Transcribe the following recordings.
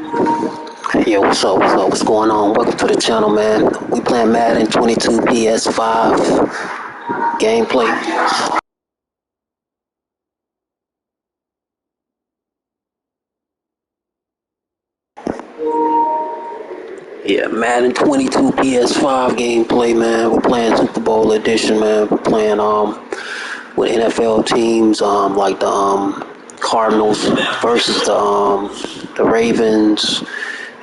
Yo, what's up? What's up? What's going on? Welcome to the channel, man. We playing Madden 22 PS5 gameplay. Yeah, Madden 22 PS5 gameplay, man. We're playing Super Bowl edition, man. We're playing with NFL teams like the Cardinals versus the Ravens.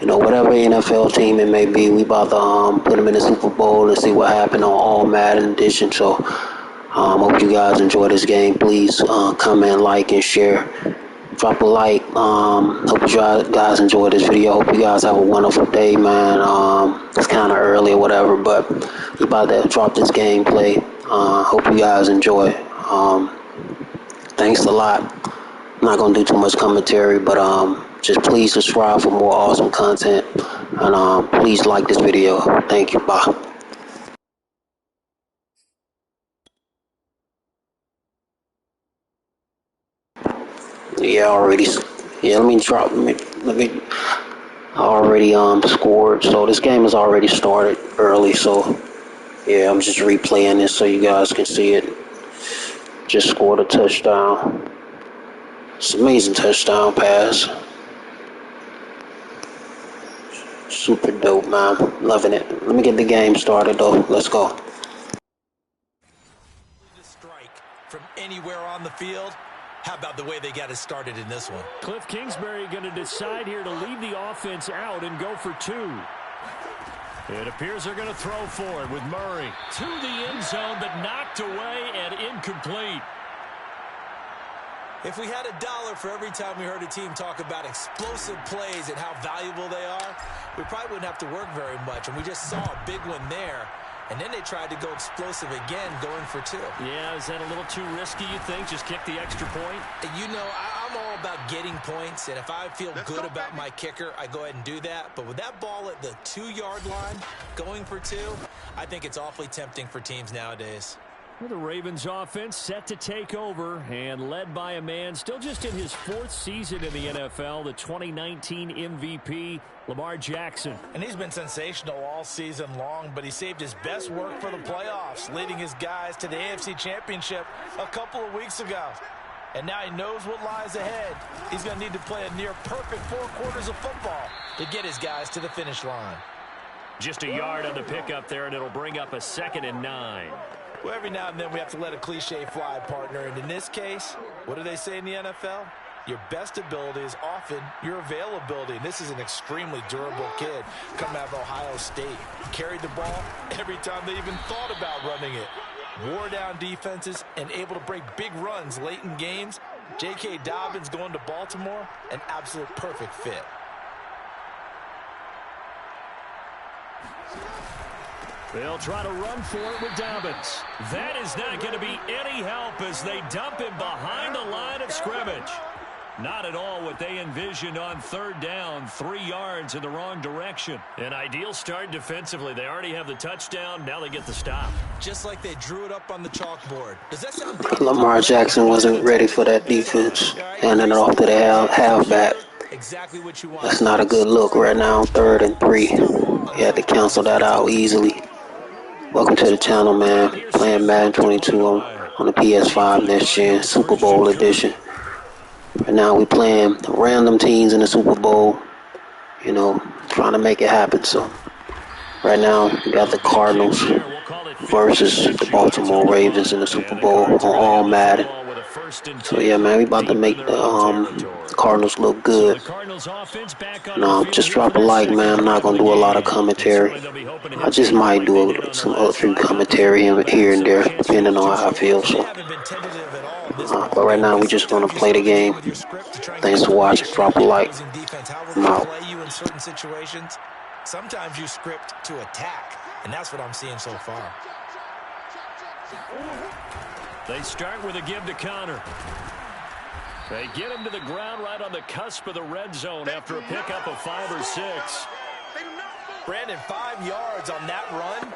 You know, whatever NFL team it may be, we about to put them in the Super Bowl and see what happened on all Madden edition. So, hope you guys enjoy this game. Please comment, like, and share. Drop a like. Hope you guys enjoy this video. Hope you guys have a wonderful day, man. It's kind of early or whatever, but we about to drop this gameplay. Hope you guys enjoy. Thanks a lot. I'm not gonna do too much commentary, but just please subscribe for more awesome content, and please like this video. Thank you. Bye. Yeah, already. Yeah, let me drop. Let me. I already scored, so this game has already started early. So yeah, I'm just replaying this so you guys can see it. Just scored a touchdown. It's an amazing touchdown pass. Super dope, man. Loving it. Let me get the game started though. Let's go. Strike from anywhere on the field. How about the way they got it started in this one? Cliff Kingsbury going to decide here to leave the offense out and go for two. It appears they're going to throw for it with Murray. To the end zone, but knocked away and incomplete. If we had $1 for every time we heard a team talk about explosive plays and how valuable they are, we probably wouldn't have to work very much. And we just saw a big one there. And then they tried to go explosive again, going for two. Yeah, is that a little too risky, you think? Just kick the extra point? You know, I'm all about getting points. And if I feel good about my kicker, I go ahead and do that. But with that ball at the 2-yard line, going for two, I think it's awfully tempting for teams nowadays. Well, the Ravens offense set to take over and led by a man still just in his 4th season in the NFL, the 2019 MVP, Lamar Jackson. And he's been sensational all season long, but he saved his best work for the playoffs, leading his guys to the AFC Championship a couple of weeks ago. And now he knows what lies ahead. He's going to need to play a near-perfect 4 quarters of football to get his guys to the finish line. Just a yard on the pickup there, and it'll bring up a 2nd and 9. Well, every now and then we have to let a cliche fly, partner. And in this case, what do they say in the NFL? Your best ability is often your availability. And this is an extremely durable kid coming out of Ohio State. Carried the ball every time they even thought about running it. Wore down defenses and able to break big runs late in games. J.K. Dobbins going to Baltimore, an absolute perfect fit. They'll try to run for it with Dobbins. That is not going to be any help as they dump him behind the line of scrimmage. Not at all what they envisioned on 3rd down, 3 yards in the wrong direction. An ideal start defensively. They already have the touchdown. Now they get the stop. Just like they drew it up on the chalkboard. Does that sound Lamar Jackson wasn't ready for that defense, handing it off to the halfback. Exactly what you want. That's not a good look right now. 3rd and 3. He had to cancel that out easily. Welcome to the channel, man. Playing Madden 22 on the PS5 next gen, Super Bowl edition. Right now we playing random teams in the Super Bowl, you know, trying to make it happen. So right now we got the Cardinals versus the Baltimore Ravens in the Super Bowl on all Madden. So yeah, man, we about to make the Cardinals look good. No, just drop a like, man. I'm not gonna do a lot of commentary. I just might do a few commentary here and there, depending on how I feel. So, but right now we just gonna play the game. Thanks for watching. Drop a like. I'm out. Sometimes you script to attack, and that's what I'm seeing so far. They start with a give to Connor. They get him to the ground right on the cusp of the red zone after a pickup of 5 or 6. Brandon, 5 yards on that run.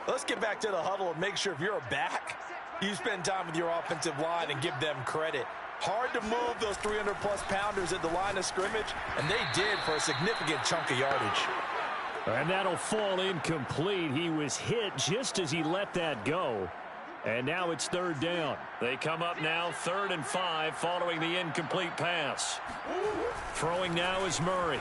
Let's get back to the huddle and make sure if you're a back, you spend time with your offensive line and give them credit. Hard to move those 300-plus pounders at the line of scrimmage, and they did for a significant chunk of yardage. And that'll fall incomplete. He was hit just as he let that go. And now it's third down. They come up now 3rd and 5 following the incomplete pass. Throwing now is Murray.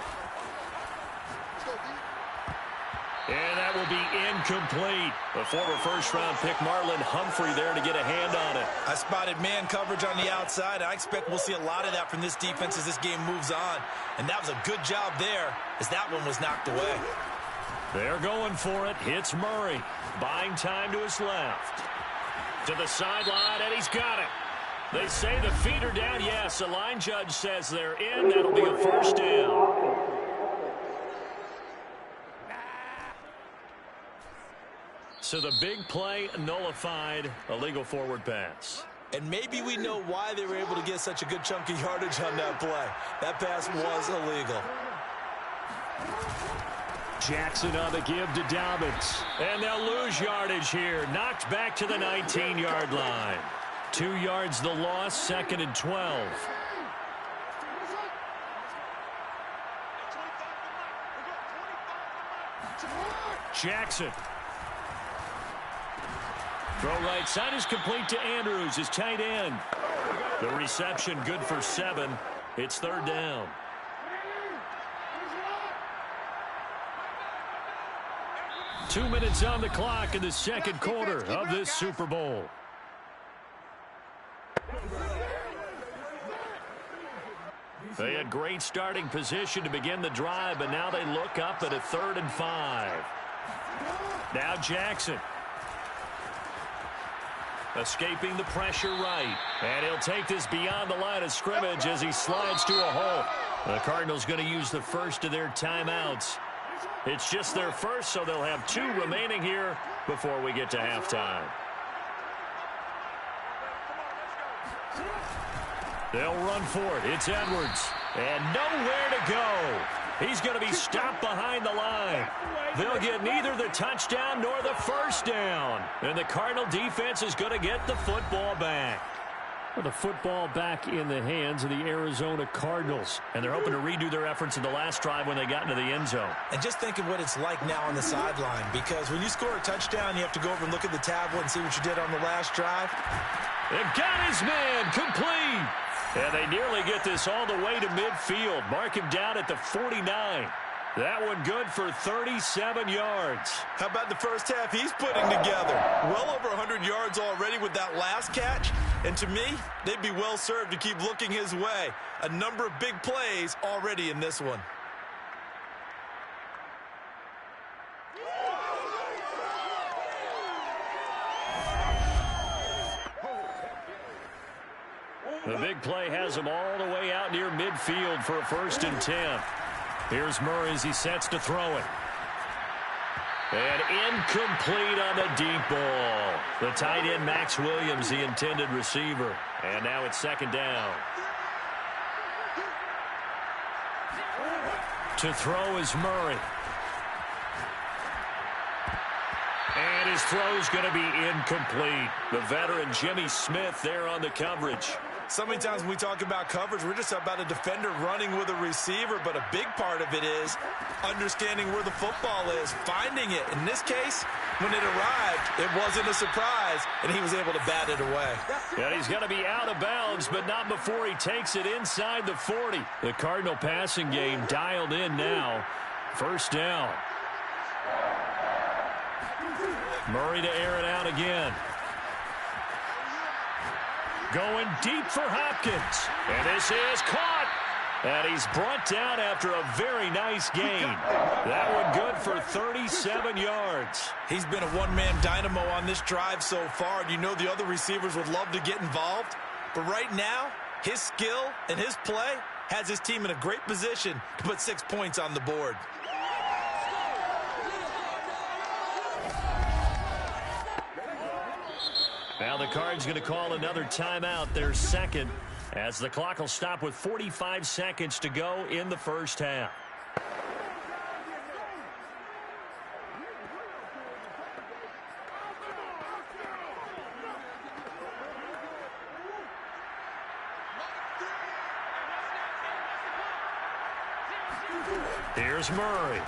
And that will be incomplete. The former first-round pick Marlon Humphrey there to get a hand on it. I spotted man coverage on the outside. I expect we'll see a lot of that from this defense as this game moves on. And that was a good job there as that one was knocked away. They're going for it. Hits Murray. Buying time to his left. To the sideline, and he's got it. They say the feet are down. Yes, the line judge says they're in. That'll be a first down. So the big play nullified, a legal forward pass. And maybe we know why they were able to get such a good chunk of yardage on that play. That pass was illegal. Jackson on the give to Dobbins. And they'll lose yardage here. Knocked back to the 19-yard line. 2 yards the loss, 2nd and 12. Jackson. Throw right side is complete to Andrews, his tight end. The reception good for 7. It's 3rd down. Two minutes on the clock in the second quarter of this Super Bowl. They had great starting position to begin the drive, but now they look up at a 3rd and 5. Now Jackson. Escaping the pressure right. And he'll take this beyond the line of scrimmage as he slides to a hole. The Cardinals going to use the first of their timeouts. It's just their first, so they'll have 2 remaining here before we get to halftime. They'll run for it. It's Edwards. And nowhere to go. He's going to be stopped behind the line. They'll get neither the touchdown nor the first down. And the Cardinal defense is going to get the football back. Well, the football back in the hands of the Arizona Cardinals. And they're hoping to redo their efforts in the last drive when they got into the end zone. And just think of what it's like now on the sideline. Because when you score a touchdown, you have to go over and look at the tablet and see what you did on the last drive. They've got his man complete. And they nearly get this all the way to midfield. Mark him down at the 49. That one good for 37 yards. How about the first half he's putting together? Well over 100 yards already with that last catch. And to me, they'd be well served to keep looking his way. A number of big plays already in this one. The big play has him all the way out near midfield for a 1st and 10. Here's Murray as he sets to throw it. And incomplete on the deep ball. The tight end, Max Williams, the intended receiver. And now it's 2nd down. To throw is Murray. And his throw's going to be incomplete. The veteran Jimmy Smith there on the coverage. So many times when we talk about coverage, we're just about a defender running with a receiver, but a big part of it is understanding where the football is, finding it. In this case, when it arrived, it wasn't a surprise, and he was able to bat it away. And he's going to be out of bounds, but not before he takes it inside the 40. The Cardinal passing game dialed in now. 1st down. Murray to air it out again. Going deep for Hopkins. And this is caught. And he's brought down after a very nice gain. That one good for 37 yards. He's been a one-man dynamo on this drive so far. And you know the other receivers would love to get involved. But right now, his skill and his play has his team in a great position to put 6 points on the board. Now the Cards going to call another timeout, their 2nd, as the clock will stop with 45 seconds to go in the 1st half. Here's Murray.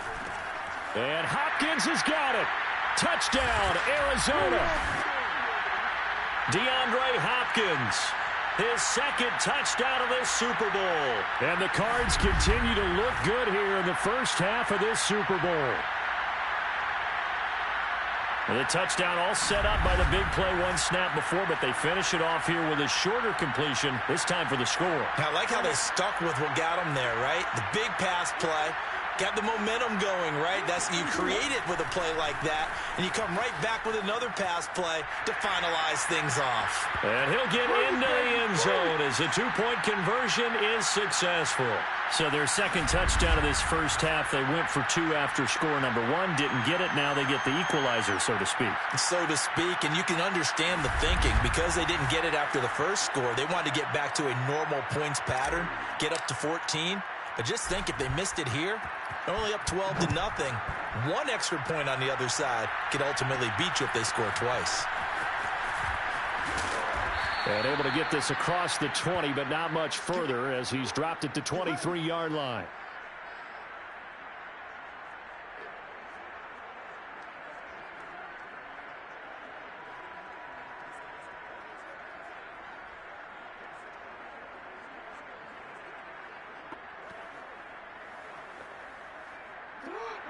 And Hopkins has got it. Touchdown, Arizona. DeAndre Hopkins, his second touchdown of this Super Bowl. And the Cards continue to look good here in the first half of this Super Bowl. The touchdown all set up by the big play one snap before, but they finish it off here with a shorter completion, this time for the score. I like how they stuck with what got them there, right? The big pass play. Got the momentum going, right? You create it with a play like that, and you come right back with another pass play to finalize things off. And he'll get into the end zone as the two-point conversion is successful. So their second touchdown of this first half, they went for two after score number one, didn't get it. Now they get the equalizer, so to speak. So to speak, and you can understand the thinking. Because they didn't get it after the first score, they wanted to get back to a normal points pattern, get up to 14. But just think, if they missed it here, they're only up 12-0. One extra point on the other side could ultimately beat you if they score twice. And able to get this across the 20, but not much further as he's dropped it to 23-yard line.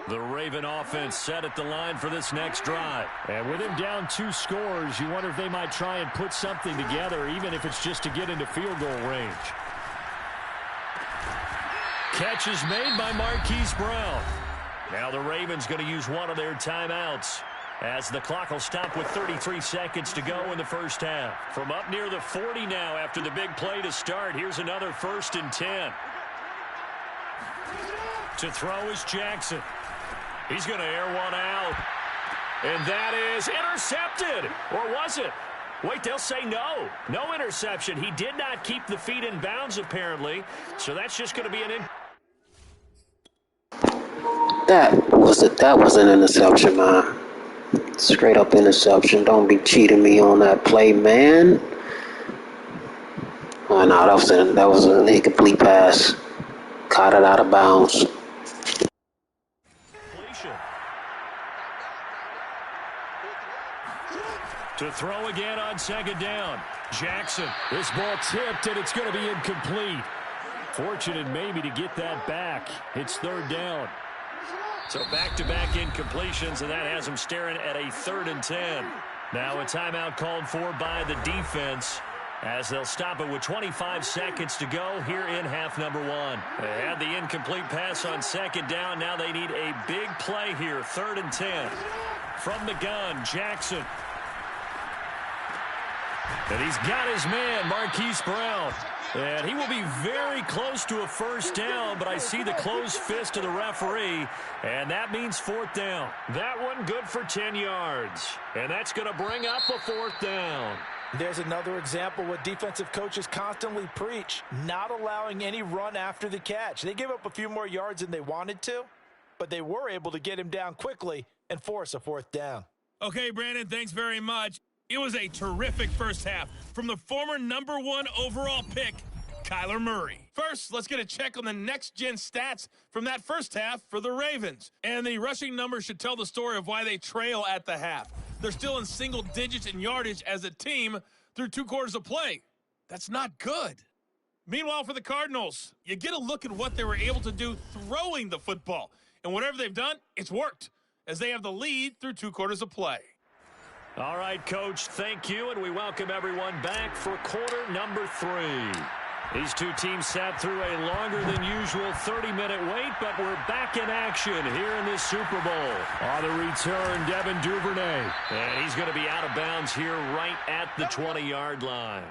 The Raven offense set at the line for this next drive. And with him down 2 scores, you wonder if they might try and put something together, even if it's just to get into field goal range. Catch is made by Marquise Brown. Now the Ravens going to use one of their timeouts as the clock will stop with 33 seconds to go in the first half. From up near the 40 now after the big play to start, here's another 1st and 10. To throw is Jackson. He's going to air one out. And that is intercepted. Or was it? Wait, they'll say no. No interception. He did not keep the feet in bounds, apparently. So that's just going to be an That was an interception, man. Straight up interception. Don't be cheating me on that play, man. Oh no, that was an incomplete pass. Caught it out of bounds. To throw again on second down. Jackson. This ball tipped, and it's going to be incomplete. Fortunate maybe to get that back. It's 3rd down. So back-to-back incompletions, and that has him staring at a 3rd and 10. Now a timeout called for by the defense as they'll stop it with 25 seconds to go here in half number 1. They had the incomplete pass on second down. Now they need a big play here, 3rd and 10. From the gun, Jackson. And he's got his man, Marquise Brown. And he will be very close to a 1st down, but I see the closed fist of the referee, and that means 4th down. That one good for 10 yards. And that's going to bring up a 4th down. There's another example what defensive coaches constantly preach, not allowing any run after the catch. They gave up a few more yards than they wanted to, but they were able to get him down quickly and force a 4th down. Okay, Brandon, thanks very much. It was a terrific first half from the former #1 overall pick, Kyler Murray. First, let's get a check on the next-gen stats from that first half for the Ravens. And the rushing numbers should tell the story of why they trail at the half. They're still in single digits in yardage as a team through 2 quarters of play. That's not good. Meanwhile, for the Cardinals, you get a look at what they were able to do throwing the football. And whatever they've done, it's worked, as they have the lead through 2 quarters of play. All right, Coach, thank you, and we welcome everyone back for quarter number 3. These two teams sat through a longer than usual 30-minute wait, but we're back in action here in this Super Bowl. On the return, Devin Duvernay. And he's going to be out of bounds here right at the 20-yard line.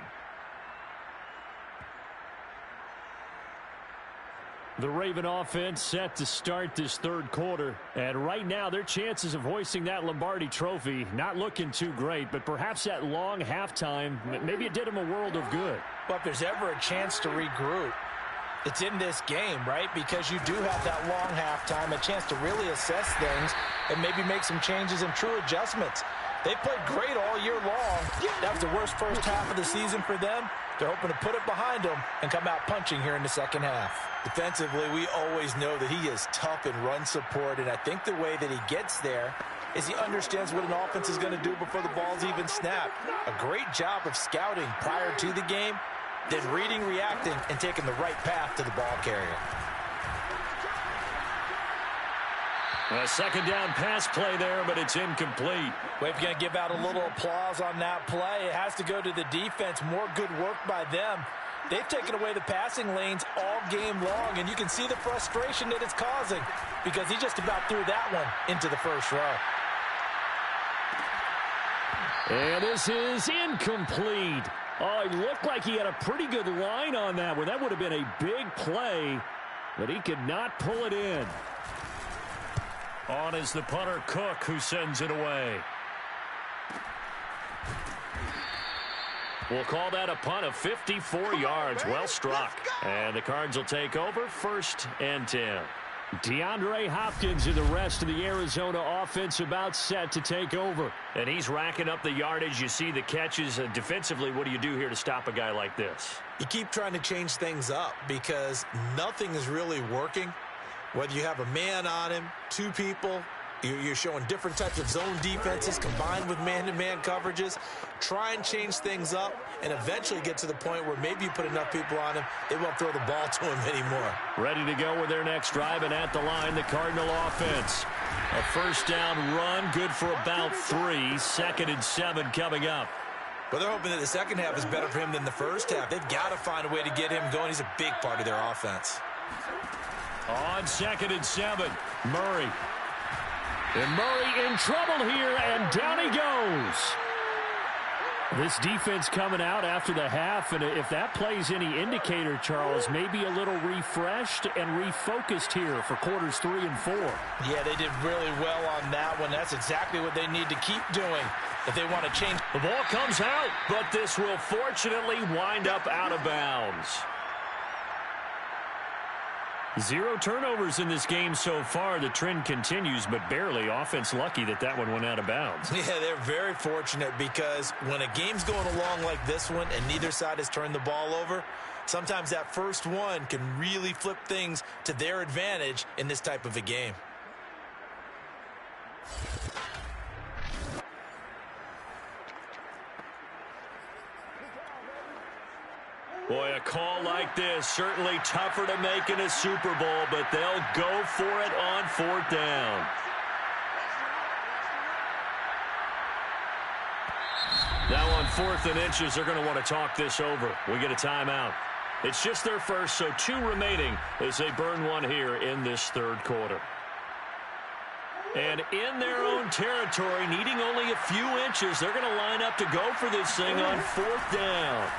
The Raven offense set to start this 3rd quarter. And right now, their chances of hoisting that Lombardi trophy not looking too great, but perhaps that long halftime, maybe it did them a world of good. But if there's ever a chance to regroup, it's in this game, right? Because you do have that long halftime, a chance to really assess things and maybe make some changes and true adjustments. They played great all year long. That was the worst first half of the season for them. They're hoping to put it behind them and come out punching here in the second half. Defensively, we always know that he is tough in run support, and I think the way that he gets there is he understands what an offense is going to do before the ball's even snapped. A great job of scouting prior to the game, then reading, reacting, and taking the right path to the ball carrier. A second down pass play there, but it's incomplete. Well, if you're going to give out a little applause on that play, it has to go to the defense. More good work by them. They've taken away the passing lanes all game long, and you can see the frustration that it's causing because he just about threw that one into the first row. And this is incomplete. Oh, it looked like he had a pretty good line on that one. That would have been a big play, but he could not pull it in. On is the punter, Cook, who sends it away. We'll call that a punt of 54 yards. Well struck. And the Cards will take over 1st and 10. DeAndre Hopkins and the rest of the Arizona offense about set to take over. And he's racking up the yardage. You see the catches. Defensively, what do you do here to stop a guy like this? You keep trying to change things up because nothing is really working. Whether you have a man on him, 2 people, you're showing different types of zone defenses combined with man-to-man coverages. Try and change things up and eventually get to the point where maybe you put enough people on him, they won't throw the ball to him anymore. Ready to go with their next drive, and at the line, the Cardinal offense. A first down run, good for about 3. 2nd and 7 coming up. But they're hoping that the second half is better for him than the first half. They've got to find a way to get him going. He's a big part of their offense. On 2nd and 7, Murray. And Murray in trouble here, and down he goes. This defense coming out after the half, and if that plays any indicator, Charles, maybe a little refreshed and refocused here for quarters 3 and 4. Yeah, they did really well on that one. That's exactly what they need to keep doing if they want to change. The ball comes out, but this will fortunately wind up out of bounds. 0 turnovers in this game so far. The trend continues, but barely. Offense lucky that that one went out of bounds. Yeah, they're very fortunate because when a game's going along like this one and neither side has turned the ball over, sometimes that first one can really flip things to their advantage in this type of a game. Boy, a call like this, certainly tougher to make in a Super Bowl, but they'll go for it on 4th down. Now on 4th and inches, they're going to want to talk this over. We get a timeout. It's just their first, so 2 remaining as they burn one here in this 3rd quarter. And in their own territory, needing only a few inches, they're going to line up to go for this thing on 4th down.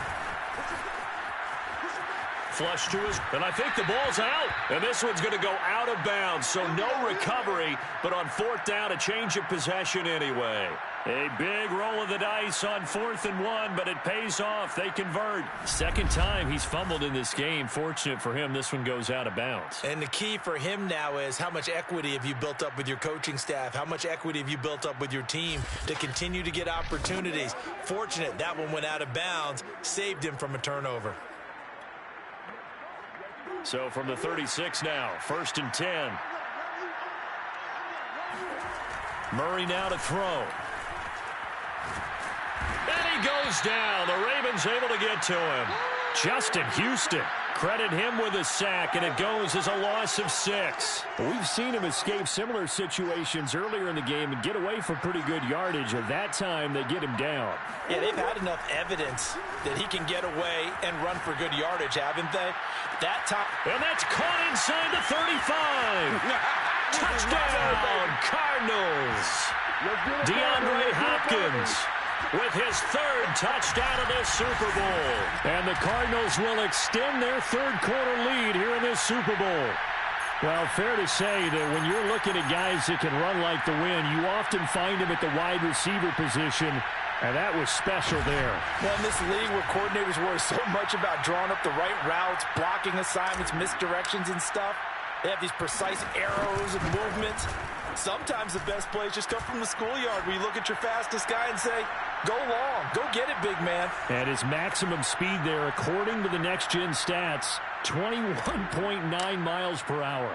Flush to his, and I think the ball's out. And this one's going to go out of bounds, so no recovery, but on 4th down, a change of possession anyway. A big roll of the dice on 4th and 1, but it pays off. They convert. Second time he's fumbled in this game. Fortunate for him, this one goes out of bounds. And the key for him now is how much equity have you built up with your coaching staff? How much equity have you built up with your team to continue to get opportunities? Fortunate that one went out of bounds, saved him from a turnover. So from the 36 now, 1st and 10. Murray now to throw. And he goes down. The Ravens able to get to him. Justin Houston, credit him with a sack, and it goes as a loss of 6. We've seen him escape similar situations earlier in the game and get away for pretty good yardage. At that time, they get him down. Yeah, they've had enough evidence that he can get away and run for good yardage, haven't they? That time. And that's caught inside the 35. Touchdown, Cardinals. DeAndre Hopkins with his 3rd touchdown of this Super Bowl. And the Cardinals will extend their 3rd quarter lead here in this Super Bowl. Well, fair to say that when you're looking at guys that can run like the wind, you often find them at the wide receiver position, and that was special there. Well, in this league where coordinators worry so much about drawing up the right routes, blocking assignments, misdirections and stuff, they have these precise arrows and movements. Sometimes the best plays just come from the schoolyard where you look at your fastest guy and say, go long, go get it, big man. And his maximum speed there, according to the next-gen stats, 21.9 miles per hour.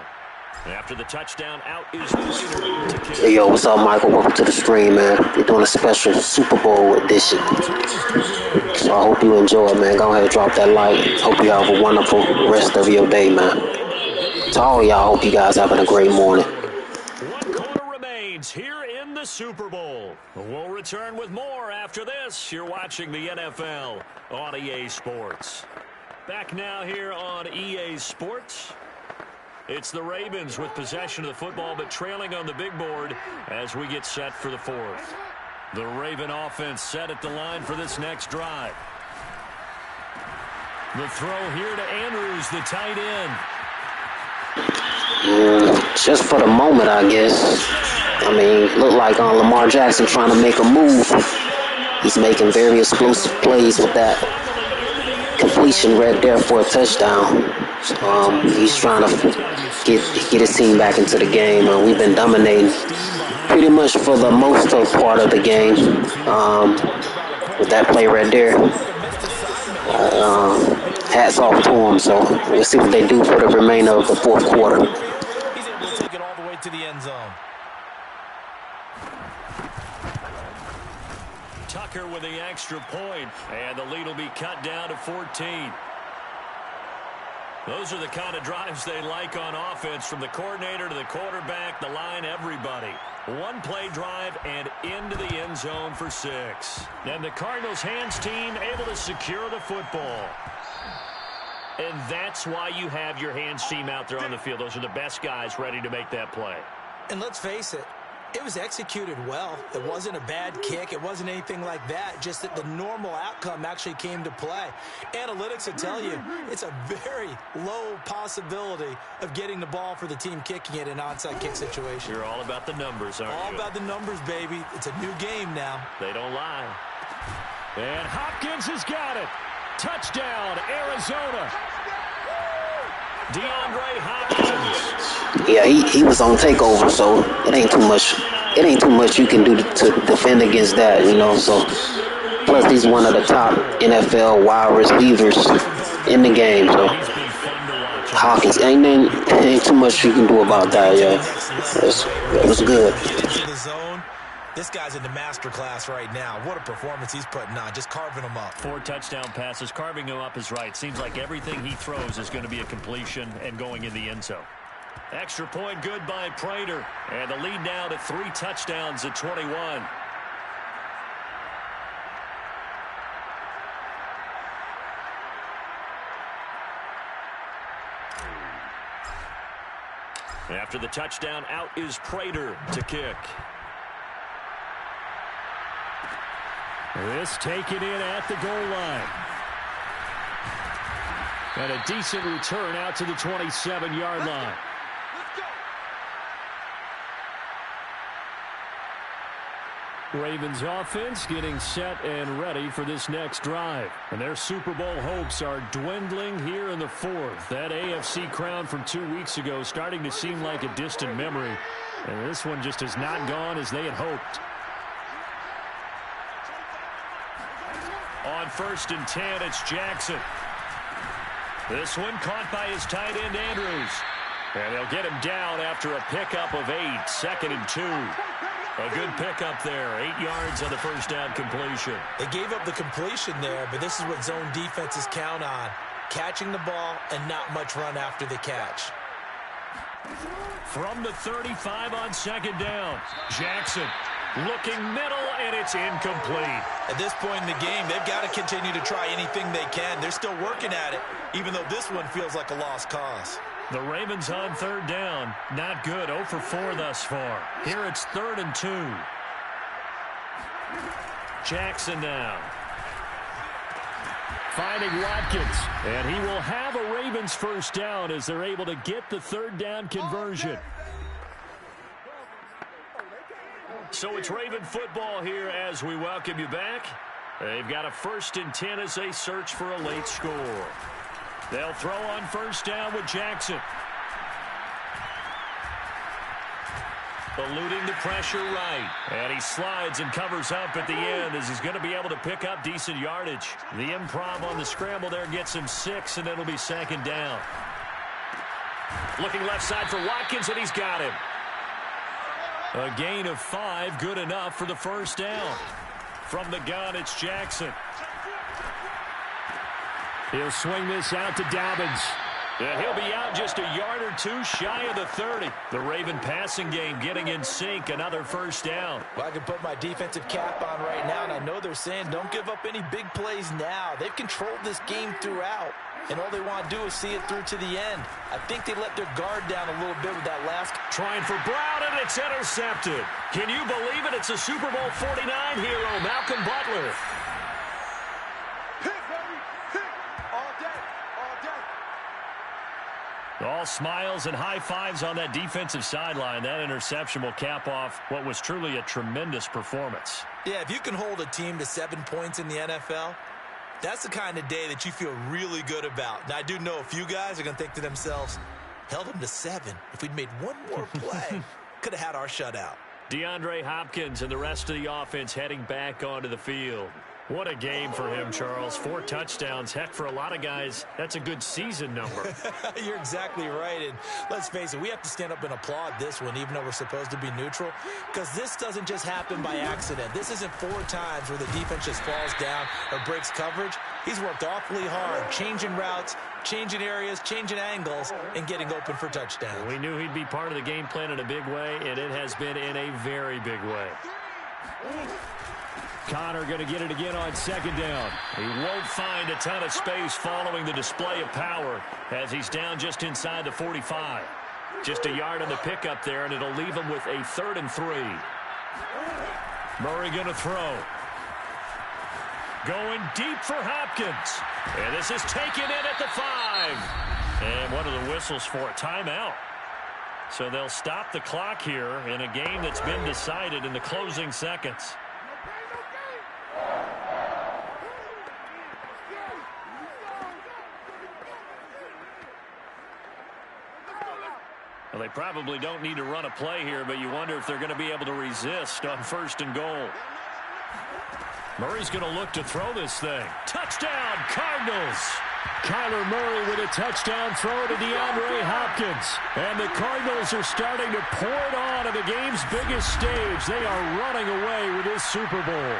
After the touchdown, out is Prater. Hey, yo, what's up, Michael? Welcome to the stream, man. We're doing a special Super Bowl edition. So I hope you enjoy it, man. Go ahead and drop that like. Hope you have a wonderful rest of your day, man. To all y'all, hope you guys having a great morning. One quarter remains here in the Super Bowl. We'll return with more after this. You're watching the NFL on EA Sports. Back now here on EA Sports. It's the Ravens with possession of the football, but trailing on the big board as we get set for the fourth. The Raven offense set at the line for this next drive. The throw here to Andrews, the tight end. Just for the moment, I guess. I mean, looked like Lamar Jackson trying to make a move. He's making very explosive plays with that completion right there for a touchdown. He's trying to get his team back into the game. We've been dominating pretty much for the most part of the game with that play right there. Hats off to him. So we'll see what they do for the remainder of the fourth quarter. He's able to take it all the way to the end zone. Tucker with the extra point, and the lead will be cut down to 14. Those are the kind of drives they like on offense, from the coordinator to the quarterback, the line, everybody. One play drive and into the end zone for 6. And the Cardinals hands team able to secure the football. And that's why you have your hands team out there on the field. Those are the best guys ready to make that play. And let's face it, it was executed well. It wasn't a bad kick. It wasn't anything like that. Just that the normal outcome actually came to play. Analytics will tell you it's a very low possibility of getting the ball for the team kicking it in an onside kick situation. You're all about the numbers, aren't you? All about the numbers, baby. It's a new game now. They don't lie. And Hopkins has got it. Touchdown, Arizona. DeAndre Hopkins. Yeah, he was on takeover, so it ain't too much you can do to defend against that, you know. So plus he's one of the top NFL wide receivers in the game, so Hawkins ain't too much you can do about that. Yeah, it was good. This guy's in the master class right now. What a performance he's putting on, just carving them up. 4 touchdown passes. Carving him up is right. Seems like everything he throws is going to be a completion and going in the end zone. Extra point good by Prater. And the lead now to 3 touchdowns at 21. After the touchdown, out is Prater to kick. This taken in at the goal line. And a decent return out to the 27-yard line. Ravens offense getting set and ready for this next drive. And their Super Bowl hopes are dwindling here in the fourth. That AFC crown from 2 weeks ago starting to seem like a distant memory. And this one just has not gone as they had hoped. On 1st and 10, it's Jackson. This one caught by his tight end, Andrews. And they'll get him down after a pickup of 8, 2nd and 2. A good pickup there, 8 yards on the first down completion. They gave up the completion there, but this is what zone defenses count on. Catching the ball and not much run after the catch. From the 35 on 2nd down, Jackson looking middle, and it's incomplete. At this point in the game, they've got to continue to try anything they can. They're still working at it, even though this one feels like a lost cause. The Ravens on 3rd down. Not good. 0 for 4 thus far. Here it's 3rd and 2. Jackson now. Finding Watkins. And he will have a Ravens first down as they're able to get the 3rd down conversion. So it's Raven football here as we welcome you back. They've got a 1st and 10 as they search for a late score. They'll throw on 1st down with Jackson. Eluding the pressure right. And he slides and covers up at the end as he's going to be able to pick up decent yardage. The improv on the scramble there gets him 6, and it'll be 2nd down. Looking left side for Watkins, and he's got him. A gain of 5, good enough for the 1st down. From the gun, it's Jackson. He'll swing this out to Dobbins. And he'll be out just a yard or 2 shy of the 30. The Raven passing game getting in sync, another 1st down. Well, I can put my defensive cap on right now, and I know they're saying don't give up any big plays now. They've controlled this game throughout, and all they want to do is see it through to the end. I think they let their guard down a little bit with that last. Trying for Brown, and it's intercepted. Can you believe it? It's a Super Bowl 49 hero, Malcolm Butler. All smiles and high fives on that defensive sideline. That interception will cap off what was truly a tremendous performance. Yeah, if you can hold a team to 7 points in the NFL, that's the kind of day that you feel really good about. Now, I do know a few guys are going to think to themselves, held them to 7. If we'd made one more play, could have had our shutout. DeAndre Hopkins and the rest of the offense heading back onto the field. What a game for him, Charles. 4 touchdowns. Heck, for a lot of guys, that's a good season number. You're exactly right. And let's face it, we have to stand up and applaud this one, even though we're supposed to be neutral, because this doesn't just happen by accident. This isn't 4 times where the defense just falls down or breaks coverage. He's worked awfully hard, changing routes, changing areas, changing angles, and getting open for touchdowns. We knew he'd be part of the game plan in a big way, and it has been in a very big way. Connor going to get it again on 2nd down. He won't find a ton of space following the display of power as he's down just inside the 45. Just a yard on the pickup there, and it'll leave him with a 3rd and 3. Murray going to throw. Going deep for Hopkins. And this is taken in at the 5. And what are the whistles for? Timeout. So they'll stop the clock here in a game that's been decided in the closing seconds. Well, they probably don't need to run a play here, but you wonder if they're going to be able to resist on 1st and goal. Murray's going to look to throw this thing. Touchdown, Cardinals! Kyler Murray with a touchdown throw to DeAndre Hopkins. And the Cardinals are starting to pour it on at the game's biggest stage. They are running away with this Super Bowl.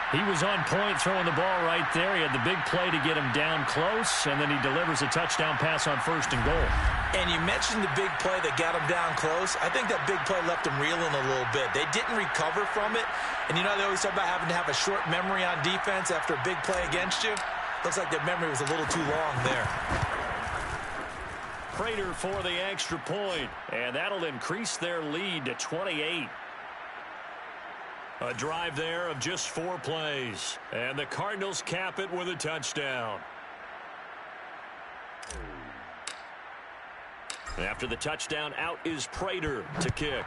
He was on point throwing the ball right there. He had the big play to get him down close, and then he delivers a touchdown pass on 1st and goal. And you mentioned the big play that got him down close. I think that big play left him reeling a little bit. They didn't recover from it. And you know they always talk about having to have a short memory on defense after a big play against you. Looks like their memory was a little too long there. Prater for the extra point, and that'll increase their lead to 28. A drive there of just 4 plays. And the Cardinals cap it with a touchdown. After the touchdown, out is Prater to kick.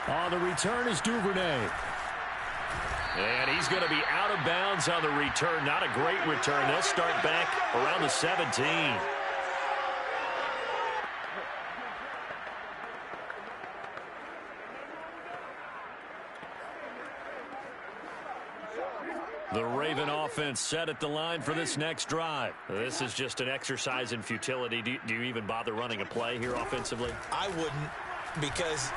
On the return is Duvernay. And he's going to be out of bounds on the return. Not a great return. They'll start back around the 17. The Raven offense set at the line for this next drive. This is just an exercise in futility. Do you even bother running a play here offensively? I wouldn't, because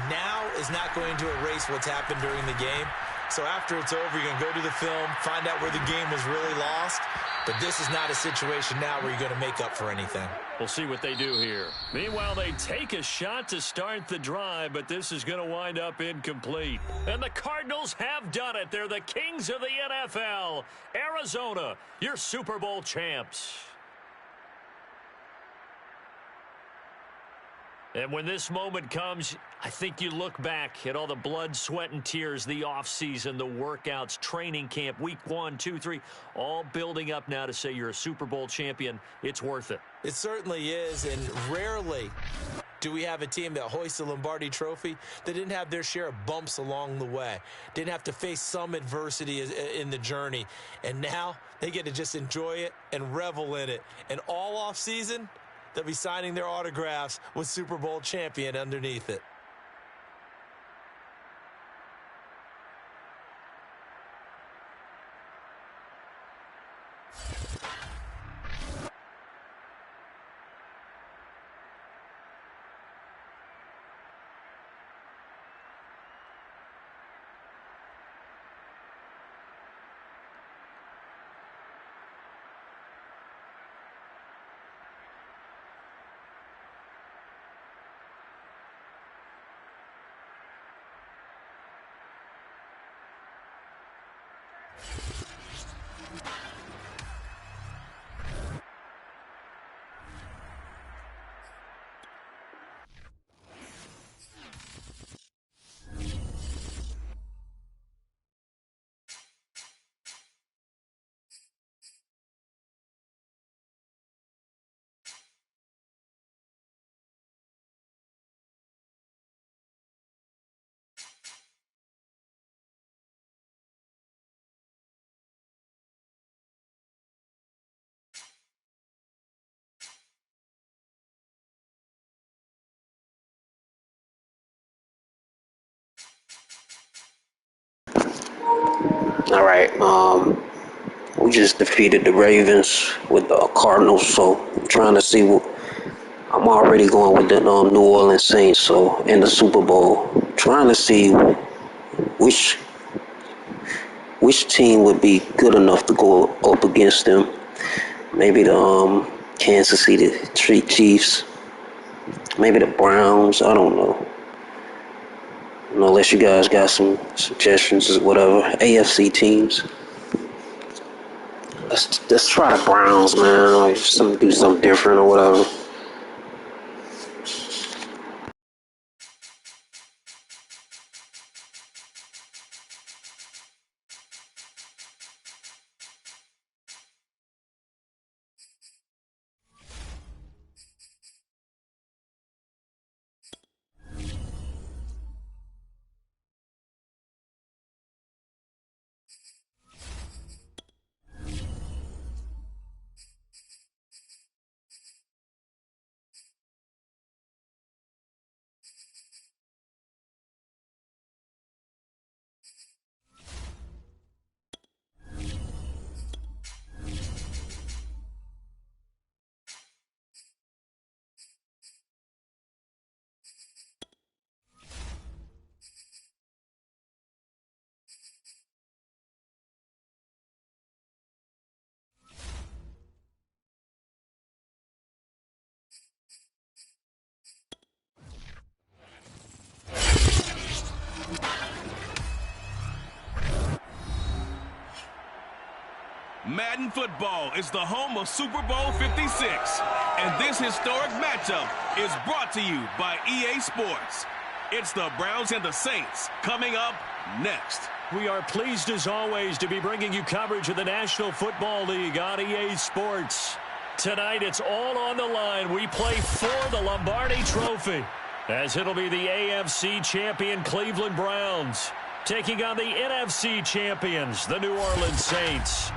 now is not going to erase what's happened during the game. So after it's over, you're going to go to the film, find out where the game was really lost. But this is not a situation now where you're going to make up for anything. We'll see what they do here. Meanwhile, they take a shot to start the drive, but this is going to wind up incomplete. And the Cardinals have done it. They're the kings of the NFL. Arizona, your Super Bowl champs. And when this moment comes, I think you look back at all the blood, sweat, and tears, the offseason, the workouts, training camp, week 1, 2, 3, all building up now to say you're a Super Bowl champion. It's worth it. It certainly is, and rarely do we have a team that hoists the Lombardi Trophy that didn't have their share of bumps along the way, didn't have to face some adversity in the journey, and now they get to just enjoy it and revel in it. And all offseason, They'll be signing their autographs with Super Bowl champion underneath it. All right. We just defeated the Ravens with the Cardinals, so I'm trying to see what. I'm already going with the New Orleans Saints, so in the Super Bowl, trying to see which team would be good enough to go up against them. Maybe the Kansas City Chiefs, maybe the Browns. I don't know. Unless you guys got some suggestions or whatever. AFC teams. Let's try the Browns, man. Like do something different or whatever. Madden football is the home of Super Bowl 56, and this historic matchup is brought to you by EA Sports. It's the Browns and the Saints coming up next. We are pleased as always to be bringing you coverage of the National Football League on EA Sports. Tonight it's all on the line. We play for the Lombardi Trophy, as it'll be the AFC champion Cleveland Browns taking on the NFC champions, the New Orleans Saints.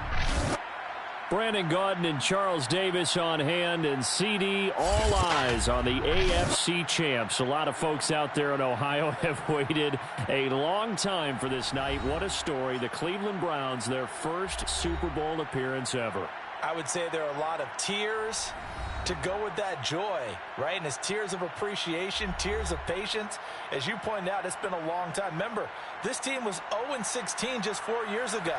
Brandon Gaudin and Charles Davis on hand, and CD, all eyes on the AFC champs. A lot of folks out there in Ohio have waited a long time for this night. What a story. The Cleveland Browns, their first Super Bowl appearance ever. I would say there are a lot of tears to go with that joy, right? And it's tears of appreciation, tears of patience. As you pointed out, it's been a long time. Remember, this team was 0-16 just 4 years ago.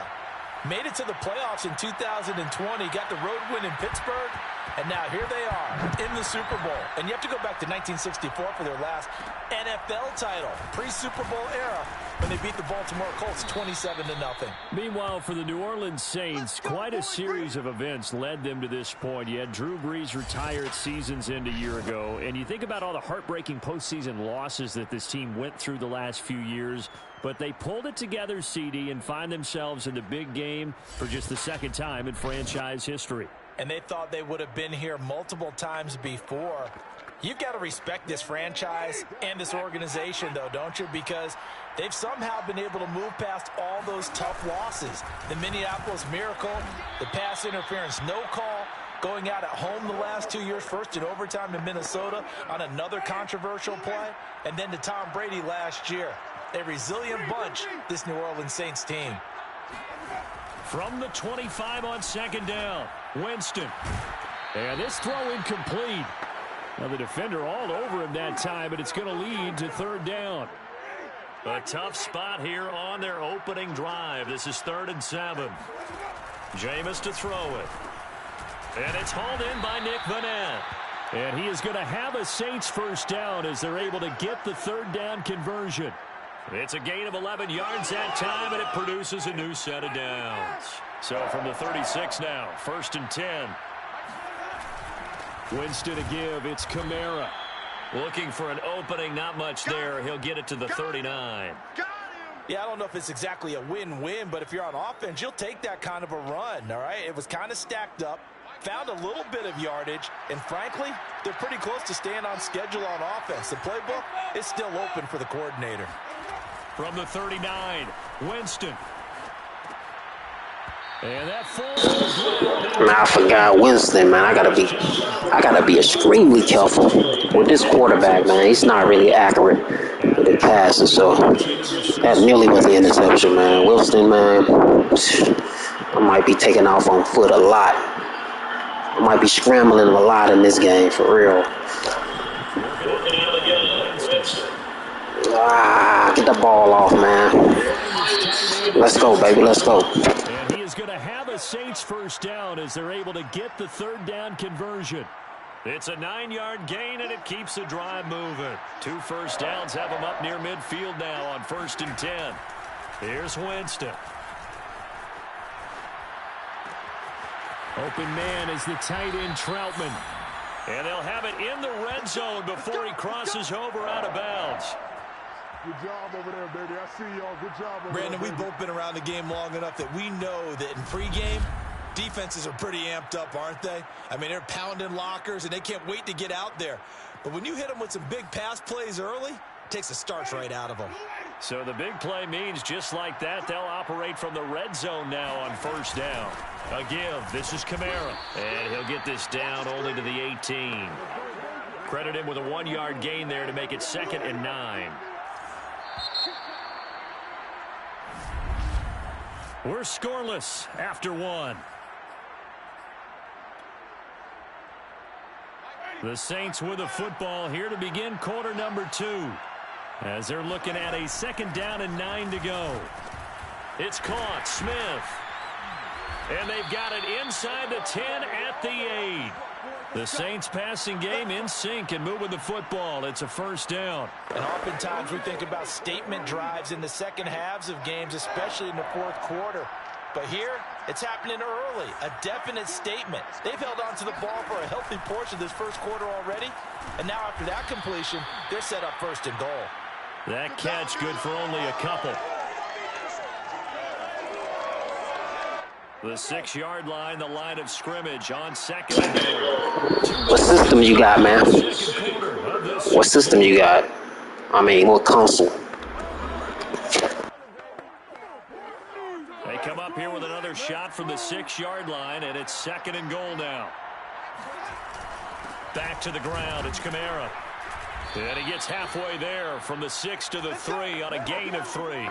Made it to the playoffs in 2020, got the road win in Pittsburgh, and now here they are in the Super Bowl. And you have to go back to 1964 for their last NFL title, pre-Super Bowl era, when they beat the Baltimore Colts 27-0. Meanwhile, for the New Orleans Saints, quite a series of events led them to this point. You had Drew Brees retired seasons end a year ago, and you think about all the heartbreaking postseason losses that this team went through the last few years, but they pulled it together, CD, and find themselves in the big game for just the second time in franchise history. And they thought they would have been here multiple times before. You've got to respect this franchise and this organization, though, don't you? Because they've somehow been able to move past all those tough losses. The Minneapolis Miracle, the pass interference no call, Going out at home the last 2 years, first in overtime to Minnesota on another controversial play, and then to Tom Brady last year. A resilient bunch, this New Orleans Saints team. From the 25 on second down, Winston. And this throw incomplete. Now the defender all over him that time, but it's going to lead to third down. A tough spot here on their opening drive. This is 3rd and 7. Jameis to throw it. And it's hauled in by Nick Vanette. And he is going to have a Saints first down as they're able to get the third down conversion. It's a gain of 11 yards that time, and it produces a new set of downs. So from the 36 now, 1st and 10. Winston to give. It's Kamara. Looking for an opening, not much there. He'll get it to the 39. Yeah, I don't know if it's exactly a win-win, but if you're on offense, you'll take that kind of a run, all right? It was kind of stacked up, found a little bit of yardage, and frankly, they're pretty close to staying on schedule on offense. The playbook is still open for the coordinator. From the 39, Winston. And that falls. Man, I forgot Winston, man. I gotta be extremely careful with this quarterback, man. He's not really accurate with the passes, so that nearly was the interception, man. Winston, man, I might be taking off on foot a lot. I might be scrambling a lot in this game, for real. Get the ball off, man. Let's go, baby. Let's go. And he is going to have a Saints first down as they're able to get the third down conversion. It's a 9-yard gain, and it keeps the drive moving. 2 first downs have them up near midfield now on 1st and 10. Here's Winston. Open man is the tight end Troutman. And they'll have it in the red zone before he crosses over out of bounds. Good job over there, baby. I see y'all. Good job over Brandon, there, we've both been around the game long enough that we know that in pregame, defenses are pretty amped up, aren't they? I mean, they're pounding lockers, and they can't wait to get out there. But when you hit them with some big pass plays early, it takes the starch right out of them. So the big play means just like that, they'll operate from the red zone now on 1st down. A give. This is Kamara. And he'll get this down only to the 18. Credit him with a 1-yard gain there to make it 2nd and 9. We're scoreless after 1. The Saints with the football here to begin quarter number 2. As they're looking at a 2nd down and 9 to go. It's caught. Smith. And they've got it inside the 10 at the 8. The Saints passing game in sync and moving the football. It's a 1st down. And oftentimes we think about statement drives in the second halves of games, especially in the 4th quarter. But here, it's happening early. A definite statement. They've held on to the ball for a healthy portion of this 1st quarter already. And now after that completion, they're set up 1st and goal. That catch good for only a couple. The 6-yard line, the line of scrimmage on 2nd and goal. What system you got, man? What system you got? I mean, what console? They come up here with another shot from the 6-yard line, and it's 2nd and goal now. Back to the ground, it's Kamara. And he gets halfway there from the 6 to the 3 on a gain of 3.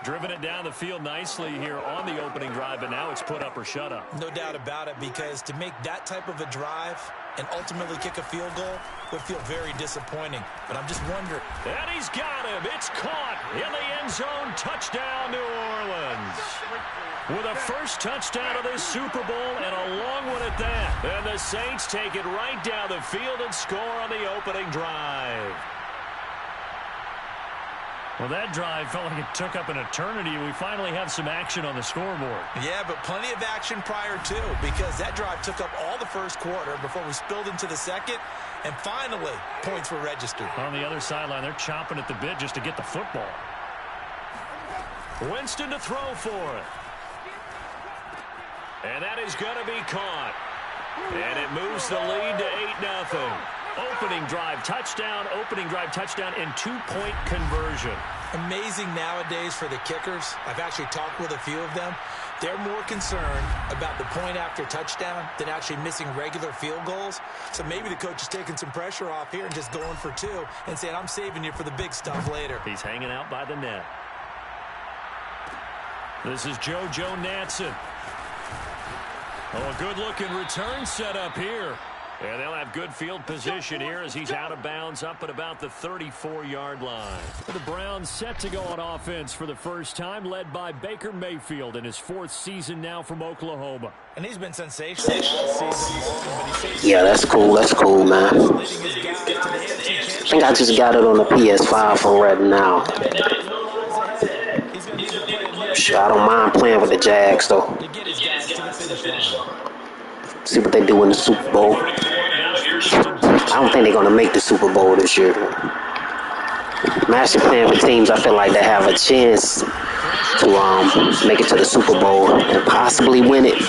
Driven it down the field nicely here on the opening drive, but now it's put up or shut up. No doubt about it, because to make that type of a drive and ultimately kick a field goal would feel very disappointing. But I'm just wondering. And he's got him. It's caught in the end zone. Touchdown, New Orleans. With a first touchdown of this Super Bowl and a long one at that. And the Saints take it right down the field and score on the opening drive. Well, that drive felt like it took up an eternity. We finally have some action on the scoreboard. Yeah, but plenty of action prior to, because that drive took up all the 1st quarter before we spilled into the 2nd, and finally, points were registered. On the other sideline, they're chomping at the bit just to get the football. Winston to throw for it. And that is going to be caught. And it moves the lead to 8-0. Opening drive touchdown, and 2-point conversion. Amazing nowadays for the kickers. I've actually talked with a few of them. They're more concerned about the point after touchdown than actually missing regular field goals. So maybe the coach is taking some pressure off here and just going for 2 and saying, I'm saving you for the big stuff later. He's hanging out by the net. This is Joe Natson. Oh, a good-looking return set up here. And they'll have good field position here as he's out of bounds up at about the 34-yard line. The Browns set to go on offense for the first time, led by Baker Mayfield in his 4th season now from Oklahoma. And he's been sensational all season. Yeah, that's cool, man. I think I just got it on the PS5 for right now. Sure, I don't mind playing with the Jags, though. See what they do in the Super Bowl. I don't think they're going to make the Super Bowl this year. I'm actually playing with teams I feel like they have a chance to make it to the Super Bowl and possibly win it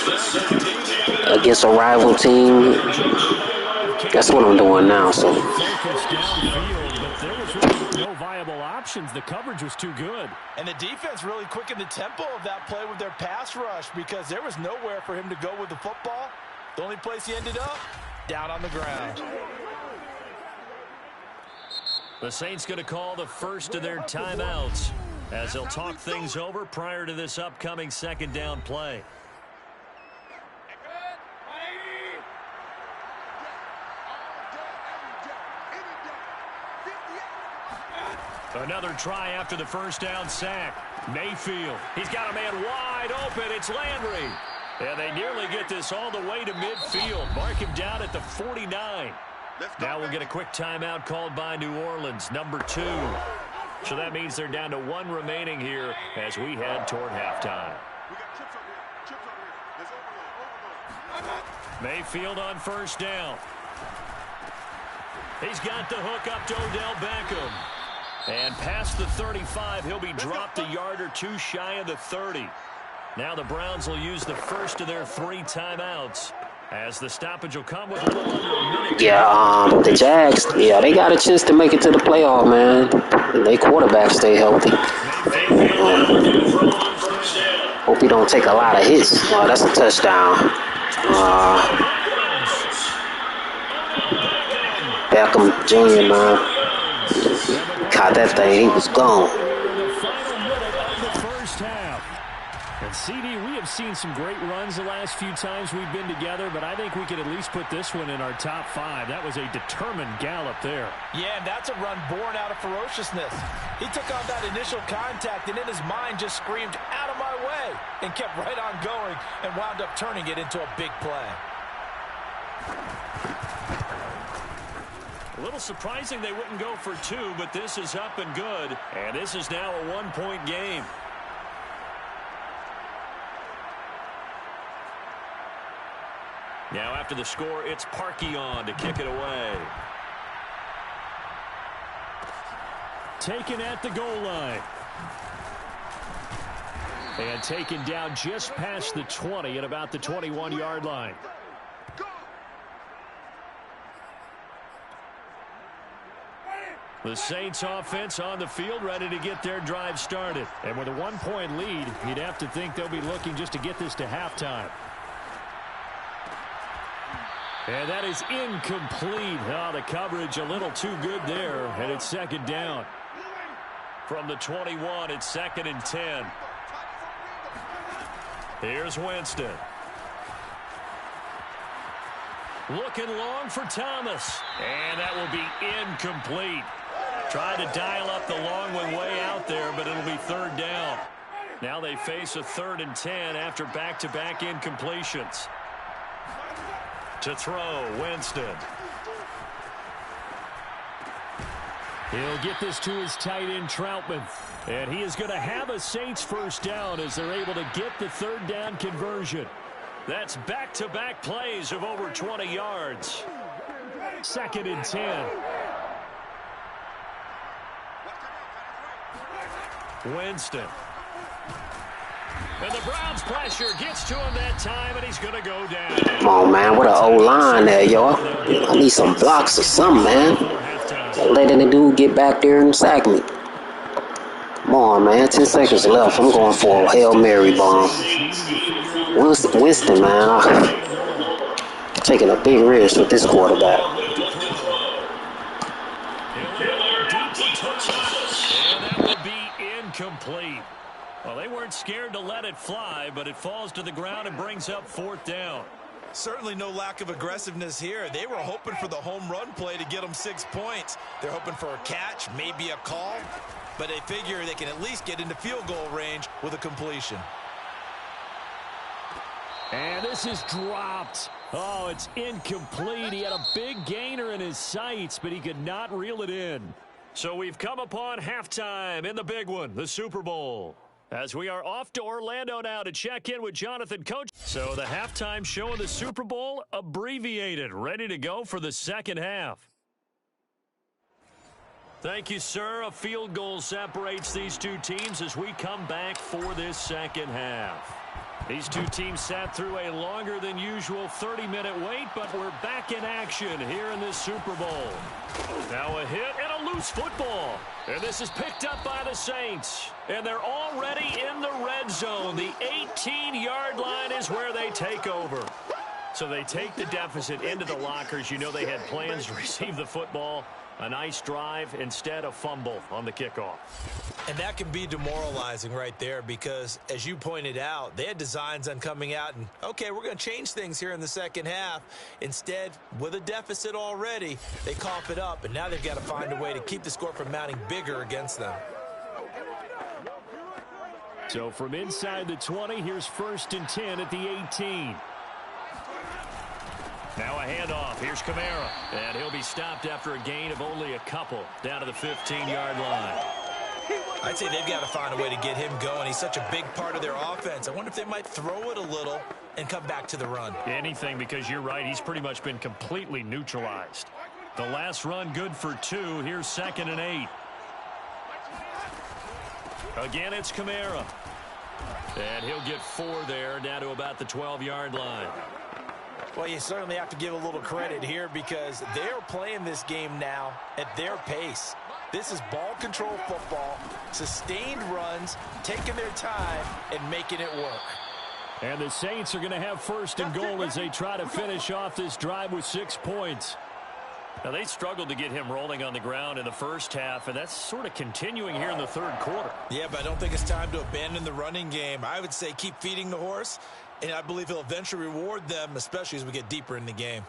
against a rival team. That's what I'm doing now. So. No viable options. The coverage was too good. And the defense really quickened the tempo of that play with their pass rush because there was nowhere for him to go with the football. The only place he ended up, down on the ground. The Saints going to call the first of their timeouts as they'll talk things over prior to this upcoming 2nd down play. Another try after the first down sack. Mayfield, he's got a man wide open. It's Landry. And they nearly get this all the way to midfield. Mark him down at the 49. Now we'll get a quick timeout called by New Orleans, number 2. So that means they're down to 1 remaining here as we head toward halftime. Mayfield on first down. He's got the hook up to Odell Beckham. And past the 35, he'll be dropped a yard or 2 shy of the 30. Now the Browns will use the first of their 3 timeouts as the stoppage will come with a little under a minute. Yeah, the Jags, they got a chance to make it to the playoff, man. Their quarterback stay healthy. Hope he don't take a lot of hits. Oh, that's a touchdown. Beckham Jr., man. Caught that thing. He was gone. CD, we have seen some great runs the last few times we've been together, but I think we could at least put this one in our top 5. That was a determined gallop there. Yeah, and that's a run born out of ferociousness. He took on that initial contact, and in his mind just screamed, out of my way, and kept right on going and wound up turning it into a big play. A little surprising they wouldn't go for 2, but this is up and good, and this is now a 1-point game. Now after the score, it's Parkey on to kick it away. Taken at the goal line. And taken down just past the 20 at about the 21-yard line. The Saints offense on the field ready to get their drive started. And with a 1-point lead, you'd have to think they'll be looking just to get this to halftime. And that is incomplete. Oh, the coverage a little too good there. And it's 2nd down. From the 21, it's 2nd and 10. Here's Winston. Looking long for Thomas. And that will be incomplete. Tried to dial up the long one way out there, but it'll be 3rd down. Now they face a 3rd and 10 after back-to-back incompletions. To throw, Winston. He'll get this to his tight end, Troutman. And he is going to have a Saints first down as they're able to get the 3rd down conversion. That's back-to-back plays of over 20 yards. 2nd and 10. Winston. And the Browns' pressure gets to him that time, and he's going to go down. Come on, man. What an O-line there, y'all. I need some blocks or something, man. Letting the dude get back there and sack me. Come on, man. 10 seconds left. I'm going for a Hail Mary bomb. Winston, man. Taking a big risk with this quarterback. And that will be incomplete. Well, they weren't scared to let it fly, but it falls to the ground and brings up 4th down. Certainly no lack of aggressiveness here. They were hoping for the home run play to get them 6 points. They're hoping for a catch, maybe a call, but they figure they can at least get into field goal range with a completion. And this is dropped. Oh, it's incomplete. He had a big gainer in his sights, but he could not reel it in. So we've come upon halftime in the big one, the Super Bowl. As we are off to Orlando now to check in with Jonathan Coach. So the halftime show of the Super Bowl abbreviated, ready to go for the second half. Thank you, sir. A field goal separates these two teams as we come back for this second half. These two teams sat through a longer than usual 30-minute wait, but we're back in action here in this Super Bowl. Now a hit and a loose football. And this is picked up by the Saints. And they're already in the red zone. The 18-yard line is where they take over. So they take the deficit into the lockers. You know they had plans to receive the football. A nice drive, instead a fumble on the kickoff. And that can be demoralizing right there because, as you pointed out, they had designs on coming out and, okay, we're going to change things here in the second half. Instead, with a deficit already, they cough it up, and now they've got to find a way to keep the score from mounting bigger against them. So from inside the 20, here's 1st and 10 at the 18. Now a handoff. Here's Kamara. And he'll be stopped after a gain of only a couple down to the 15-yard line. I'd say they've got to find a way to get him going. He's such a big part of their offense. I wonder if they might throw it a little and come back to the run. Anything, because you're right. He's pretty much been completely neutralized. The last run good for 2. Here's 2nd and 8. Again, it's Kamara. And he'll get 4 there, down to about the 12-yard line. Well, you certainly have to give a little credit here because they're playing this game now at their pace. This is ball control football, sustained runs, taking their time, and making it work. And the Saints are going to have 1st and goal as they try to finish off this drive with 6 points. Now, they struggled to get him rolling on the ground in the first half, and that's sort of continuing here in the 3rd quarter. Yeah, but I don't think it's time to abandon the running game. I would say keep feeding the horse. And I believe he'll eventually reward them, especially as we get deeper in the game.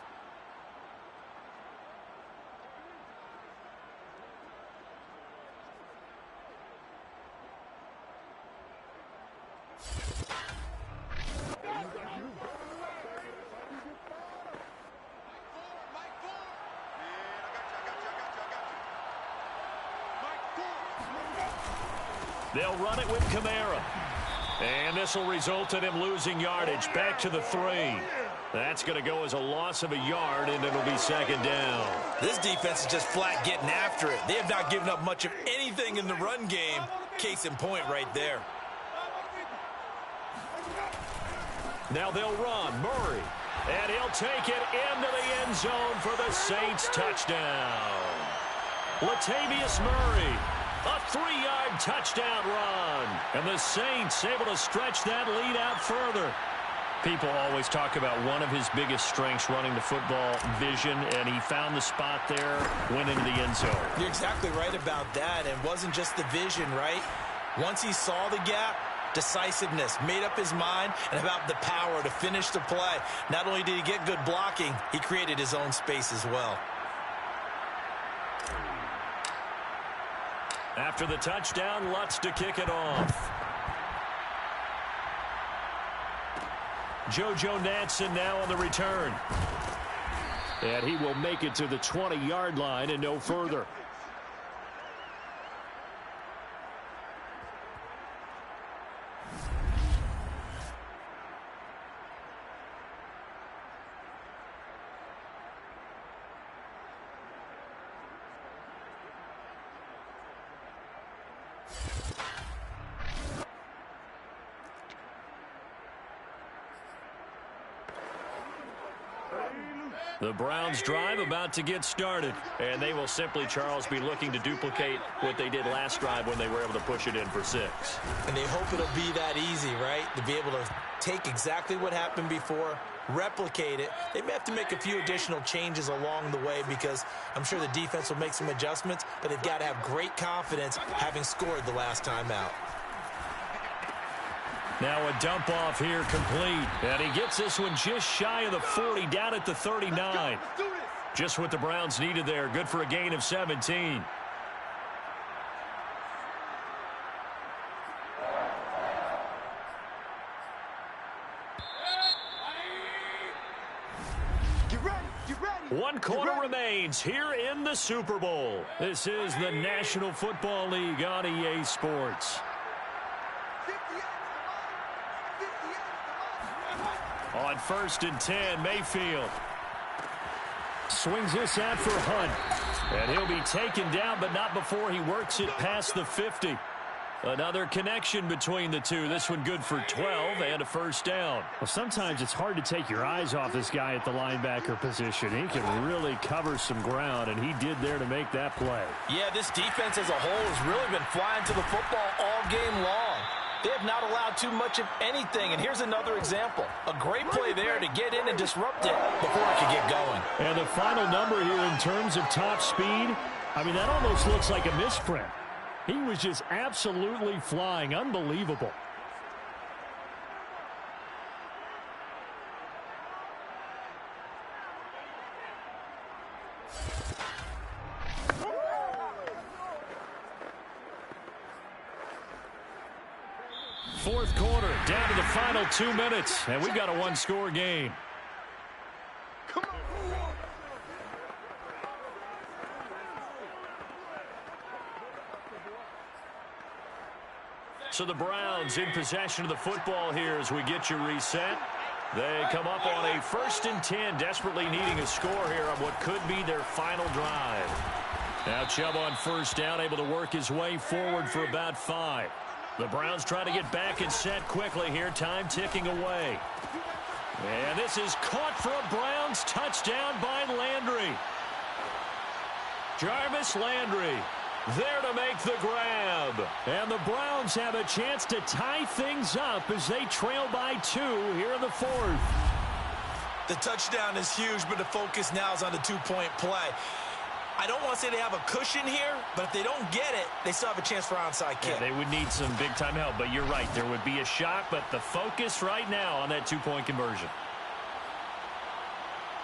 They'll run it with Kamara. And this will result in him losing yardage back to the 3. That's going to go as a loss of a yard, and it'll be 2nd down. This defense is just flat getting after it. They have not given up much of anything in the run game. Case in point right there. Now they'll run. Murray. And he'll take it into the end zone for the Saints touchdown. Latavius Murray. A 3-yard touchdown run. And the Saints able to stretch that lead out further. People always talk about one of his biggest strengths running the football, vision, and he found the spot there, went into the end zone. You're exactly right about that. And it wasn't just the vision, right? Once he saw the gap, decisiveness, made up his mind, and about the power to finish the play. Not only did he get good blocking, he created his own space as well. After the touchdown, Lutz to kick it off. JoJo Natson now on the return. And he will make it to the 20-yard line and no further. The Browns drive about to get started. And they will simply, Charles, be looking to duplicate what they did last drive when they were able to push it in for 6. And they hope it'll be that easy, right? To be able to take exactly what happened before, replicate it. They may have to make a few additional changes along the way because I'm sure the defense will make some adjustments, but they've got to have great confidence having scored the last time out. Now a dump off here complete. And he gets this one just shy of the 40, down at the 39. Just what the Browns needed there. Good for a gain of 17. One quarter remains here in the Super Bowl. This is the National Football League on EA Sports. On 1st and 10, Mayfield swings this out for Hunt. And he'll be taken down, but not before he works it past the 50. Another connection between the two. This one good for 12 and a first down. Well, sometimes it's hard to take your eyes off this guy at the linebacker position. He can really cover some ground, and he did there to make that play. Yeah, this defense as a whole has really been flying to the football all game long. They have not allowed too much of anything, and here's another example. A great play there to get in and disrupt it before it could get going. And the final number here in terms of top speed, I mean, that almost looks like a misprint. He was just absolutely flying. Unbelievable. Fourth quarter, down to the final 2 minutes, and we've got a one-score game. So the Browns in possession of the football here as we get you reset. They come up on a 1st and 10, desperately needing a score here on what could be their final drive. Now Chubb on 1st down, able to work his way forward for about 5. The Browns try to get back and set quickly here, time ticking away. And this is caught for a Browns touchdown by Landry. Jarvis Landry there to make the grab. And the Browns have a chance to tie things up as they trail by 2 here in the 4th. The touchdown is huge, but the focus now is on the two-point play. I don't want to say they have a cushion here, but if they don't get it, they still have a chance for onside kick. Yeah, they would need some big-time help, but you're right. There would be a shot, but the focus right now on that two-point conversion.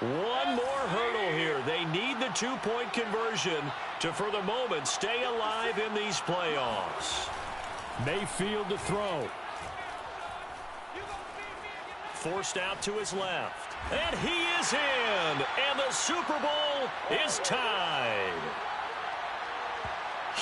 One more hurdle here. They need the two-point conversion to, for the moment, stay alive in these playoffs. Mayfield to throw. Forced out to his left. And he is in. And the Super Bowl is tied.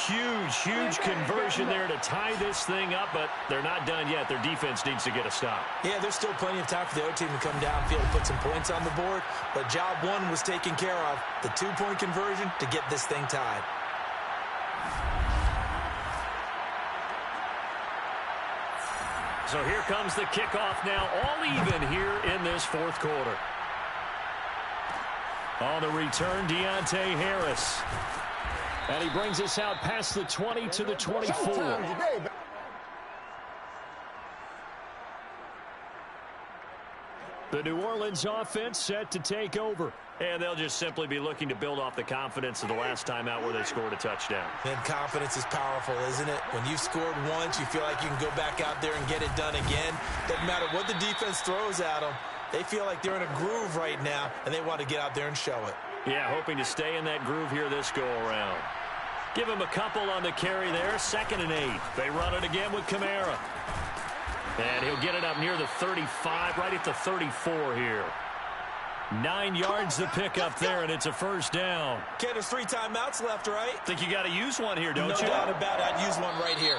Huge conversion there to tie this thing up, but they're not done yet. Their defense needs to get a stop. Yeah, there's still plenty of time for the other team to come downfield and put some points on the board, but job one was taken care of. The two-point conversion to get this thing tied. So here comes the kickoff now, all even here in this 4th quarter. On the return, Deontay Harris. And he brings us out past the 20 to the 24. The New Orleans offense set to take over. And they'll just simply be looking to build off the confidence of the last time out where they scored a touchdown. And confidence is powerful, isn't it? When you've scored once, you feel like you can go back out there and get it done again. Doesn't matter what the defense throws at them. They feel like they're in a groove right now, and they want to get out there and show it. Yeah, hoping to stay in that groove here this go-around. Give him a couple on the carry there. 2nd and 8. They run it again with Kamara. And he'll get it up near the 35, right at the 34 here. 9 yards to pick up there, and it's a first down. Okay, there's 3 timeouts left, right? Think you got to use one here, don't you? No doubt about it. I'd use one right here.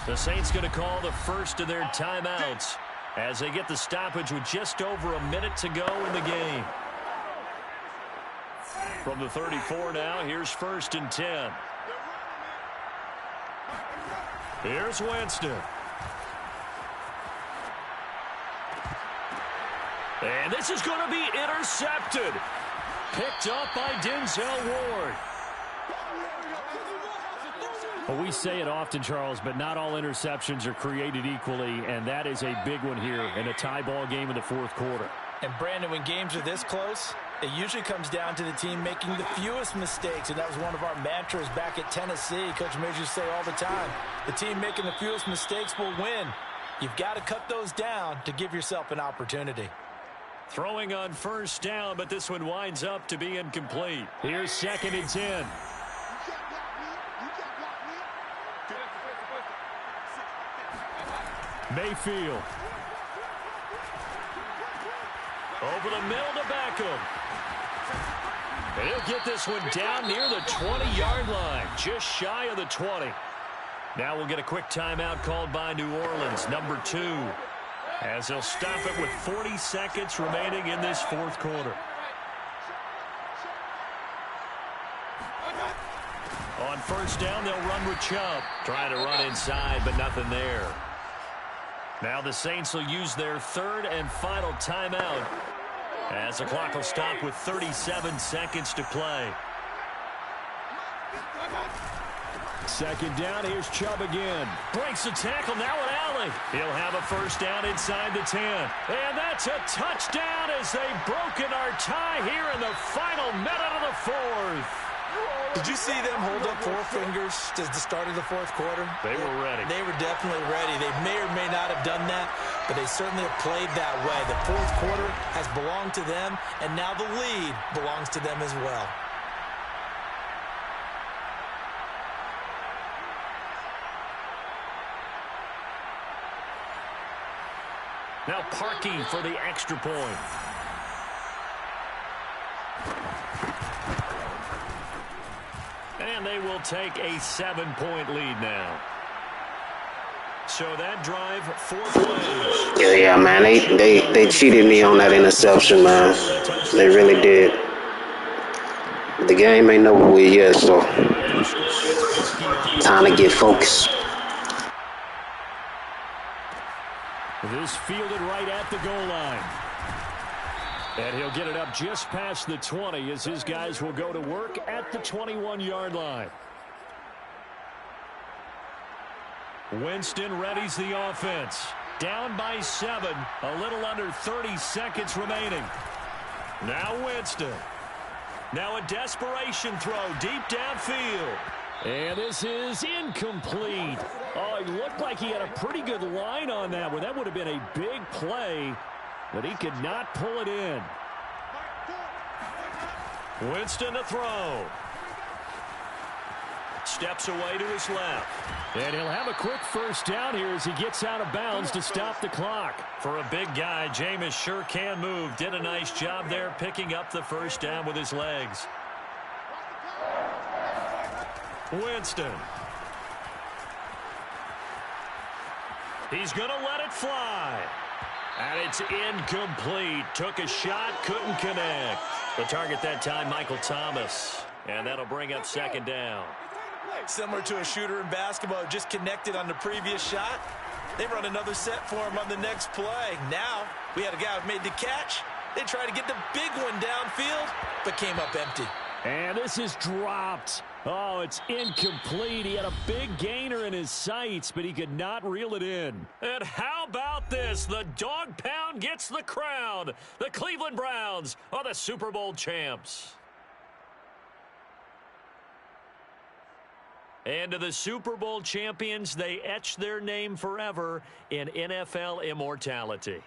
The Saints going to call the first of their timeouts as they get the stoppage with just over a minute to go in the game. From the 34 now, here's 1st and 10. Here's Winston. And this is going to be intercepted. Picked up by Denzel Ward. Well, we say it often, Charles, but not all interceptions are created equally, and that is a big one here in a tie ball game in the fourth quarter. And, Brandon, when games are this close, it usually comes down to the team making the fewest mistakes, and that was one of our mantras back at Tennessee. Coach Mays used to say all the time, the team making the fewest mistakes will win. You've got to cut those down to give yourself an opportunity. Throwing on first down, but this one winds up to be incomplete. Here's 2nd and 10. Mayfield. Over the middle to Beckham. He'll get this one down near the 20-yard line, just shy of the 20. Now we'll get a quick timeout called by New Orleans, number 2, as they'll stop it with 40 seconds remaining in this fourth quarter. On first down, they'll run with Chubb. Trying to run inside, but nothing there. Now the Saints will use their 3rd and final timeout as the clock will stop with 37 seconds to play. 2nd down, here's Chubb again. Breaks the tackle, now an alley. He'll have a first down inside the 10. And that's a touchdown as they've broken our tie here in the final minute of the fourth. Did you see them hold up 4 fingers at the start of the fourth quarter? They were ready. They were definitely ready. They may or may not have done that, but they certainly have played that way. The fourth quarter has belonged to them, and now the lead belongs to them as well. Now Parkey for the extra point. And they will take a 7-point lead now. So that drive, 4 plays. Yeah, man, they cheated me on that interception, man. They really did. The game ain't over with yet, so time to get focused. This fielded right at the goal line. And he'll get it up just past the 20 as his guys will go to work at the 21-yard line. Winston readies the offense. Down by 7. A little under 30 seconds remaining. Now Winston. Now a desperation throw deep downfield. And this is incomplete. Oh, it looked like he had a pretty good line on that one. That would have been a big play, but he could not pull it in. Winston to throw. Steps away to his left. And he'll have a quick first down here as he gets out of bounds to stop the clock. For a big guy, Jameis sure can move. Did a nice job there picking up the first down with his legs. Winston. He's going to let it fly. And it's incomplete. Took a shot, couldn't connect. The target that time, Michael Thomas. And that'll bring up 2nd down. Similar to a shooter in basketball, just connected on the previous shot. They run another set for him on the next play. Now, we had a guy who made the catch. They tried to get the big one downfield, but came up empty. And this is dropped. Oh, it's incomplete. He had a big gainer in his sights, but he could not reel it in. And how about this? The dog pound gets the crown. The Cleveland Browns are the Super Bowl champs. And to the Super Bowl champions, they etch their name forever in NFL immortality.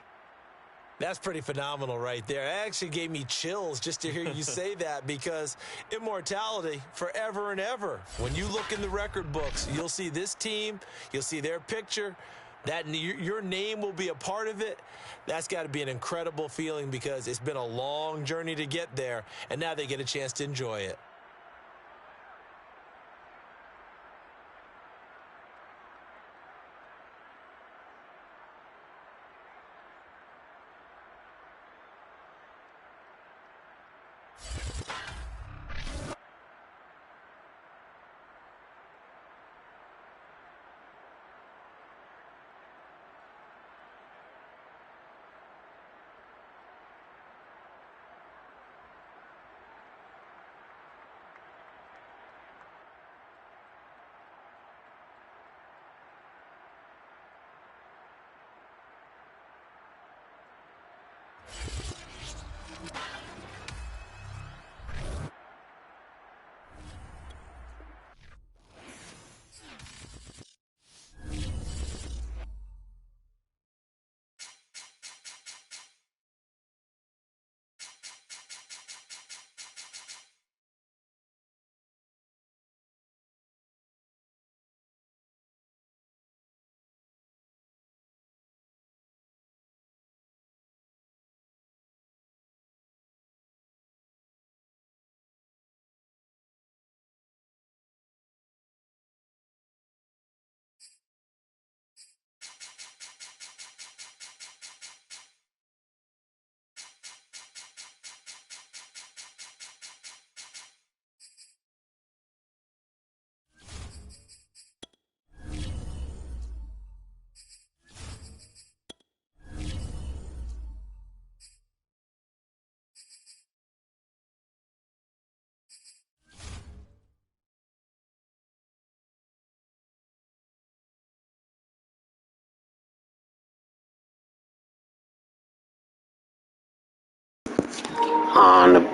That's pretty phenomenal right there. It actually gave me chills just to hear you say that, because immortality forever and ever. When you look in the record books, you'll see this team, you'll see their picture, that your name will be a part of it. That's got to be an incredible feeling, because it's been a long journey to get there, and now they get a chance to enjoy it.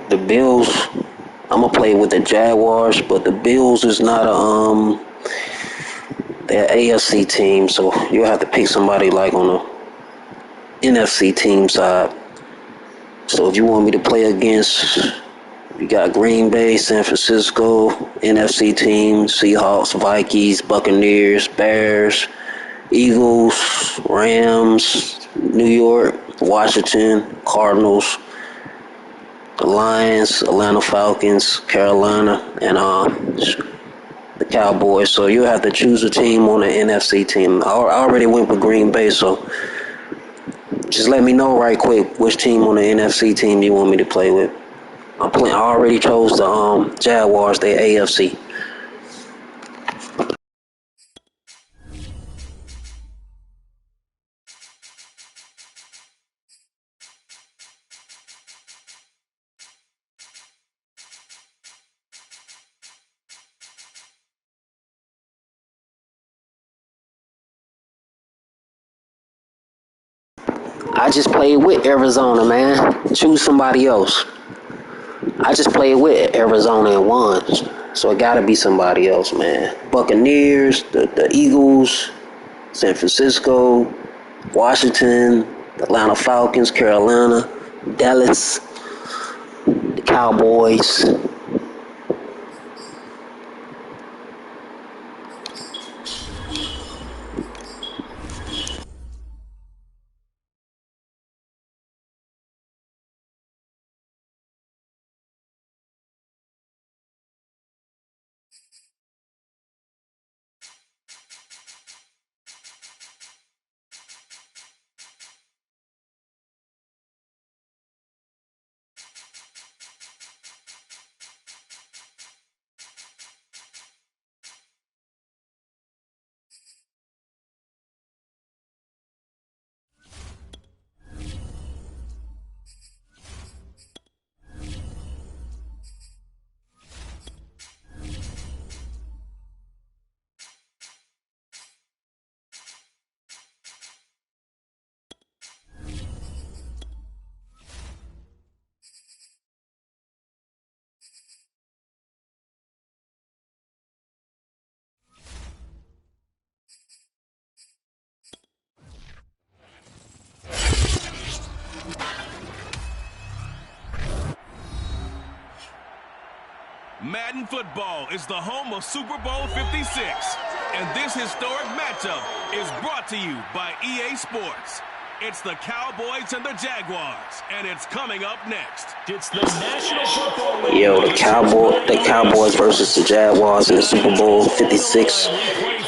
The Bills, I'm going to play with the Jaguars, but the Bills is not they're an AFC team, so you'll have to pick somebody like on the NFC team side. So if you want me to play against, you got Green Bay, San Francisco, NFC teams, Seahawks, Vikings, Buccaneers, Bears, Eagles, Rams, New York, Washington, Cardinals, the Lions, Atlanta Falcons, Carolina, and the Cowboys. So you have to choose a team on the NFC team. I already went with Green Bay, so just let me know right quick which team on the NFC team you want me to play with. I already chose the Jaguars, they AFC. I just played with Arizona, man. Choose somebody else. I just played with Arizona and won, so it gotta be somebody else, man. Buccaneers, the Eagles, San Francisco, Washington, Atlanta Falcons, Carolina, Dallas, the Cowboys. Madden football is the home of Super Bowl 56, and this historic matchup is brought to you by EA Sports. It's the Cowboys and the Jaguars, and it's coming up next. It's the National Football League. Yo, the Cowboys versus the Jaguars in the Super Bowl 56.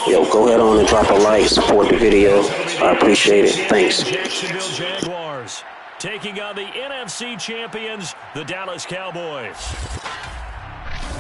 Yo, go ahead on and drop a like, support the video. I appreciate it. Thanks. Jacksonville Jaguars taking on the NFC champions, the Dallas Cowboys.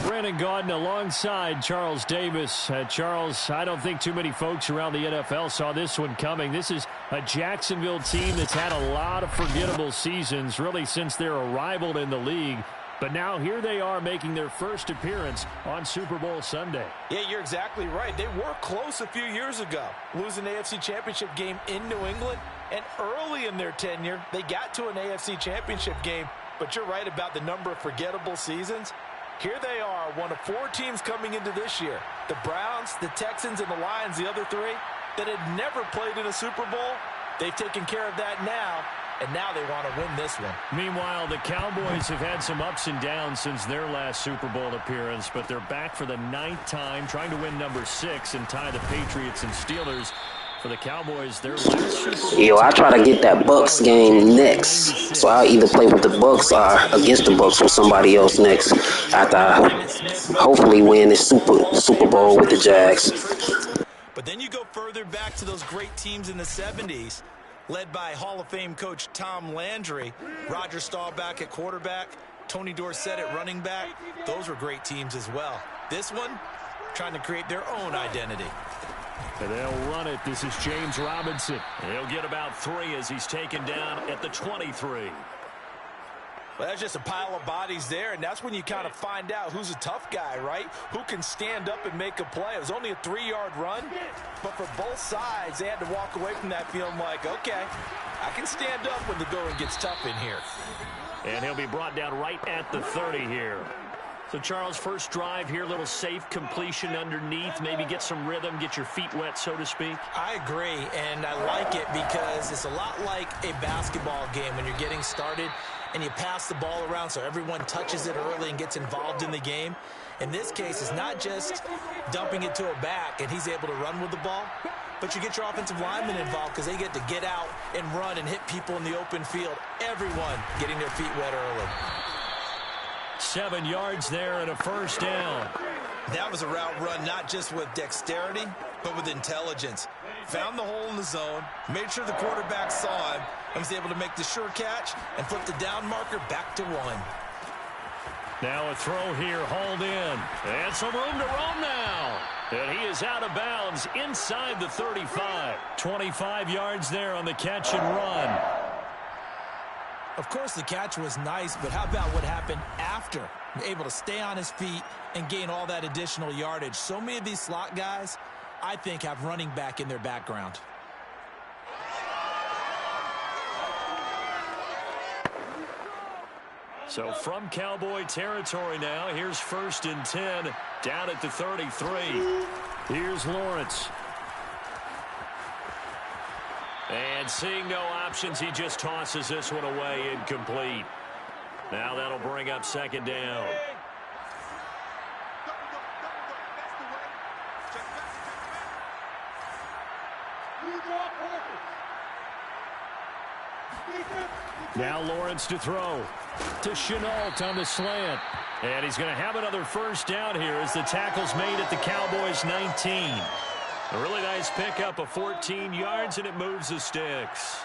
Brandon Gaudin alongside Charles Davis. Charles, I don't think too many folks around the NFL saw this one coming. This is a Jacksonville team that's had a lot of forgettable seasons, really since their arrival in the league. But now here they are making their first appearance on Super Bowl Sunday. Yeah, you're exactly right. They were close a few years ago, losing the AFC Championship game in New England. And early in their tenure, they got to an AFC Championship game. But you're right about the number of forgettable seasons. Here they are, one of four teams coming into this year. The Browns, the Texans, and the Lions, the other three, that had never played in a Super Bowl. They've taken care of that now, and now they want to win this one. Meanwhile, the Cowboys have had some ups and downs since their last Super Bowl appearance, but they're back for the 9th time, trying to win number 6 and tie the Patriots and Steelers. For the Cowboys, their last Super Bowl. Yo, I try to get that Bucks game next, so I'll either play with the Bucks or against the Bucks with somebody else next. After I hopefully win this Super Bowl with the Jags. But then you go further back to those great teams in the 70s, led by Hall of Fame coach Tom Landry, Roger Staubach at quarterback, Tony Dorsett at running back. Those were great teams as well. This one, trying to create their own identity. And they'll run it. This is James Robinson. He'll get about 3 as he's taken down at the 23. Well, that's just a pile of bodies there, and that's when you kind of find out who's a tough guy, right? Who can stand up and make a play. It was only a 3-yard run, but for both sides, they had to walk away from that feeling like, okay, I can stand up when the going gets tough in here. And he'll be brought down right at the 30 here. So, Charles, first drive here, little safe completion underneath. Maybe get some rhythm, get your feet wet, so to speak. I agree, and I like it because it's a lot like a basketball game when you're getting started and you pass the ball around so everyone touches it early and gets involved in the game. In this case, it's not just dumping it to a back and he's able to run with the ball, but you get your offensive linemen involved because they get to get out and run and hit people in the open field. Everyone getting their feet wet early. 7 yards there and a first down. That was a route run not just with dexterity, but with intelligence. Found the hole in the zone, made sure the quarterback saw him, and was able to make the sure catch and flip the down marker back to 1. Now a throw here, hauled in. And some room to roam now. And he is out of bounds inside the 35. 25 yards there on the catch and run. Of course, the catch was nice, but how about what happened after? Able to stay on his feet and gain all that additional yardage. So many of these slot guys, I think, have running back in their background. So from Cowboy territory now, here's 1st and 10 down at the 33. Here's Lawrence. And seeing no options, he just tosses this one away incomplete. Now that'll bring up 2nd down. Now Lawrence to throw. To Chenault on the slant. And he's going to have another first down here as the tackle's made at the Cowboys 19. A really nice pickup of 14 yards, and it moves the sticks.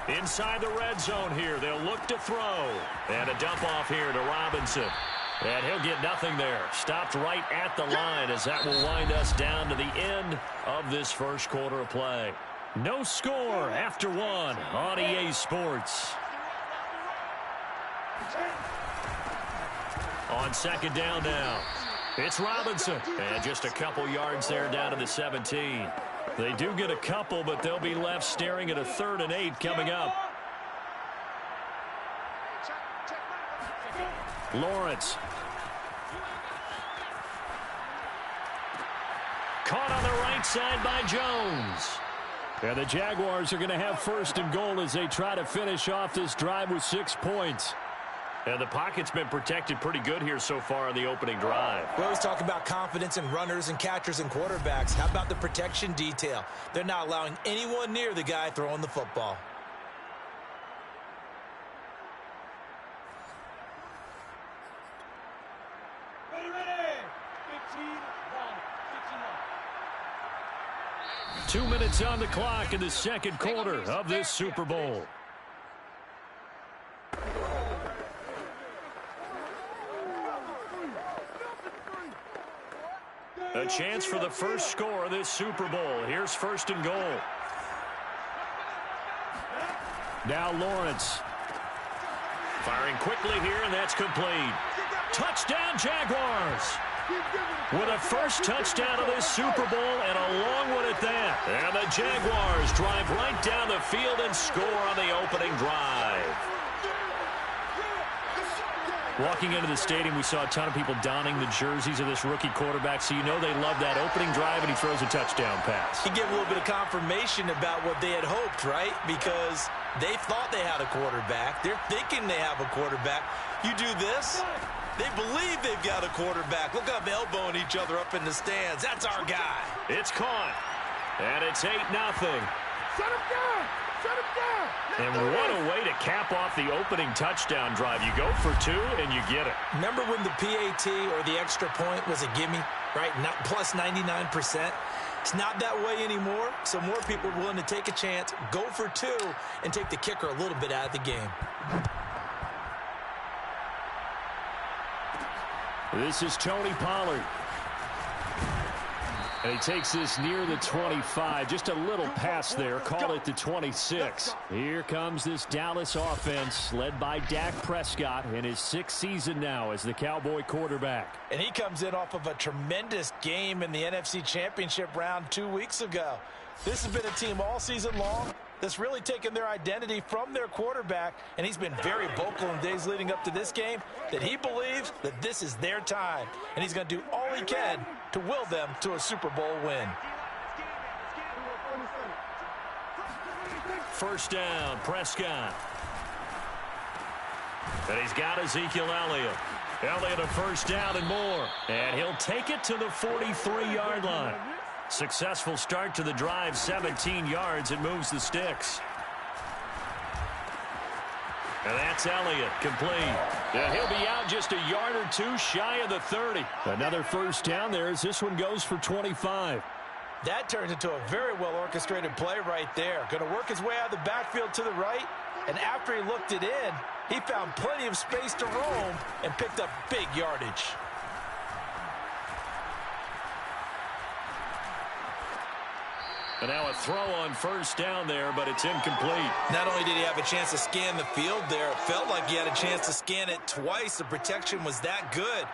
Inside the red zone here, they'll look to throw. And a dump off here to Robinson. And he'll get nothing there. Stopped right at the line as that will wind us down to the end of this first quarter of play. No score after 1 on EA Sports. On 2nd down now. It's Robinson. And just a couple yards there down to the 17. They do get a couple, but they'll be left staring at a 3rd and 8 coming up. Lawrence. Caught on the right side by Jones. And the Jaguars are going to have 1st and goal as they try to finish off this drive with 6 points. And the pocket's been protected pretty good here so far on the opening drive. We always talk about confidence in runners and catchers and quarterbacks. How about the protection detail? They're not allowing anyone near the guy throwing the football. Ready. 15-1. 2 minutes on the clock in the second quarter of this Super Bowl. A chance for the first score of this Super Bowl. Here's 1st and goal. Now Lawrence. Firing quickly here, and that's complete. Touchdown, Jaguars. With a first touchdown of this Super Bowl, and a long one at that. And the Jaguars drive right down the field and score on the opening drive. Walking into the stadium, we saw a ton of people donning the jerseys of this rookie quarterback, so you know they love that opening drive, and he throws a touchdown pass. He gave a little bit of confirmation about what they had hoped, right? Because they thought they had a quarterback. They're thinking they have a quarterback. You do this, they believe they've got a quarterback. Look up, elbowing each other up in the stands. That's our guy. It's caught, and it's 8-0. Shut him down! Shut him down! And what a way to cap off the opening touchdown drive. You go for 2, and you get it. Remember when the PAT or the extra point was a gimme, right? Not plus 99%. It's not that way anymore, so more people are willing to take a chance, go for 2, and take the kicker a little bit out of the game. This is Tony Pollard. And he takes this near the 25. Just a little pass there. Call it the 26. Here comes this Dallas offense led by Dak Prescott in his 6th season now as the Cowboy quarterback. And he comes in off of a tremendous game in the NFC Championship round 2 weeks ago. This has been a team all season long that's really taken their identity from their quarterback, and he's been very vocal in the days leading up to this game that he believes that this is their time, and he's going to do all he can to will them to a Super Bowl win. First down, Prescott. And he's got Ezekiel Elliott. Elliott a first down and more. And he'll take it to the 43-yard line. Successful start to the drive, 17 yards. It moves the sticks. And that's Elliott, complete. And he'll be out just a yard or two shy of the 30. Another first down there as this one goes for 25. That turns into a very well-orchestrated play right there. Going to work his way out of the backfield to the right, and after he looked it in, he found plenty of space to roam and picked up big yardage. And now a throw on first down there, but it's incomplete. Not only did he have a chance to scan the field there, it felt like he had a chance to scan it twice. The protection was that good.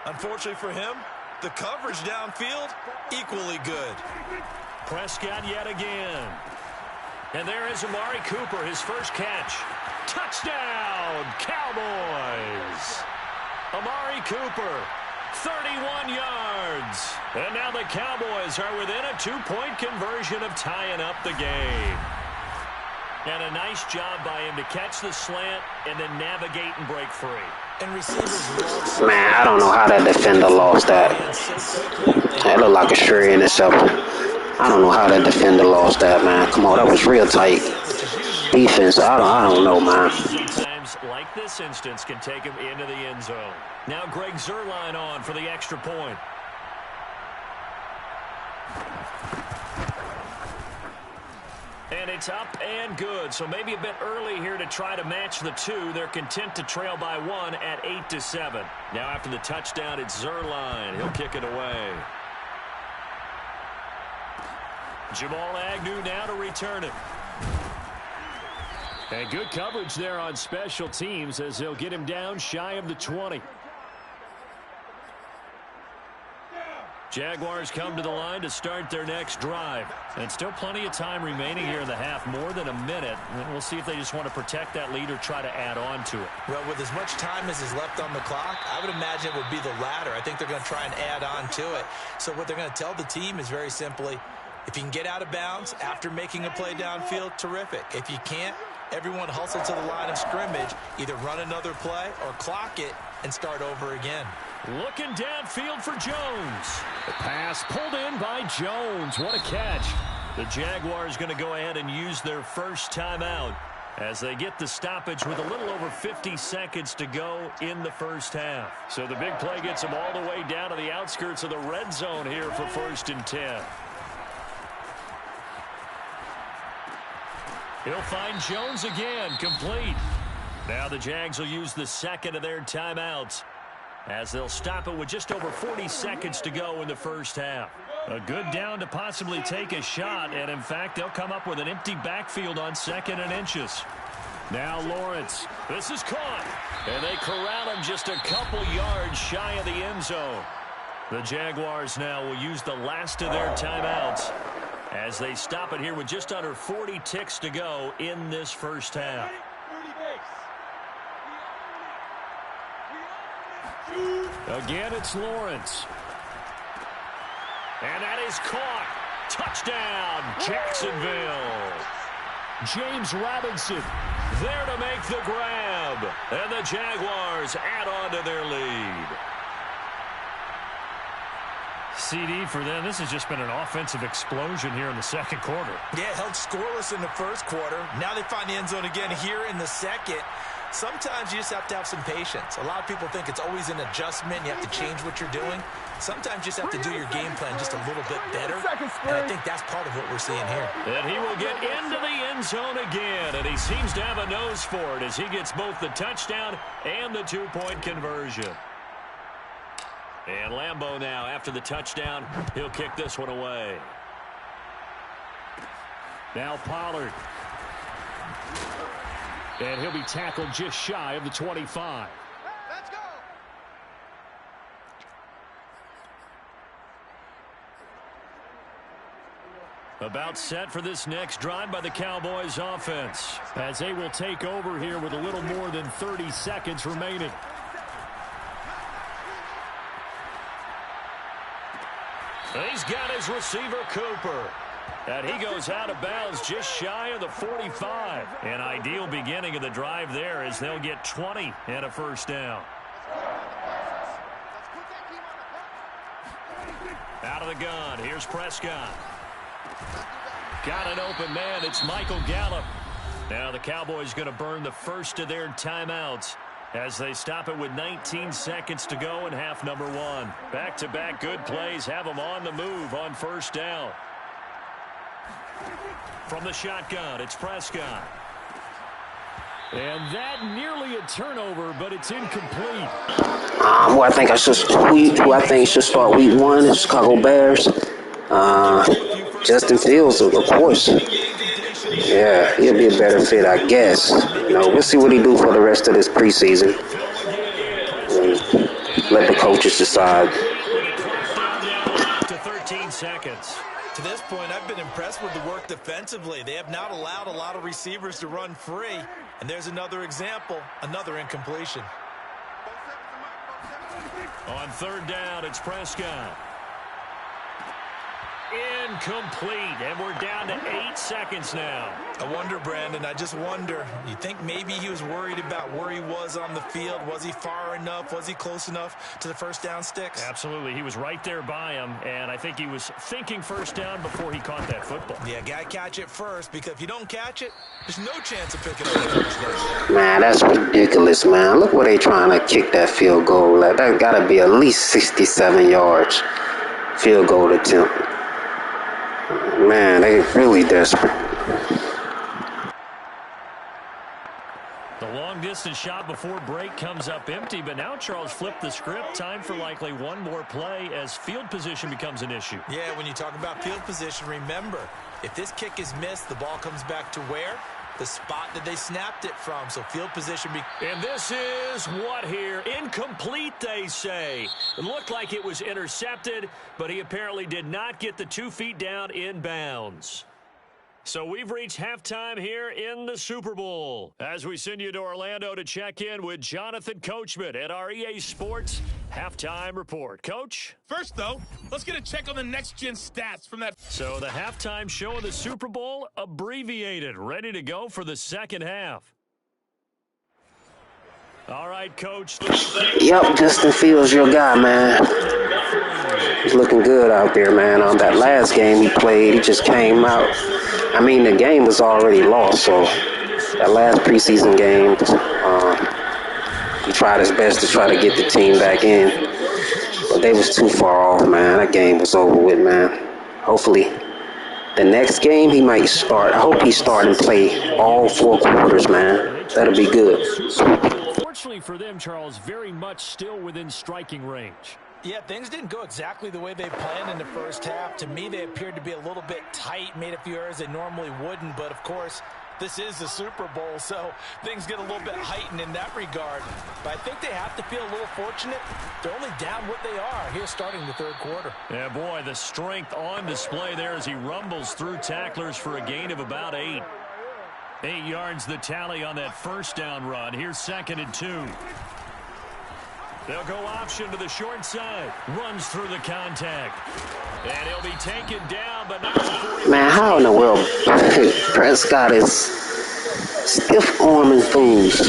Unfortunately for him, the coverage downfield, equally good. Prescott yet again. And there is Amari Cooper, his first catch. Touchdown, Cowboys! Amari Cooper, 31 yards. And now the Cowboys are within a two-point conversion of tying up the game. And a nice job by him to catch the slant and then navigate and break free. And receivers Man, I don't know how that defender lost that. That looked like a stray in itself. I don't know how that defender lost that, man. Come on, that was real tight. Defense, I don't know, man. Sometimes, like this instance, can take him into the end zone. Now Greg Zuerlein on for the extra point. And it's up and good. So maybe a bit early here to try to match the two. They're content to trail by one at 8-7. Now after the touchdown, it's Zuerlein. He'll kick it away. Jamal Agnew now to return it. And good coverage there on special teams as they'll get him down shy of the 20. Jaguars come to the line to start their next drive. And still plenty of time remaining here in the half, more than a minute. And we'll see if they just want to protect that lead or try to add on to it. Well, with as much time as is left on the clock, I would imagine it would be the latter. I think they're going to try and add on to it. So what they're going to tell the team is very simply, if you can get out of bounds after making a play downfield, terrific. If you can't, everyone hustle to the line of scrimmage, either run another play or clock it and start over again. Looking downfield for Jones. The pass pulled in by Jones. What a catch. The Jaguars going to go ahead and use their first timeout as they get the stoppage with a little over 50 seconds to go in the first half. So the big play gets them all the way down to the outskirts of the red zone here for 1st and 10. He'll find Jones again, complete. Now the Jags will use the second of their timeouts as they'll stop it with just over 40 seconds to go in the first half. A good down to possibly take a shot, and in fact, they'll come up with an empty backfield on 2nd and inches. Now Lawrence. This is caught, and they corral him just a couple yards shy of the end zone. The Jaguars now will use the last of their timeouts as they stop it here with just under 40 ticks to go in this first half. Again, it's Lawrence. And that is caught. Touchdown, Jacksonville. James Robinson there to make the grab. And the Jaguars add on to their lead. CD for them, this has just been an offensive explosion here in the second quarter. Yeah, held scoreless in the first quarter. Now they find the end zone again here in the second. Sometimes you just have to have some patience. A lot of people think it's always an adjustment. You have to change what you're doing. Sometimes you just have to do your game plan just a little bit better. And I think that's part of what we're seeing here. And he will get into the end zone again. And he seems to have a nose for it as he gets both the touchdown and the two-point conversion. And Lambeau now, after the touchdown, he'll kick this one away. Now Pollard. And he'll be tackled just shy of the 25. Let's go. About set for this next drive by the Cowboys offense, as they will take over here with a little more than 30 seconds remaining. He's got his receiver, Cooper. And he goes out of bounds just shy of the 45. An ideal beginning of the drive there as they'll get 20 and a first down. Out of the gun, here's Prescott. Got an open man, it's Michael Gallup. Now the Cowboys going to burn the first of their timeouts as they stop it with 19 seconds to go in half number one. Back-to-back good plays have them on the move on first down. From the shotgun, it's Prescott. And that nearly a turnover, but it's incomplete. Who I think should start week one, the Chicago Bears. Justin Fields, of course. Yeah, he'll be a better fit, I guess. We'll see what he do for the rest of this preseason. Let the coaches decide. To 13 seconds. To this point, I've been impressed with the work defensively. They have not allowed a lot of receivers to run free. And there's another example, another incompletion. On third down, it's Prescott. Incomplete, and we're down to 8 seconds now. I wonder, Brandon, I just wonder. You think maybe he was worried about where he was on the field? Was he far enough? Was he close enough to the first down sticks? Absolutely. He was right there by him, and I think he was thinking first down before he caught that football. Yeah, got to catch it first, because if you don't catch it, there's no chance of picking up the first down. Man, that's ridiculous, man. Look where they trying to kick that field goal. That got to be at least 67 yards field goal attempt. Man, they really desperate. The long-distance shot before break comes up empty, but now Charles flipped the script. Time for likely one more play as field position becomes an issue. Yeah, when you talk about field position, remember, if this kick is missed, the ball comes back to where? The spot that they snapped it from. So field position. And this is what here? Incomplete, they say. It looked like it was intercepted, but he apparently did not get the 2 feet down in bounds. So we've reached halftime here in the Super Bowl. As we send you to Orlando to check in with Jonathan Coachman at our EA Sports Halftime Report. Coach? First, though, let's get a check on the next-gen stats from that. So the halftime show of the Super Bowl, abbreviated, ready to go for the second half. All right, Coach. Yep, Justin Fields, your guy, man. He's looking good out there, man. On that last game he played, he just came out. I mean, the game was already lost, so that last preseason game, he tried his best to try to get the team back in. But they was too far off, man. That game was over with, man. Hopefully, the next game he might start. I hope he start and play all 4 quarters, man. That'll be good. Fortunately for them, Charles, very much still within striking range. Yeah, things didn't go exactly the way they planned in the first half. To me, they appeared to be a little bit tight, made a few errors they normally wouldn't. But, of course, this is the Super Bowl, so things get a little bit heightened in that regard. But I think they have to feel a little fortunate. They're only down what they are here starting the third quarter. Yeah, boy, the strength on display there as he rumbles through tacklers for a gain of about 8. 8 yards the tally on that first down run. Here's 2nd and 2. They'll go option to the short side. Runs through the contact. And he'll be taken down, but not before. Man, how in the world Prescott is stiff-arming fools?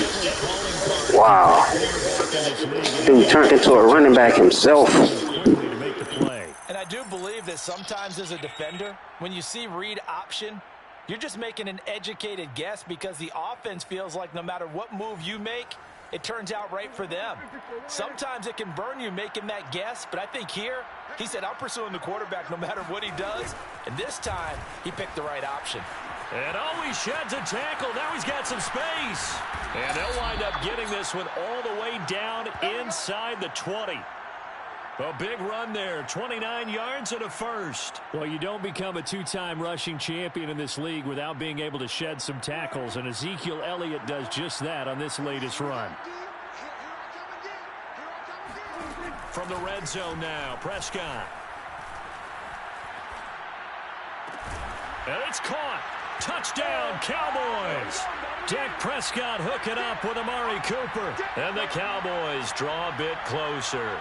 Wow. Dude turned into a running back himself. And I do believe that sometimes as a defender, when you see read option, you're just making an educated guess because the offense feels like no matter what move you make, it turns out right for them. Sometimes it can burn you making that guess, but I think here, he said, I'm pursuing the quarterback no matter what he does. And this time, he picked the right option. And always sheds a tackle. Now he's got some space. And they'll wind up getting this one all the way down inside the 20. A big run there, 29 yards and a first. Well, you don't become a 2-time rushing champion in this league without being able to shed some tackles, and Ezekiel Elliott does just that on this latest run. From the red zone now, Prescott. And it's caught. Touchdown, Cowboys. Dak Prescott hooking up with Amari Cooper. And the Cowboys draw a bit closer.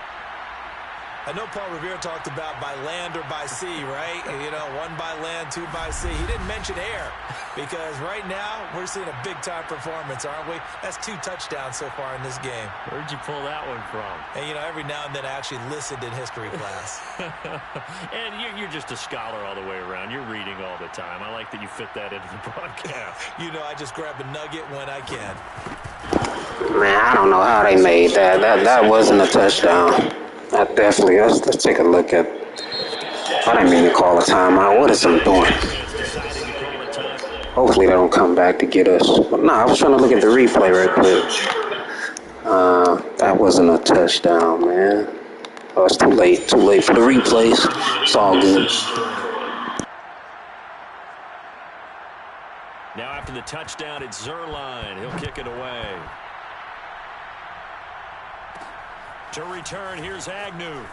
I know Paul Revere talked about by land or by sea, right? You know, 1 by land, 2 by sea. He didn't mention air because right now we're seeing a big-time performance, aren't we? That's 2 touchdowns so far in this game. Where'd you pull that one from? And, you know, every now and then I actually listened in history class. And you're just a scholar all the way around. You're reading all the time. I like that you fit that into the broadcast. You know, I just grab a nugget when I can. Man, I don't know how they made that. That wasn't a touchdown. Definitely. Let's take a look at. I didn't mean to call a timeout. What is them doing? Hopefully they don't come back to get us. But no, I was trying to look at the replay right quick. That wasn't a touchdown, man. Oh, it's too late. Too late for the replays. It's all good. Now after the touchdown, it's Zerline. He'll kick it away. To return, here's Agnew.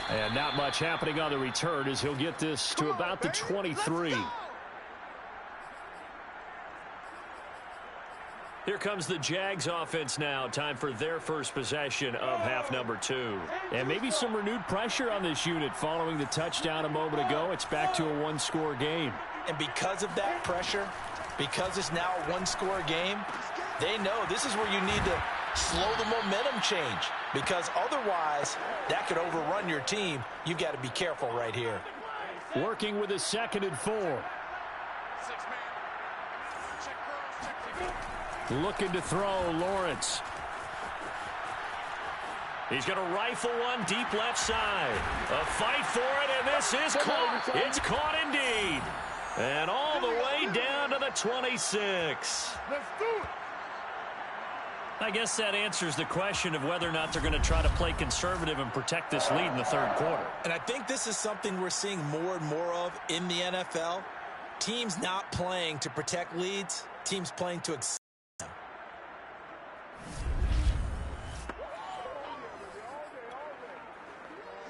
And not much happening on the return as he'll get this to about the 23. Here comes the Jags offense now. Time for their first possession of half number 2. And maybe some renewed pressure on this unit following the touchdown a moment ago. It's back to a 1-score game. And because of that pressure, because it's now a 1-score game, they know this is where you need to slow the momentum change, because otherwise that could overrun your team. You've got to be careful right here. Working with a 2nd and 4. Looking to throw, Lawrence. He's going to rifle one deep left side. A fight for it, and this is caught. It's caught indeed. And all the way down to the 26. Let's do it. I guess that answers the question of whether or not they're going to try to play conservative and protect this lead in the 3rd quarter. And I think this is something we're seeing more and more of in the NFL. Teams not playing to protect leads, teams playing to extend them.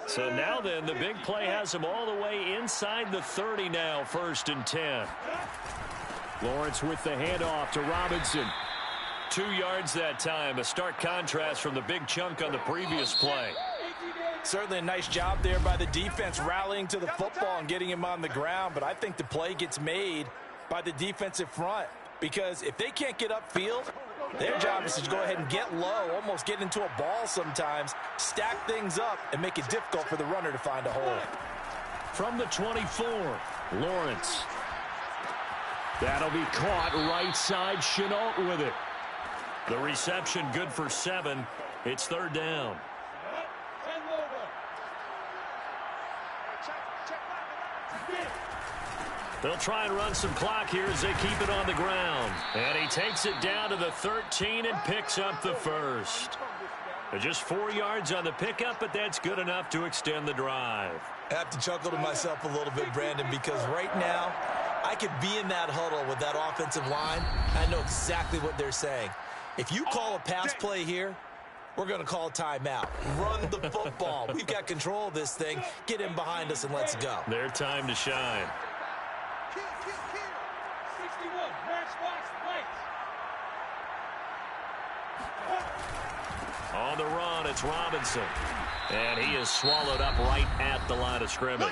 So now then, the big play has them all the way inside the 30 now, 1st and 10. Lawrence with the handoff to Robinson. 2 yards that time, a stark contrast from the big chunk on the previous play. Certainly a nice job there by the defense rallying to the football and getting him on the ground, but I think the play gets made by the defensive front, because if they can't get upfield, their job is to go ahead and get low, almost get into a ball sometimes, stack things up, and make it difficult for the runner to find a hole. From the 24, Lawrence. That'll be caught right side, Chenault with it. The reception good for 7. It's 3rd down. They'll try and run some clock here as they keep it on the ground. And he takes it down to the 13 and picks up the 1st. Just 4 yards on the pickup, but that's good enough to extend the drive. I have to chuckle to myself a little bit, Brandon, because right now I could be in that huddle with that offensive line. I know exactly what they're saying. If you call a pass play here, we're going to call a timeout. Run the football. We've got control of this thing. Get in behind us and let's go. Their time to shine. 61, matchbox lights. On the run, it's Robinson. And he is swallowed up right at the line of scrimmage.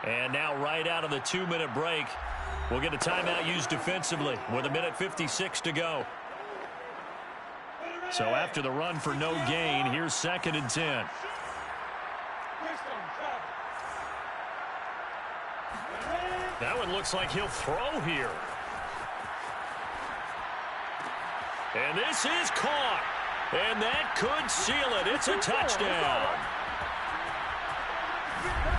And now right out of the 2-minute break, we'll get a timeout used defensively with 1:56 to go. So after the run for no gain, here's 2nd and 10. That one looks like he'll throw here. And this is caught. And that could seal it. It's a touchdown.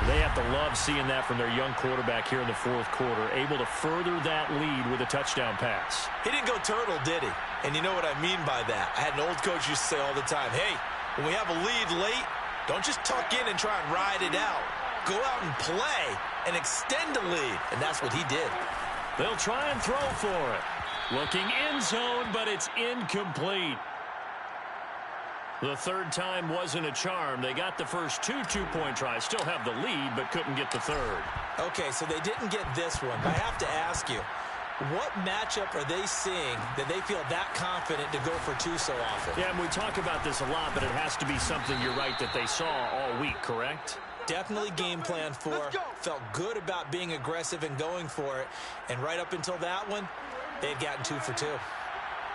They have to love seeing that from their young quarterback here in the 4th quarter, able to further that lead with a touchdown pass. He didn't go turtle, did he? And you know what I mean by that. I had an old coach used to say all the time, hey, when we have a lead late, don't just tuck in and try and ride it out. Go out and play and extend the lead. And that's what he did. They'll try and throw for it. Looking end zone, but it's incomplete. The third time wasn't a charm. They got the first two-point tries. Still have the lead, but couldn't get the third. Okay, so they didn't get this one. But I have to ask you, what matchup are they seeing that they feel that confident to go for two so often? Yeah, and we talk about this a lot, but it has to be something, you're right, that they saw all week, correct? Definitely game plan for. Felt good about being aggressive and going for it. And right up until that one, they had gotten 2 for 2.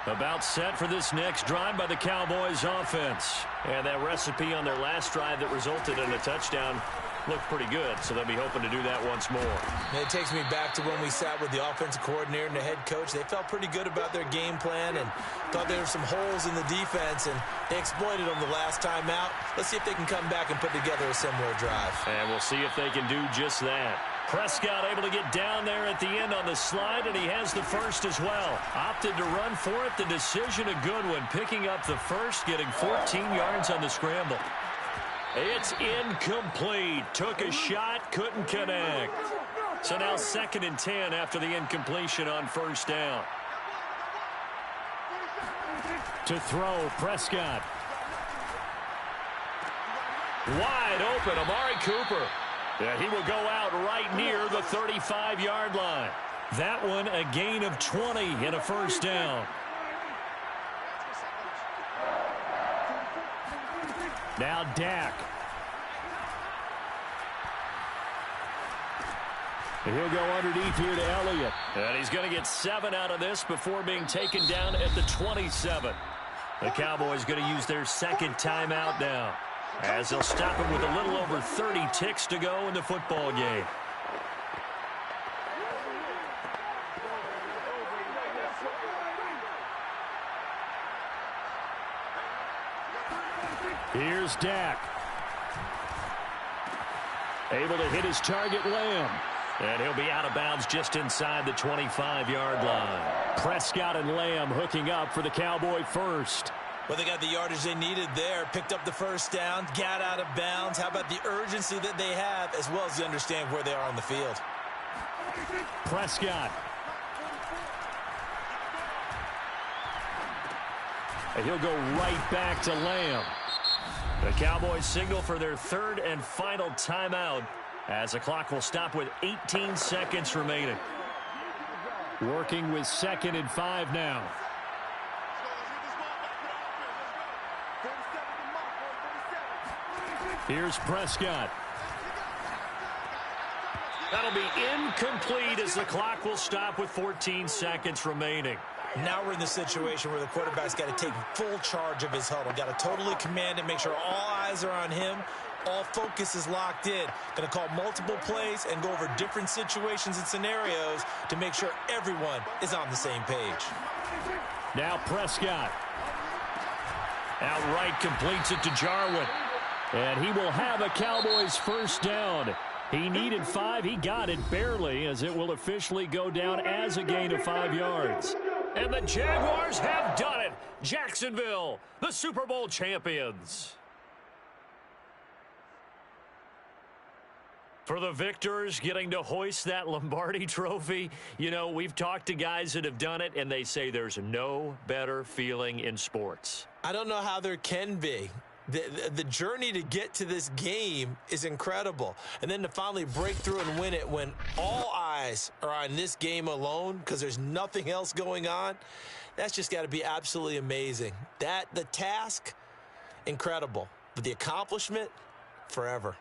About set for this next drive by the Cowboys offense. And that recipe on their last drive that resulted in a touchdown looked pretty good, so they'll be hoping to do that once more. It takes me back to when we sat with the offensive coordinator and the head coach. They felt pretty good about their game plan and thought there were some holes in the defense, and they exploited them the last time out. Let's see if they can come back and put together a similar drive. And we'll see if they can do just that. Prescott able to get down there at the end on the slide, and he has the first as well. Opted to run for it. The decision a good one. Picking up the first, getting 14 yards on the scramble. It's incomplete. Took a shot, couldn't connect. So now 2nd and 10 after the incompletion on first down. To throw, Prescott. Wide open, Amari Cooper. Yeah, he will go out right near the 35-yard line. That one a gain of 20 and a first down. Now Dak. He'll go underneath here to Elliott. And he's going to get 7 out of this before being taken down at the 27. The Cowboys going to use their second timeout now, as they'll stop him with a little over 30 ticks to go in the football game. Here's Dak. Able to hit his target, Lamb. And he'll be out of bounds just inside the 25-yard line. Prescott and Lamb hooking up for the Cowboy first. Well, they got the yardage they needed there, picked up the first down, got out of bounds. How about the urgency that they have, as well as you understand where they are on the field? Prescott. And he'll go right back to Lamb. The Cowboys signal for their third and final timeout, as the clock will stop with 18 seconds remaining. Working with 2nd and 5 now. Here's Prescott. That'll be incomplete as the clock will stop with 14 seconds remaining. Now we're in the situation where the quarterback's got to take full charge of his huddle. Got to totally command it, make sure all eyes are on him. All focus is locked in. Going to call multiple plays and go over different situations and scenarios to make sure everyone is on the same page. Now Prescott. Outright completes it to Jarwin. And he will have a Cowboys first down. He needed 5. He got it barely, as it will officially go down as a gain of 5 yards. And the Jaguars have done it. Jacksonville, the Super Bowl champions. For the victors, getting to hoist that Lombardi trophy, you know, we've talked to guys that have done it, and they say there's no better feeling in sports. I don't know how there can be. The journey to get to this game is incredible. And then to finally break through and win it when all eyes are on this game alone because there's nothing else going on, that's just got to be absolutely amazing. The task, incredible. But the accomplishment, forever.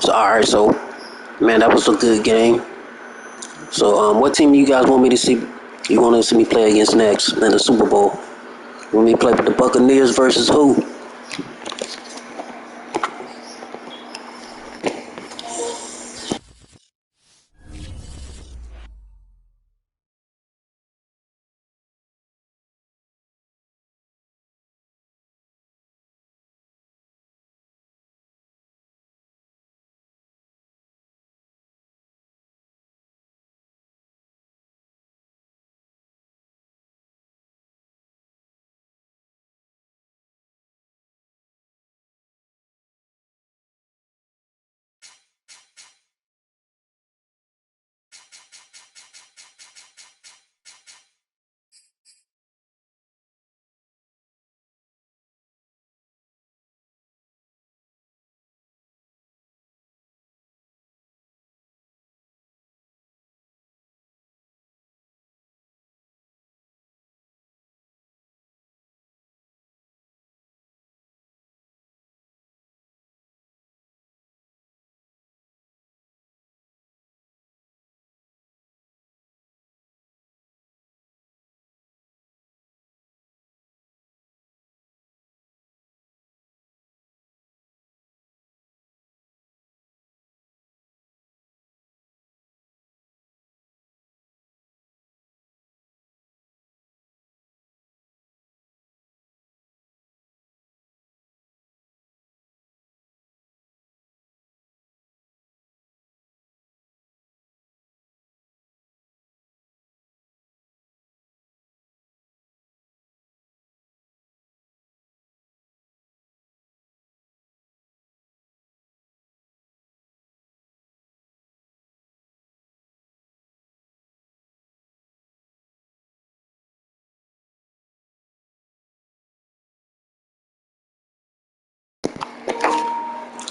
So, all right, so Man, that was a good game. So, what team you guys want me to see? You want to see me play against next in the Super Bowl? You want me to play with the Buccaneers versus who?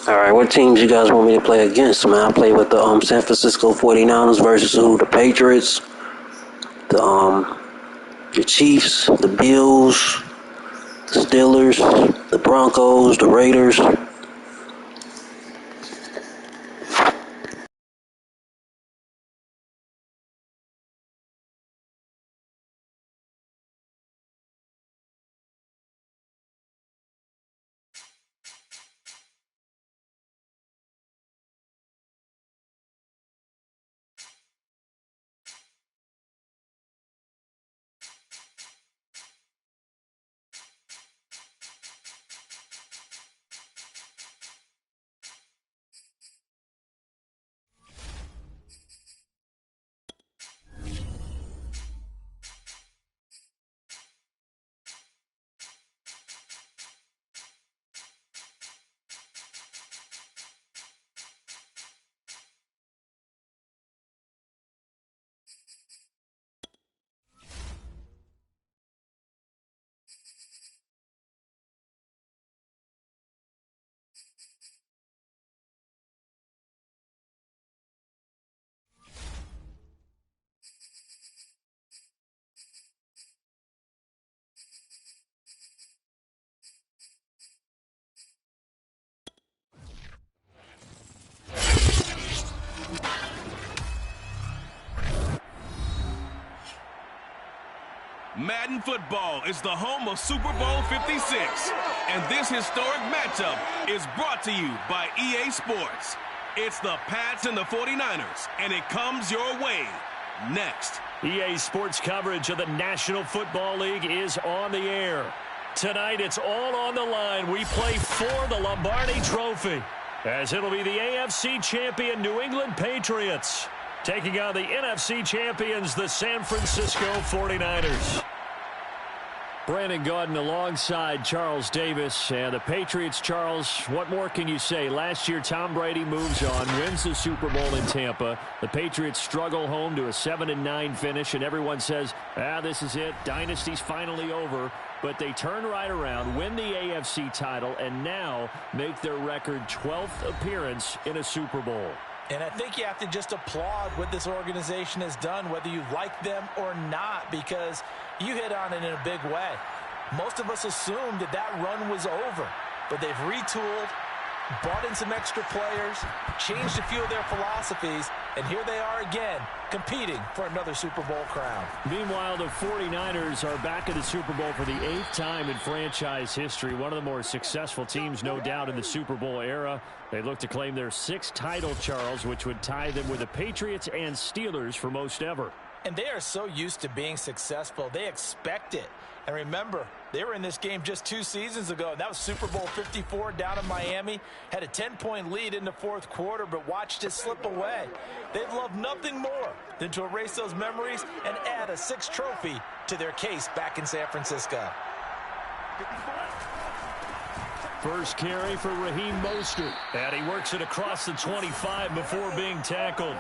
Alright, what teams you guys want me to play against, man? I play with the San Francisco 49ers versus who? The Patriots, the Chiefs, the Bills, the Steelers, the Broncos, the Raiders. Madden football is the home of Super Bowl 56, and this historic matchup is brought to you by EA Sports. It's the Pats and the 49ers, and it comes your way next. EA Sports coverage of the National Football League is on the air. Tonight, it's all on the line. We play for the Lombardi Trophy, as it'll be the AFC champion New England Patriots taking on the NFC champions, the San Francisco 49ers. Brandon Gaudin alongside Charles Davis. And the Patriots, Charles, what more can you say? Last year, Tom Brady moves on, wins the Super Bowl in Tampa. The Patriots struggle home to a 7-9 finish, and everyone says, this is it. Dynasty's finally over. But they turn right around, win the AFC title, and now make their record 12th appearance in a Super Bowl. And I think you have to just applaud what this organization has done, whether you like them or not, because you hit on it in a big way. Most of us assumed that run was over, but they've retooled, brought in some extra players, changed a few of their philosophies, and here they are again, competing for another Super Bowl crown. Meanwhile, the 49ers are back in the Super Bowl for the 8th time in franchise history. One of the more successful teams, no doubt, in the Super Bowl era. They look to claim their 6th title, Charles, which would tie them with the Patriots and Steelers for most ever. And they are so used to being successful. They expect it. And remember, they were in this game just 2 seasons ago. That was Super Bowl 54 down in Miami. Had a 10-point lead in the 4th quarter, but watched it slip away. They'd love nothing more than to erase those memories and add a 6th trophy to their case back in San Francisco. First carry for Raheem Mostert. And he works it across the 25 before being tackled.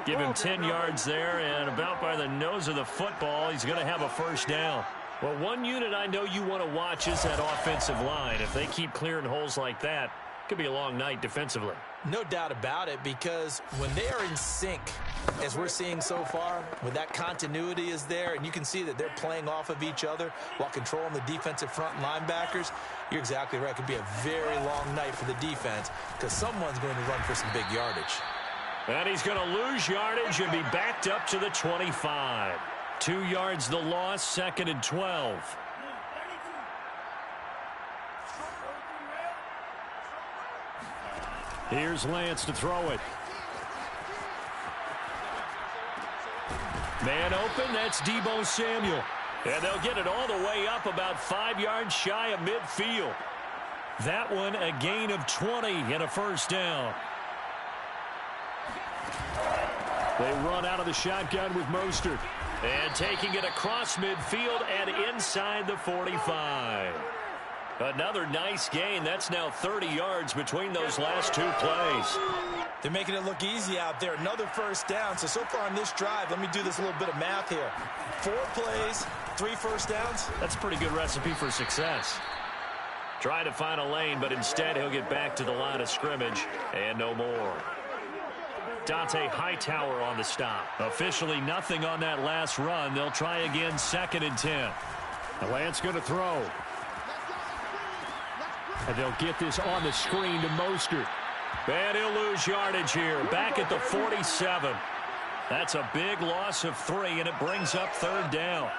Give him 10 yards there, and about by the nose of the football, he's going to have a first down. Well, one unit I know you want to watch is that offensive line. If they keep clearing holes like that, it could be a long night defensively. No doubt about it, because when they are in sync, as we're seeing so far, when that continuity is there, and you can see that they're playing off of each other while controlling the defensive front linebackers, you're exactly right. It could be a very long night for the defense because someone's going to run for some big yardage. And he's going to lose yardage and be backed up to the 25. 2 yards the loss, 2nd and 12. Here's Lance to throw it. Man open, that's Deebo Samuel. And they'll get it all the way up about 5 yards shy of midfield. That one a gain of 20 and a first down. They run out of the shotgun with Mostert. And taking it across midfield and inside the 45. Another nice gain. That's now 30 yards between those last 2 plays. They're making it look easy out there. Another first down. So far on this drive, let me do this little bit of math here. 4 plays, 3 first downs. That's a pretty good recipe for success. Trying to find a lane, but instead he'll get back to the line of scrimmage and no more. Dante Hightower on the stop. Officially nothing on that last run. They'll try again, 2nd and 10. Lance going to throw. And they'll get this on the screen to Mostert. And he'll lose yardage here. Back at the 47. That's a big loss of 3, and it brings up 3rd down.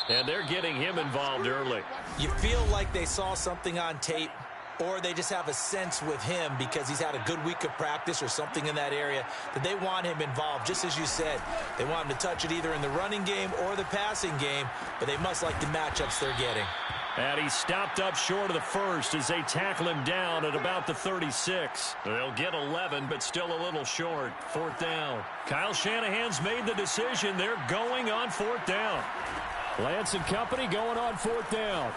And they're getting him involved early. You feel like they saw something on tape, or they just have a sense with him because he's had a good week of practice or something in that area that they want him involved. Just as you said, they want him to touch it either in the running game or the passing game, but they must like the matchups they're getting. And he stopped up short of the first as they tackle him down at about the 36. They'll get 11, but still a little short. 4th down. Kyle Shanahan's made the decision. They're going on 4th down. Lance and company going on 4th down.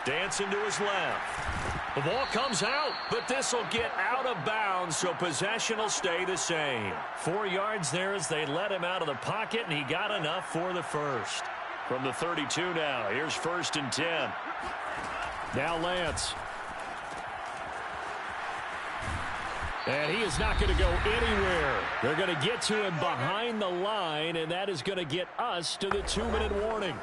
Dancing to his left. The ball comes out, but this will get out of bounds, so possession will stay the same. 4 yards there as they let him out of the pocket, and he got enough for the first. From the 32 now, here's 1st and 10. Now Lance. And he is not going to go anywhere. They're going to get to him behind the line, and that is going to get us to the 2-minute warning.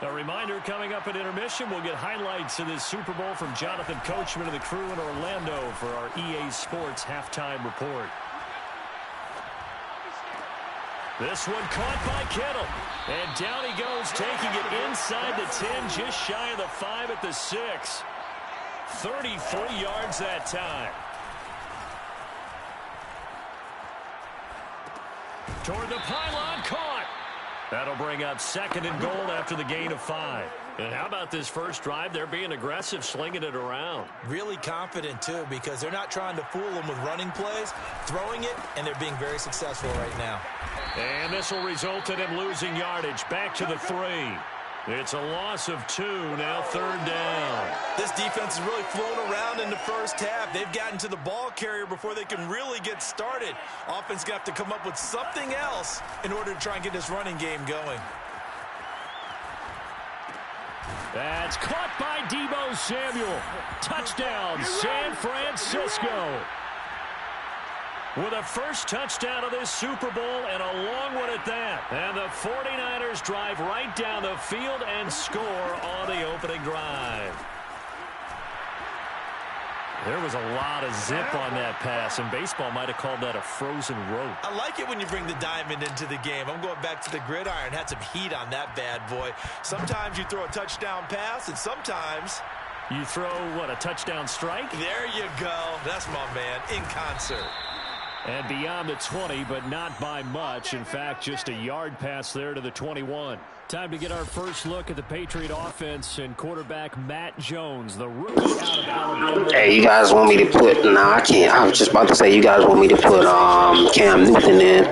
A reminder, coming up at intermission, we'll get highlights of this Super Bowl from Jonathan Coachman and the crew in Orlando for our EA Sports halftime report. This one caught by Kittle. And down he goes, taking it inside the 10, just shy of the 5 at the 6. 33 yards that time. Toward the pylon, caught. That'll bring up 2nd and goal after the gain of 5. And how about this first drive? They're being aggressive, slinging it around. Really confident, too, because they're not trying to fool them with running plays, throwing it, and they're being very successful right now. And this will result in him losing yardage. Back to the 3. It's a loss of 2, now 3rd down. This defense has really flown around in the first half. They've gotten to the ball carrier before they can really get started. Offense got to come up with something else in order to try and get this running game going. That's caught by Deebo Samuel. Touchdown, San Francisco. with a first touchdown of this Super Bowl, and a long one at that. And the 49ers drive right down the field and score on the opening drive. There was a lot of zip on that pass, and baseball might have called that a frozen rope. I like it when you bring the diamond into the game. I'm going back to the gridiron. Had some heat on that bad boy. Sometimes you throw a touchdown pass, and sometimes you throw, what, a touchdown strike? There you go. That's my man, in concert. And beyond the 20, but not by much. In fact, just a yard pass there to the 21. Time to get our first look at the Patriot offense and quarterback Matt Jones, the rookie out of Alabama. Hey, you guys want me to put? Nah, I can't. I was just about to say you guys want me to put Cam Newton in,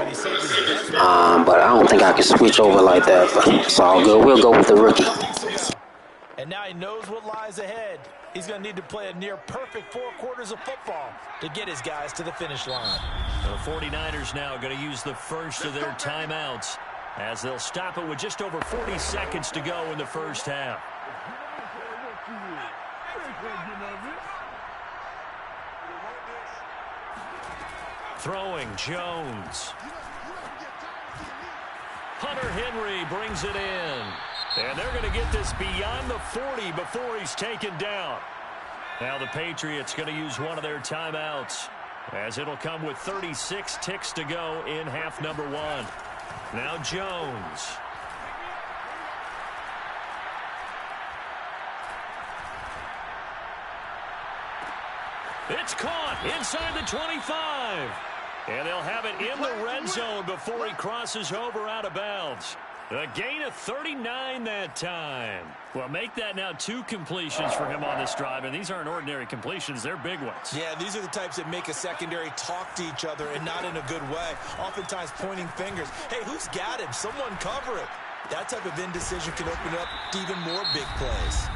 but I don't think I can switch over like that. But it's all good. We'll go with the rookie. And now he knows what lies ahead. He's going to need to play a near-perfect 4 quarters of football to get his guys to the finish line. The 49ers now going to use the first of their timeouts as they'll stop it with just over 40 seconds to go in the first half. Throwing Jones. Hunter Henry brings it in. And they're going to get this beyond the 40 before he's taken down. Now the Patriots going to use one of their timeouts as it'll come with 36 ticks to go in half number 1. Now Jones. It's caught inside the 25. And they'll have it in the red zone before he crosses over out of bounds. A gain of 39 that time. Well, make that now 2 completions for him on this drive, and these aren't ordinary completions. They're big ones. Yeah, these are the types that make a secondary talk to each other and not in a good way. Oftentimes pointing fingers. Hey, who's got him? Someone cover it. That type of indecision can open up to even more big plays.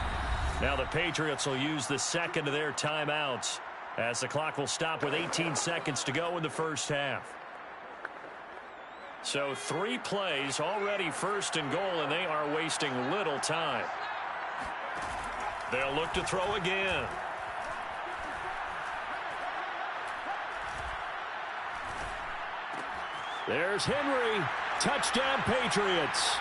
Now the Patriots will use the second of their timeouts as the clock will stop with 18 seconds to go in the first half. So 3 plays already first and goal, and they are wasting little time. They'll look to throw again. There's Henry. Touchdown Patriots.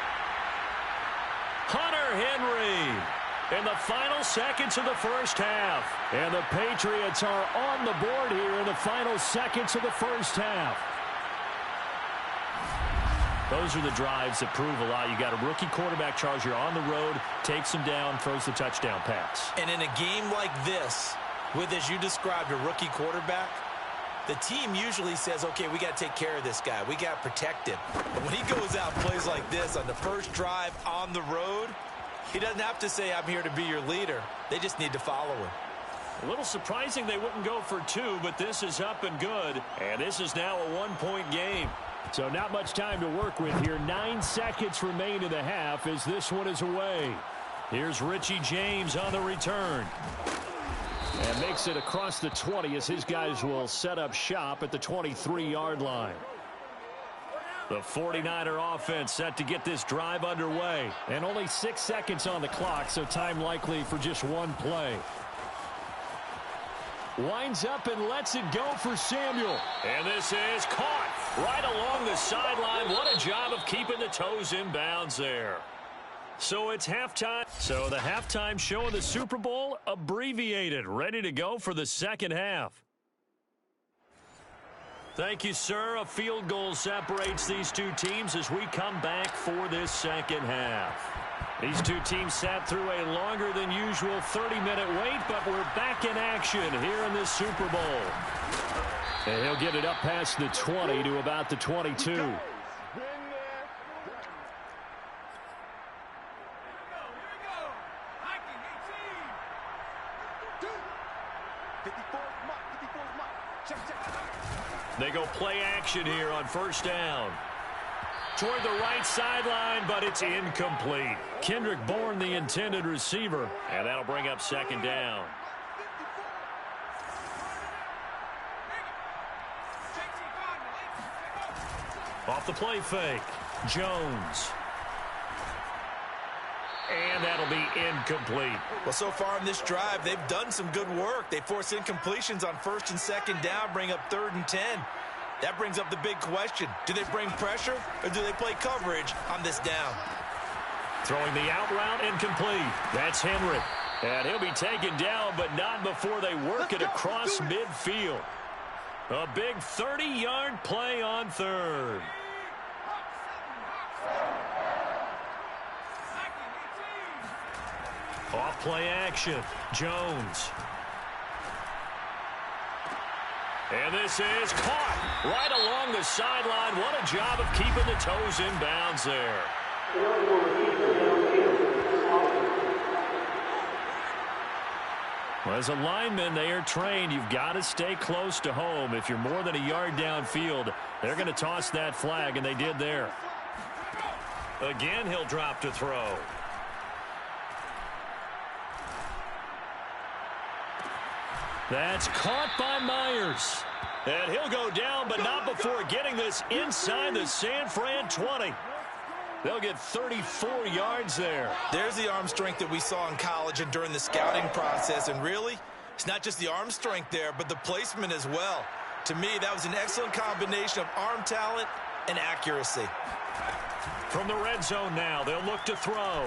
Hunter Henry in the final seconds of the first half. And the Patriots are on the board here in the final seconds of the first half. Those are the drives that prove a lot. You got a rookie quarterback charge. You're on the road, takes him down, throws the touchdown pass. And in a game like this, with, as you described, a rookie quarterback, the team usually says, okay, we got to take care of this guy. We got to protect him. But when he goes out and plays like this on the first drive on the road, he doesn't have to say, I'm here to be your leader. They just need to follow him. A little surprising they wouldn't go for 2, but this is up and good. And this is now a 1-point game. So not much time to work with here. 9 seconds remain in the half as this one is away. Here's Richie James on the return. And makes it across the 20 as his guys will set up shop at the 23-yard line. The 49er offense set to get this drive underway. And only 6 seconds on the clock, so time likely for just 1 play. Winds up and lets it go for Samuel. And this is caught right along the sideline. What a job of keeping the toes in bounds there. So it's halftime. So the halftime show of the Super Bowl abbreviated. Ready to go for the second half. Thank you, sir. A field goal separates these 2 teams as we come back for this second half. These 2 teams sat through a longer than usual 30-minute wait, but we're back in action here in this Super Bowl. And he'll get it up past the 20 to about the 22. They go play action here on first down. Toward the right sideline, but it's incomplete. Kendrick Bourne, the intended receiver, and that'll bring up second down. Off the play fake, Jones. And that'll be incomplete. Well, so far in this drive, they've done some good work. They force incompletions on first and second down, bring up 3rd and 10. That brings up the big question. Do they bring pressure or do they play coverage on this down? Throwing the out route incomplete. That's Henry. And he'll be taken down, but not before they work it across midfield. A big 30-yard play on third. Off play action. Jones. And this is caught right along the sideline. What a job of keeping the toes in bounds there. Well, as a lineman, they are trained. You've got to stay close to home. If you're more than a yard downfield, they're going to toss that flag, and they did there. Again, he'll drop to throw. That's caught by Myers. And he'll go down, but not before getting this inside the San Fran 20. They'll get 34 yards there. There's the arm strength that we saw in college and during the scouting process. And really, it's not just the arm strength there, but the placement as well. To me, that was an excellent combination of arm talent and accuracy. From the red zone now, they'll look to throw.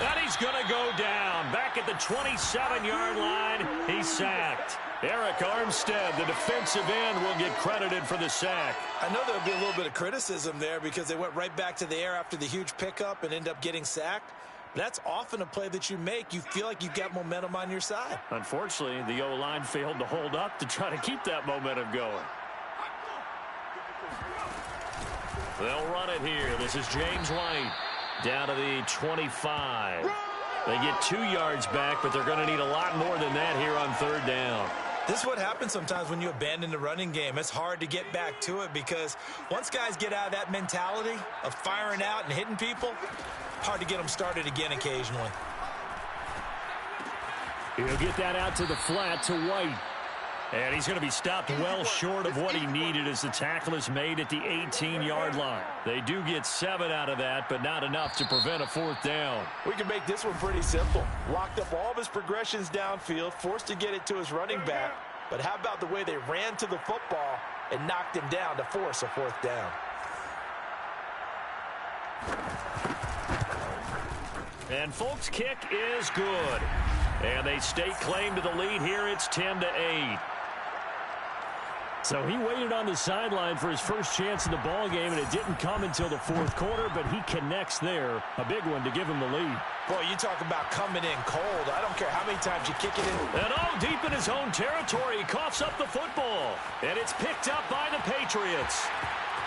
And he's going to go down. Back at the 27-yard line, he's sacked. Eric Armstead, the defensive end, will get credited for the sack. I know there'll be a little bit of criticism there because they went right back to the air after the huge pickup and end up getting sacked. That's often a play that you make. You feel like you've got momentum on your side. Unfortunately, the O-line failed to hold up to try to keep that momentum going. They'll run it here. This is James White down to the 25. They get 2 yards back, but they're going to need a lot more than that here on third down. This is what happens sometimes when you abandon the running game. It's hard to get back to it because once guys get out of that mentality of firing out and hitting people, hard to get them started again occasionally. He'll get that out to the flat to White. And he's going to be stopped well short of what he needed as the tackle is made at the 18-yard line. They do get 7 out of that, but not enough to prevent a fourth down. We can make this one pretty simple. Locked up all of his progressions downfield, forced to get it to his running back. But how about the way they ran to the football and knocked him down to force a fourth down? And Folk's kick is good. And they stake claim to the lead here. It's 10-8. So he waited on the sideline for his first chance in the ball game, and it didn't come until the fourth quarter, but he connects there. A big one to give him the lead. Boy, you talk about coming in cold. I don't care how many times you kick it in. And deep in his own territory, he coughs up the football. And it's picked up by the Patriots.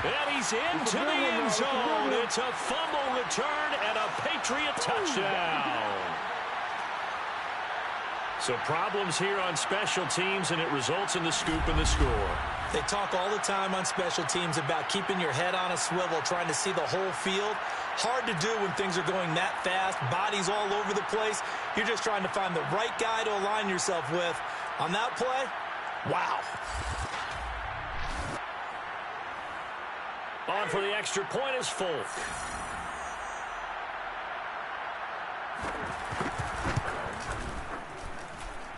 And he's into the end zone. It's a fumble return and a Patriot touchdown. So problems here on special teams, and it results in the scoop and the score. They talk all the time on special teams about keeping your head on a swivel, trying to see the whole field. Hard to do when things are going that fast, bodies all over the place. You're just trying to find the right guy to align yourself with. On that play, wow. On for the extra point is Folk.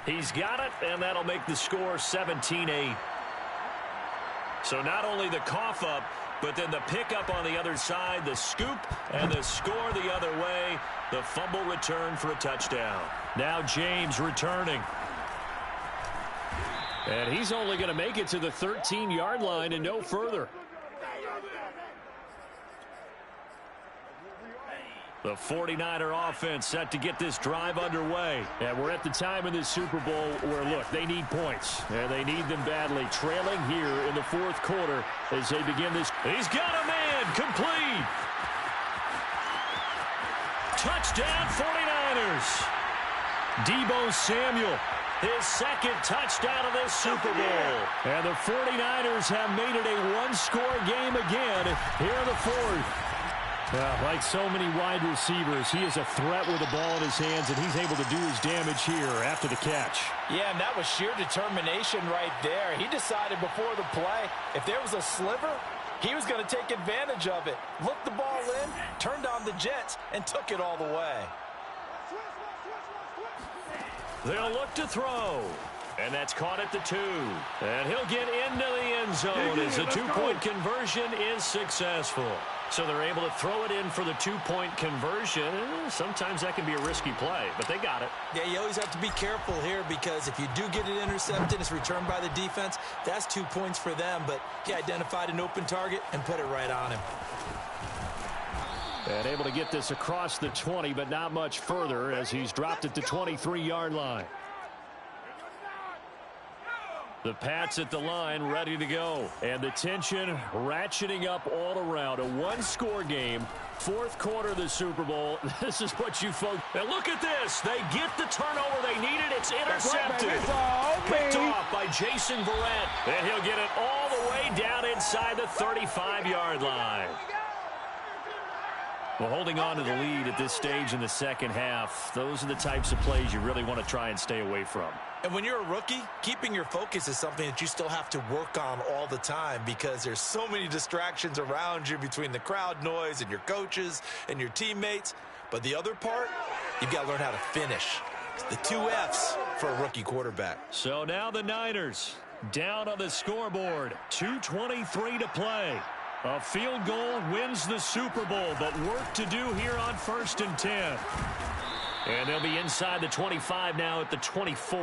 He's got it, and that'll make the score 17-8. So not only the cough up, but then the pickup on the other side, the scoop, and the score the other way. The fumble return for a touchdown. Now James returning. And he's only going to make it to the 13-yard line and no further. The 49er offense set to get this drive underway. And we're at the time in this Super Bowl where, look, they need points. And they need them badly. Trailing here in the fourth quarter as they begin this. He's got a man. Complete. Touchdown 49ers. Deebo Samuel. His second touchdown of this Super Bowl. And the 49ers have made it a one-score game again here in the fourth. Like so many wide receivers, he is a threat with the ball in his hands, and he's able to do his damage here after the catch. Yeah, and that was sheer determination right there. He decided before the play, if there was a sliver, he was going to take advantage of it. Looked the ball in, turned on the jets, and took it all the way. They'll look to throw. And that's caught at the 2. And he'll get into the end zone as the two-point conversion is successful. So they're able to throw it in for the two-point conversion. Sometimes that can be a risky play, but they got it. Yeah, you always have to be careful here because if you do get it intercepted, it's returned by the defense, that's 2 points for them. But he identified an open target and put it right on him. And able to get this across the 20, but not much further as he's dropped at the 23-yard line. The Pats at the line, ready to go. And the tension ratcheting up all around. A one-score game, fourth quarter of the Super Bowl. This is what you folks... And look at this. They get the turnover they needed. It's intercepted. Picked off by Jason Verrett. And he'll get it all the way down inside the 35-yard line. Well, holding on to the lead at this stage in the second half, those are the types of plays you really want to try and stay away from. And when you're a rookie, keeping your focus is something that you still have to work on all the time because there's so many distractions around you between the crowd noise and your coaches and your teammates. But the other part, you've got to learn how to finish. It's the 2 F's for a rookie quarterback. So now the Niners down on the scoreboard. 2:23 to play. A field goal wins the Super Bowl, but work to do here on 1st and 10. And they'll be inside the 25 now at the 24.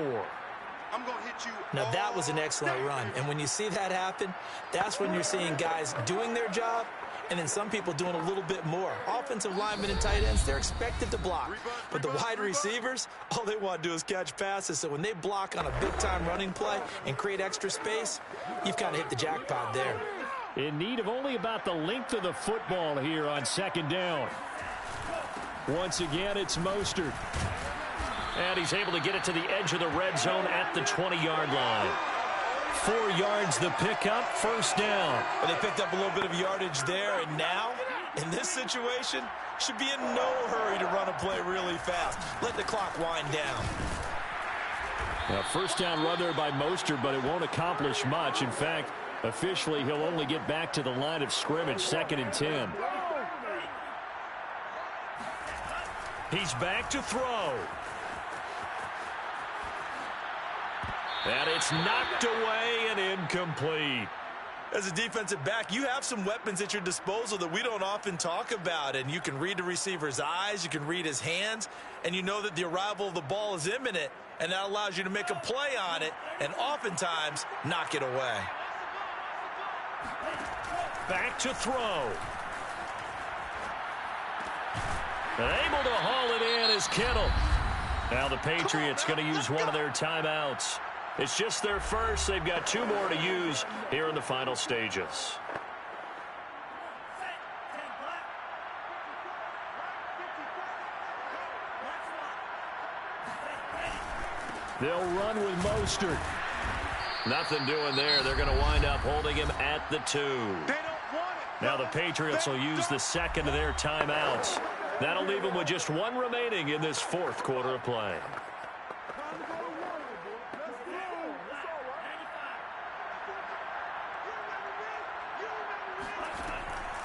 I'm going to hit you. Now, that was an excellent run. And when you see that happen, that's when you're seeing guys doing their job and then some people doing a little bit more. Offensive linemen and tight ends, they're expected to block. But the wide receivers, all they want to do is catch passes. So when they block on a big-time running play and create extra space, you've kind of hit the jackpot there. In need of only about the length of the football here on 2nd down. Once again, it's Mostert. And he's able to get it to the edge of the red zone at the 20-yard line. 4 yards the pickup, 1st down. Well, they picked up a little bit of yardage there, and now, in this situation, should be in no hurry to run a play really fast. Let the clock wind down. Now, 1st down run there by Mostert, but it won't accomplish much. In fact, officially, he'll only get back to the line of scrimmage, 2nd and 10. He's back to throw. And it's knocked away and incomplete. As a defensive back, you have some weapons at your disposal that we don't often talk about. And you can read the receiver's eyes, you can read his hands, and you know that the arrival of the ball is imminent. And that allows you to make a play on it and oftentimes knock it away. Back to throw. And able to haul it in is Kittle. Now the Patriots going to use one of their timeouts. It's just their first. They've got 2 more to use here in the final stages. They'll run with Mostert. Nothing doing there. They're going to wind up holding him at the 2. Now the Patriots will use the second of their timeouts. That'll leave them with just 1 remaining in this 4th quarter of play.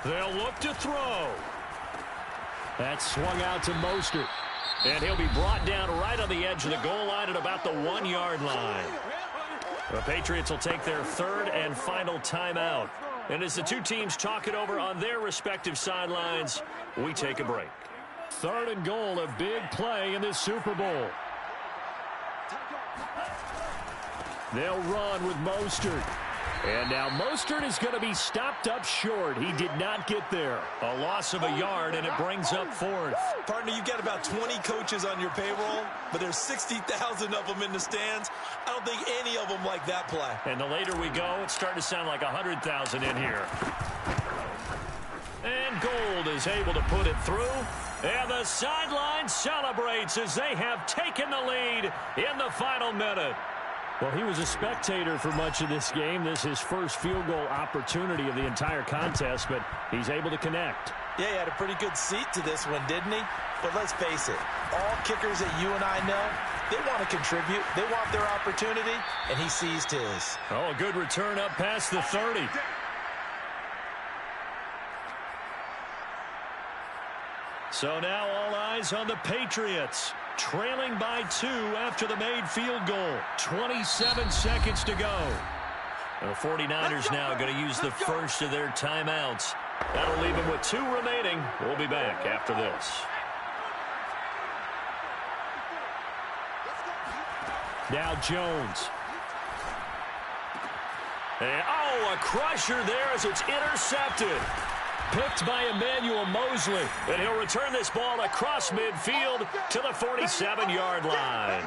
They'll look to throw. That's swung out to Mostert. And he'll be brought down right on the edge of the goal line at about the 1-yard line. The Patriots will take their 3rd and final timeout. And as the 2 teams talk it over on their respective sidelines, we take a break. 3rd and goal, a big play in this Super Bowl. They'll run with Mostert. And now Mostert is going to be stopped up short. He did not get there. A loss of a yard, and it brings up 4th. Partner, you've got about 20 coaches on your payroll, but there's 60,000 of them in the stands. I don't think any of them like that play. And the later we go, it's starting to sound like 100,000 in here. And Gold is able to put it through. And the sideline celebrates as they have taken the lead in the final minute. Well, he was a spectator for much of this game. This is his first field goal opportunity of the entire contest, but he's able to connect. Yeah, he had a pretty good seat to this one, didn't he? But let's face it, all kickers that you and I know, they want to contribute. They want their opportunity, and he seized his. Oh, a good return up past the 30. So now all eyes on the Patriots. Trailing by 2 after the made field goal. 27 seconds to go. The 49ers now going to use the first of their timeouts. That'll leave them with 2 remaining. We'll be back after this. Now Jones. And, a crusher there as it's intercepted. Picked by Emmanuel Mosley. And he'll return this ball across midfield to the 47-yard line.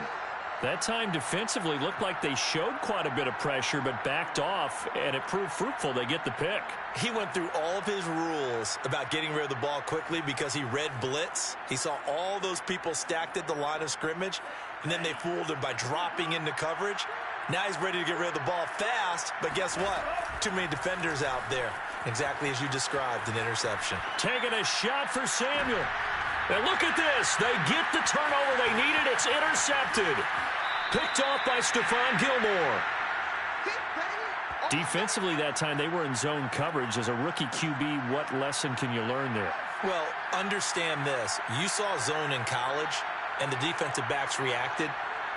That time defensively looked like they showed quite a bit of pressure but backed off, and it proved fruitful. They get the pick. He went through all of his rules about getting rid of the ball quickly because he read blitz. He saw all those people stacked at the line of scrimmage, and then they fooled him by dropping into coverage. Now he's ready to get rid of the ball fast, but guess what? Too many defenders out there. Exactly as you described, an interception. Taking a shot for Samuel. And look at this. They get the turnover they needed. It's intercepted. Picked off by Stephon Gilmore. Defensively that time, they were in zone coverage. As a rookie QB, what lesson can you learn there? Well, understand this. You saw zone in college, and the defensive backs reacted,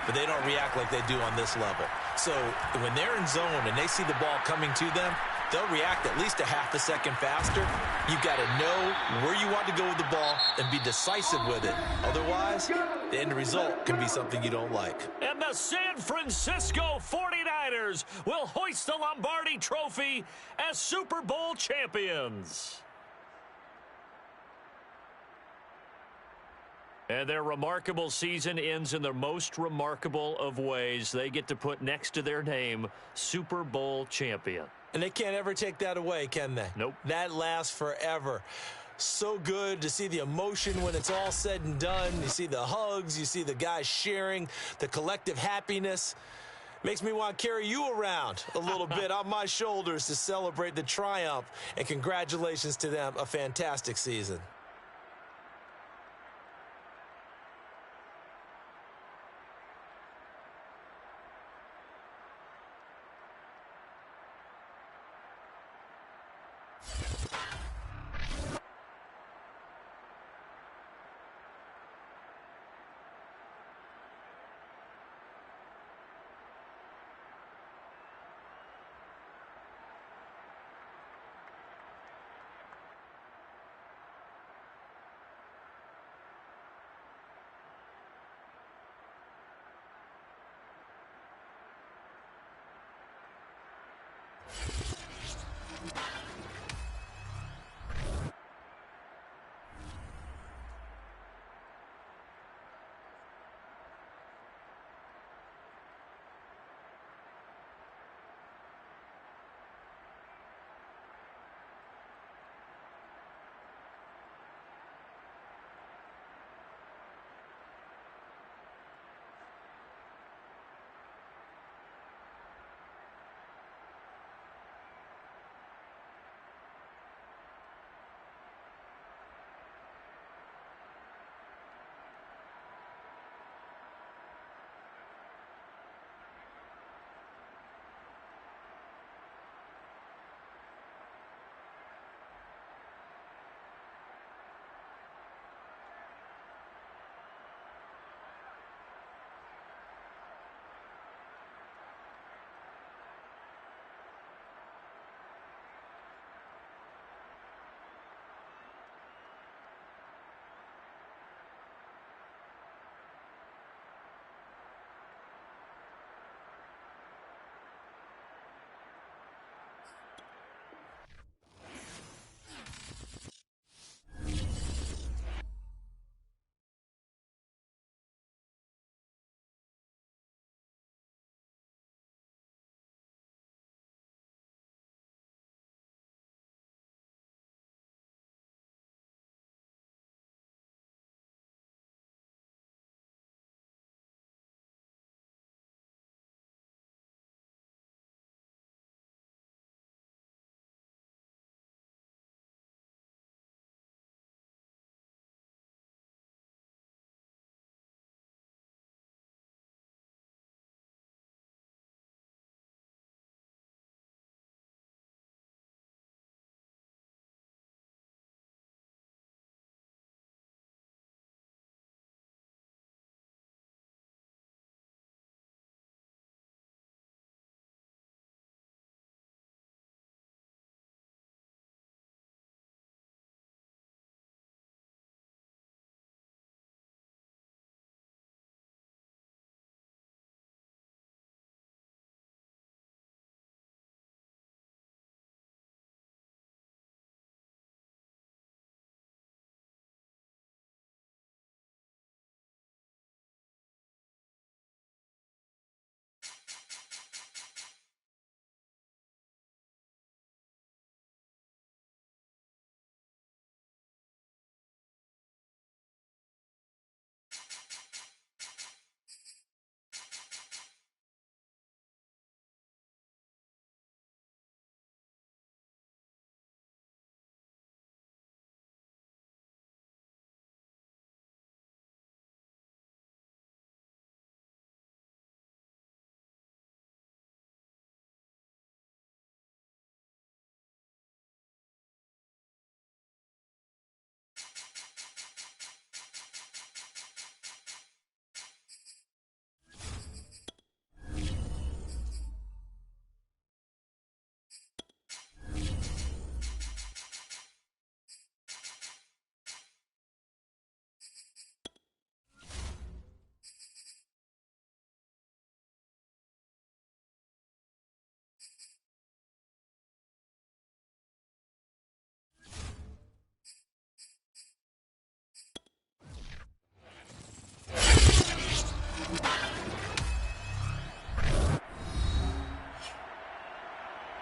but they don't react like they do on this level. So when they're in zone and they see the ball coming to them, they'll react at least a half a second faster. You've got to know where you want to go with the ball and be decisive with it. Otherwise, the end result can be something you don't like. And the San Francisco 49ers will hoist the Lombardi Trophy as Super Bowl champions. And their remarkable season ends in the most remarkable of ways. They get to put next to their name, Super Bowl champion. And they can't ever take that away, can they? Nope. That lasts forever. So good to see the emotion when it's all said and done. You see the hugs. You see the guys sharing, the collective happiness. Makes me want to carry you around a little bit on my shoulders to celebrate the triumph. And congratulations to them. A fantastic season.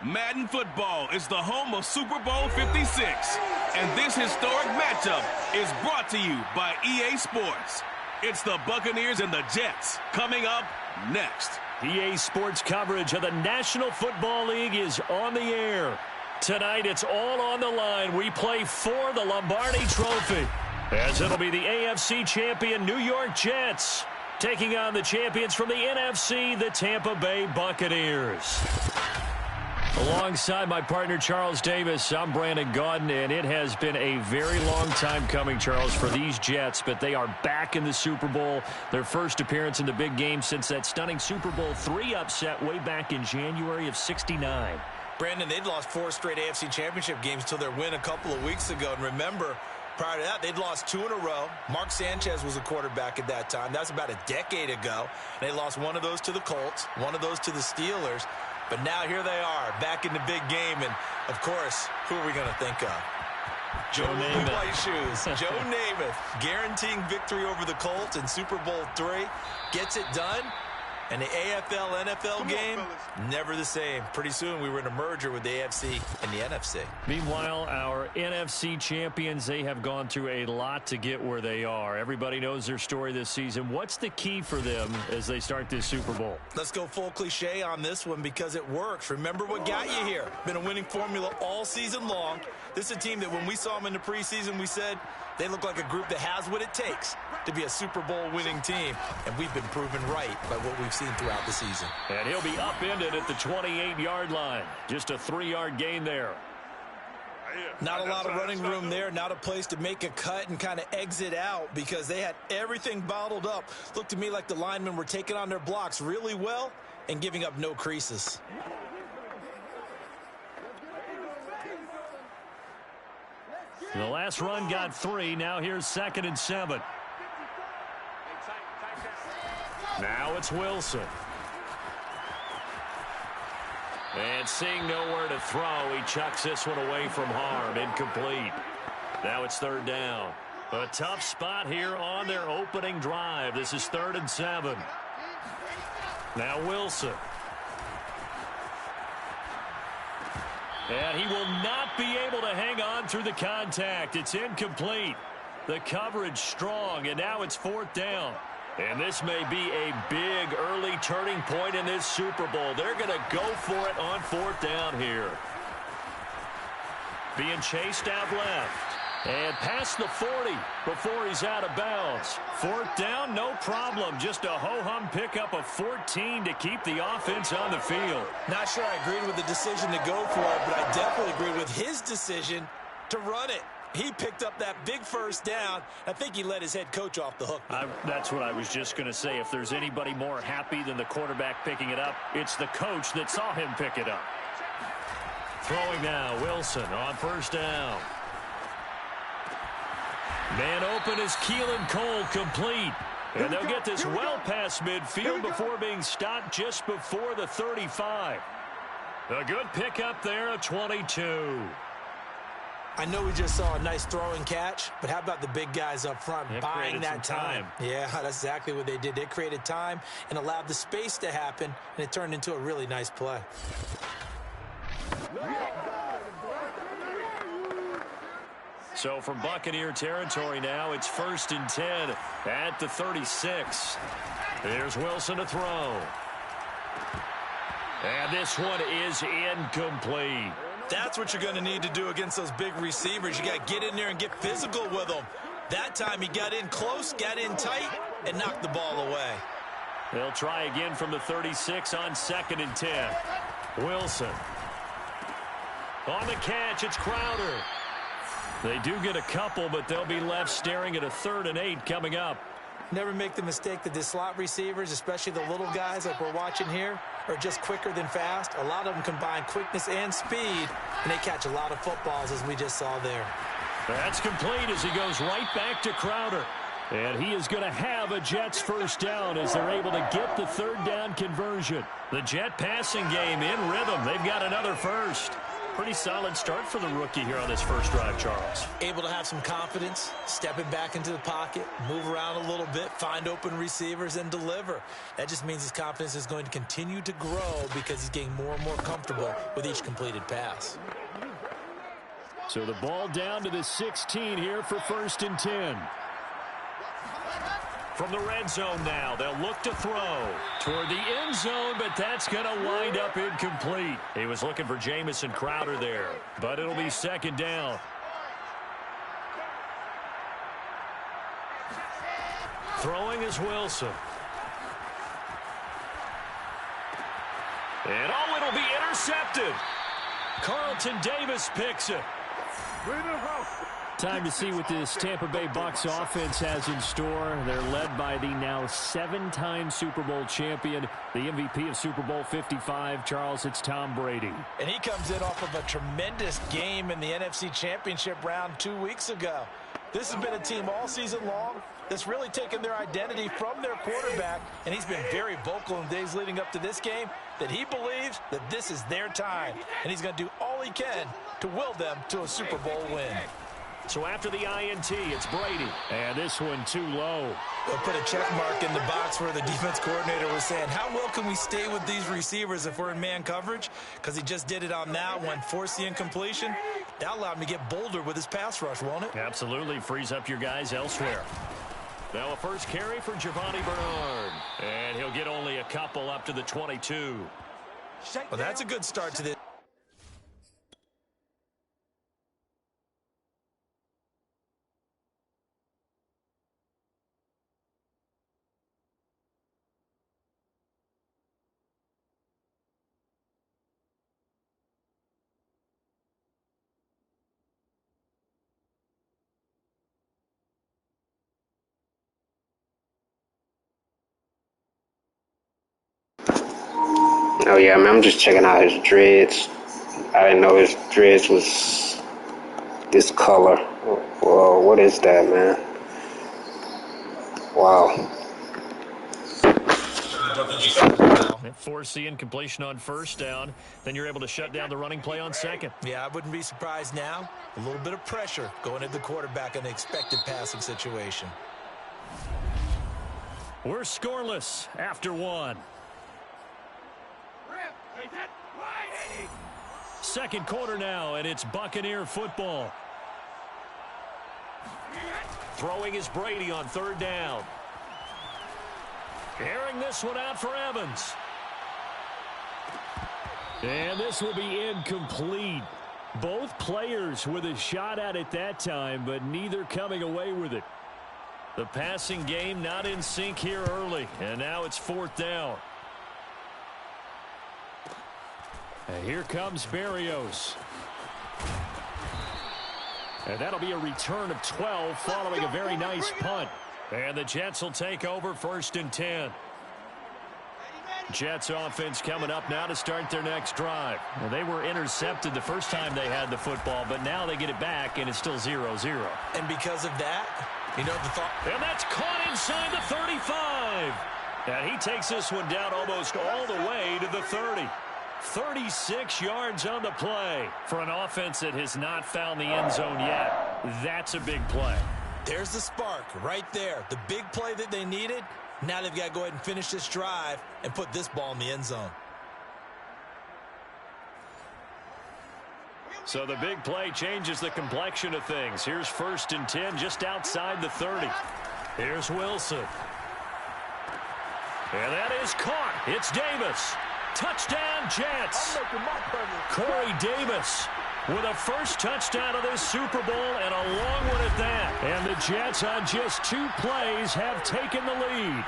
Madden football is the home of Super Bowl 56. And this historic matchup is brought to you by EA Sports. It's the Buccaneers and the Jets coming up next. EA Sports coverage of the National Football League is on the air. Tonight, it's all on the line. We play for the Lombardi Trophy, as it'll be the AFC champion New York Jets taking on the champions from the NFC, the Tampa Bay Buccaneers. Alongside my partner, Charles Davis, I'm Brandon Gaudin, and it has been a very long time coming, Charles, for these Jets, but they are back in the Super Bowl, their first appearance in the big game since that stunning Super Bowl III upset way back in January of '69. Brandon, they'd lost 4 straight AFC championship games until their win a couple of weeks ago, and remember, prior to that, they'd lost 2 in a row. Mark Sanchez was a quarterback at that time. That was about a decade ago. They lost one of those to the Colts, one of those to the Steelers. But now here they are, back in the big game. And, of course, who are we going to think of? Joe Namath. White shoes. Joe Namath guaranteeing victory over the Colts in Super Bowl III. Gets it done. And the AFL-NFL game, never the same. Pretty soon we were in a merger with the AFC and the NFC. Meanwhile, our NFC champions, they have gone through a lot to get where they are. Everybody knows their story this season. What's the key for them as they start this Super Bowl? Let's go full cliche on this one because it works. Remember what got you here. Been a winning formula all season long. This is a team that when we saw them in the preseason, we said they look like a group that has what it takes to be a Super Bowl winning team. And we've been proven right by what we've seen throughout the season. And he'll be upended at the 28-yard line. Just a 3-yard gain there. Not a lot of running room there. Not a place to make a cut and kind of exit out because they had everything bottled up. Looked to me like the linemen were taking on their blocks really well and giving up no creases. The last run got 3. Now here's 2nd and 7. Now it's Wilson. And seeing nowhere to throw, he chucks this one away from harm. Incomplete. Now it's 3rd down. A tough spot here on their opening drive. This is 3rd and 7. Now Wilson. And he will not be able to hang on through the contact. It's incomplete. The coverage strong, and now it's 4th down. And this may be a big early turning point in this Super Bowl. They're going to go for it on 4th down here. Being chased out left. And past the 40 before he's out of bounds. 4th down, no problem. Just a ho-hum pickup of 14 to keep the offense on the field. Not sure I agreed with the decision to go for it, but I definitely agreed with his decision to run it. He picked up that big 1st down. I think he let his head coach off the hook. That's what I was just going to say. If there's anybody more happy than the quarterback picking it up, it's the coach that saw him pick it up. Throwing now, Wilson on 1st down. Man open is Keelan Cole, complete. And they'll get this well past midfield before being stopped just before the 35. A good pickup there of 22. I know we just saw a nice throw and catch, but how about the big guys up front buying that time? Yeah, that's exactly what they did. They created time and allowed the space to happen, and it turned into a really nice play. So from Buccaneer territory now, it's 1st and 10 at the 36. Here's Wilson to throw. And this one is incomplete. That's what you're going to need to do against those big receivers. You got to get in there and get physical with them. That time he got in close, got in tight, and knocked the ball away. They'll try again from the 36 on 2nd and 10. Wilson. On the catch, it's Crowder. They do get a couple, but they'll be left staring at a 3rd and 8 coming up. Never make the mistake that the slot receivers, especially the little guys like we're watching here, are just quicker than fast. A lot of them combine quickness and speed, and they catch a lot of footballs, as we just saw there. That's complete as he goes right back to Crowder. And he is going to have a Jets 1st down as they're able to get the 3rd down conversion. The Jet passing game in rhythm. They've got another 1st. pretty solid start for the rookie here on his first drive, Charles. Able to have some confidence, stepping back into the pocket, move around a little bit, find open receivers, and deliver. That just means his confidence is going to continue to grow because he's getting more and more comfortable with each completed pass. So the ball down to the 16 here for 1st and 10. From the red zone now, they'll look to throw toward the end zone, but that's going to wind up incomplete. He was looking for Jamison Crowder there, but it'll be 2nd down. Throwing is Wilson. And it'll be intercepted. Carlton Davis picks it. Time to see what this Tampa Bay Bucs offense has in store. They're led by the now 7-time Super Bowl champion, the MVP of Super Bowl 55, Charles, it's Tom Brady. And he comes in off of a tremendous game in the NFC Championship round 2 weeks ago. This has been a team all season long that's really taken their identity from their quarterback, and he's been very vocal in the days leading up to this game that he believes that this is their time, and he's going to do all he can to will them to a Super Bowl win. So after the INT, it's Brady. And this one too low. They'll put a check mark in the box where the defense coordinator was saying, how well can we stay with these receivers if we're in man coverage? Because he just did it on that one, forced the incompletion. That allowed him to get bolder with his pass rush, won't it? Absolutely. Frees up your guys elsewhere. Now a first carry for Giovanni Bernard. And he'll get only a couple up to the 22. Well, that's a good start to this. Oh yeah, man, I'm just checking out his dreads. I didn't know his dreads was this color. Whoa, what is that, man? Wow. Force the incompletion on 1st down. Then you're able to shut down the running play on 2nd. Yeah, I wouldn't be surprised now. A little bit of pressure going at the quarterback in an expected passing situation. We're scoreless after 1. Second quarter now, and it's Buccaneer football. Throwing is Brady on 3rd down. Airing this one out for Evans. And this will be incomplete. Both players with a shot at it that time, but neither coming away with it. The passing game not in sync here early, and now it's 4th down. And here comes Berrios. And that'll be a return of 12 following a very nice punt. And the Jets will take over 1st and 10. Jets offense coming up now to start their next drive. Well, they were intercepted the first time they had the football, but now they get it back, and it's still 0-0. And because of that, you know the thought. And that's caught inside the 35. And he takes this one down almost all the way to the 30. 36 yards on the play for an offense that has not found the end zone yet. That's a big play. There's the spark right there. The big play that they needed. Now they've got to go ahead and finish this drive and put this ball in the end zone. So the big play changes the complexion of things. Here's 1st and 10 just outside the 30. Here's Wilson. And that is caught. It's Davis. Touchdown, Jets. Corey Davis with a first touchdown of this Super Bowl, and a long one at that. And the Jets on just 2 plays have taken the lead.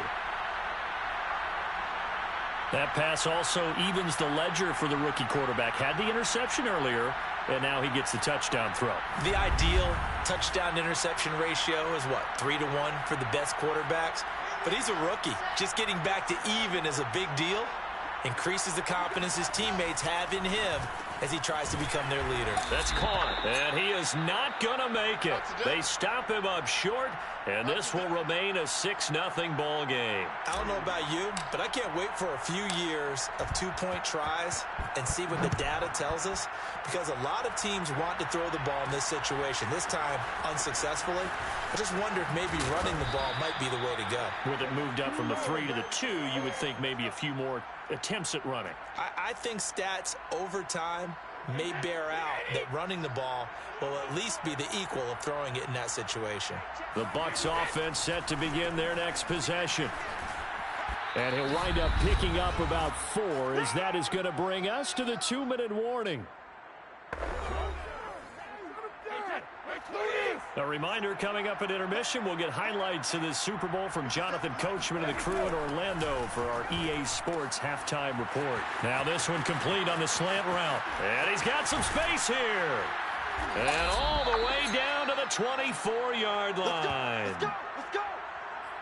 That pass also evens the ledger for the rookie quarterback. Had the interception earlier, and now he gets the touchdown throw. The ideal touchdown-interception ratio is what, 3-1 for the best quarterbacks? But he's a rookie. Just getting back to even is a big deal. Increases the confidence his teammates have in him. as he tries to become their leader. That's caught, and he is not going to make it. They stop him up short, and this will remain a 6-0 ball game. I don't know about you, but I can't wait for a few years of two-point tries and see what the data tells us, because a lot of teams want to throw the ball in this situation, this time unsuccessfully. I just wonder if maybe running the ball might be the way to go. With it moved up from the 3 to the 2, you would think maybe a few more attempts at running. I think stats over time may bear out that running the ball will at least be the equal of throwing it in that situation. The Bucs offense set to begin their next possession. And he'll wind up picking up about 4, as that is going to bring us to the 2-minute warning. A reminder, coming up at intermission, we'll get highlights of this Super Bowl from Jonathan Coachman and the crew in Orlando for our EA Sports halftime report. Now this one complete on the slant route. And he's got some space here. And all the way down to the 24-yard line.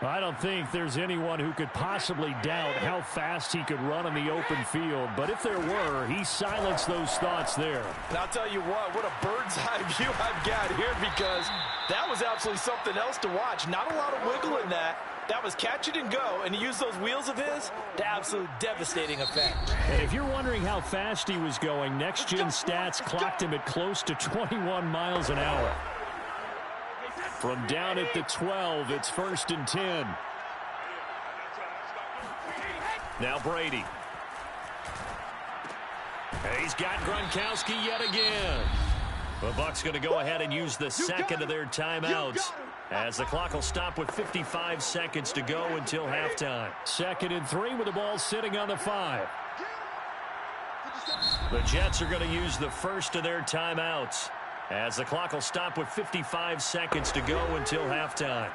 I don't think there's anyone who could possibly doubt how fast he could run in the open field. But if there were, he silenced those thoughts there. And I'll tell you what a bird's eye view I've got here, because that was absolutely something else to watch. Not a lot of wiggle in that. That was catch it and go, and he used those wheels of his to absolute devastating effect. And if you're wondering how fast he was going, next-gen stats clocked him at close to 21 miles an hour. From down at the 12, it's 1st and 10. Now Brady. He's got Gronkowski yet again. The Bucs going to go ahead and use the second of their timeouts, as the clock will stop with 55 seconds to go until halftime. 2nd and 3 with the ball sitting on the 5. The Jets are going to use the first of their timeouts, as the clock will stop with 55 seconds to go until halftime.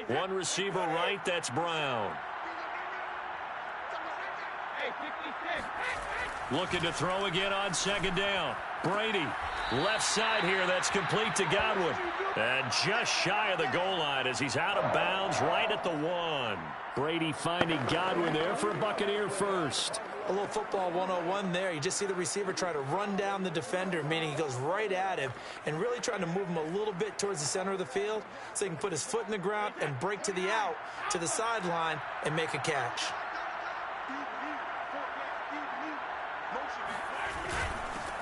One receiver right, that's Brown. Looking to throw again on 2nd down. Brady, left side here, that's complete to Godwin. And just shy of the goal line as he's out of bounds right at the 1. Brady finding Godwin there for a Buccaneer first. A little football 101 there. You just see the receiver try to run down the defender, meaning he goes right at him and really trying to move him a little bit towards the center of the field so he can put his foot in the ground and break to the out, to the sideline, and make a catch.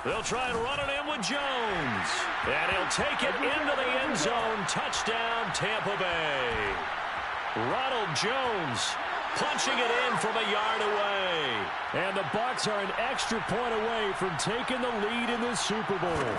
They'll try and run it in with Jones. And he'll take it into the end zone. Touchdown, Tampa Bay. Ronald Jones punching it in from a yard away. And the Bucs are an extra point away from taking the lead in the Super Bowl.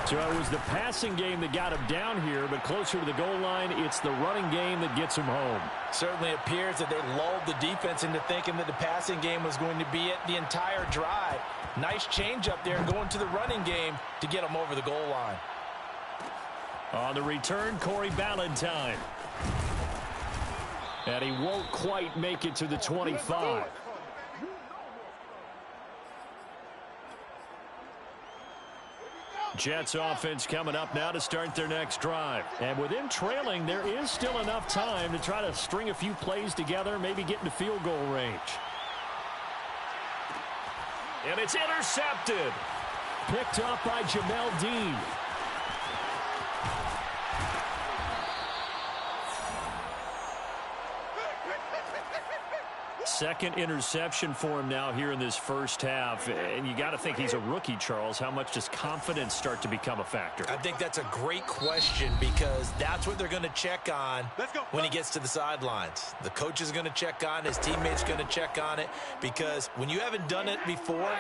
So it was the passing game that got him down here, but closer to the goal line, it's the running game that gets him home. Certainly appears that they lulled the defense into thinking that the passing game was going to be it the entire drive. Nice change up there going to the running game to get him over the goal line. On the return, Corey Ballantyne. And he won't quite make it to the 25. Jets offense coming up now to start their next drive. And within trailing, there is still enough time to try to string a few plays together, maybe get into field goal range. And it's intercepted. Picked up by Jamel Dean. Second interception for him now here in this first half. And you got to think he's a rookie, Charles. How much does confidence start to become a factor? I think that's a great question, because that's what they're going to check on when he gets to the sidelines. The coach is going to check on it. His teammates going to check on it, because when you haven't done it before,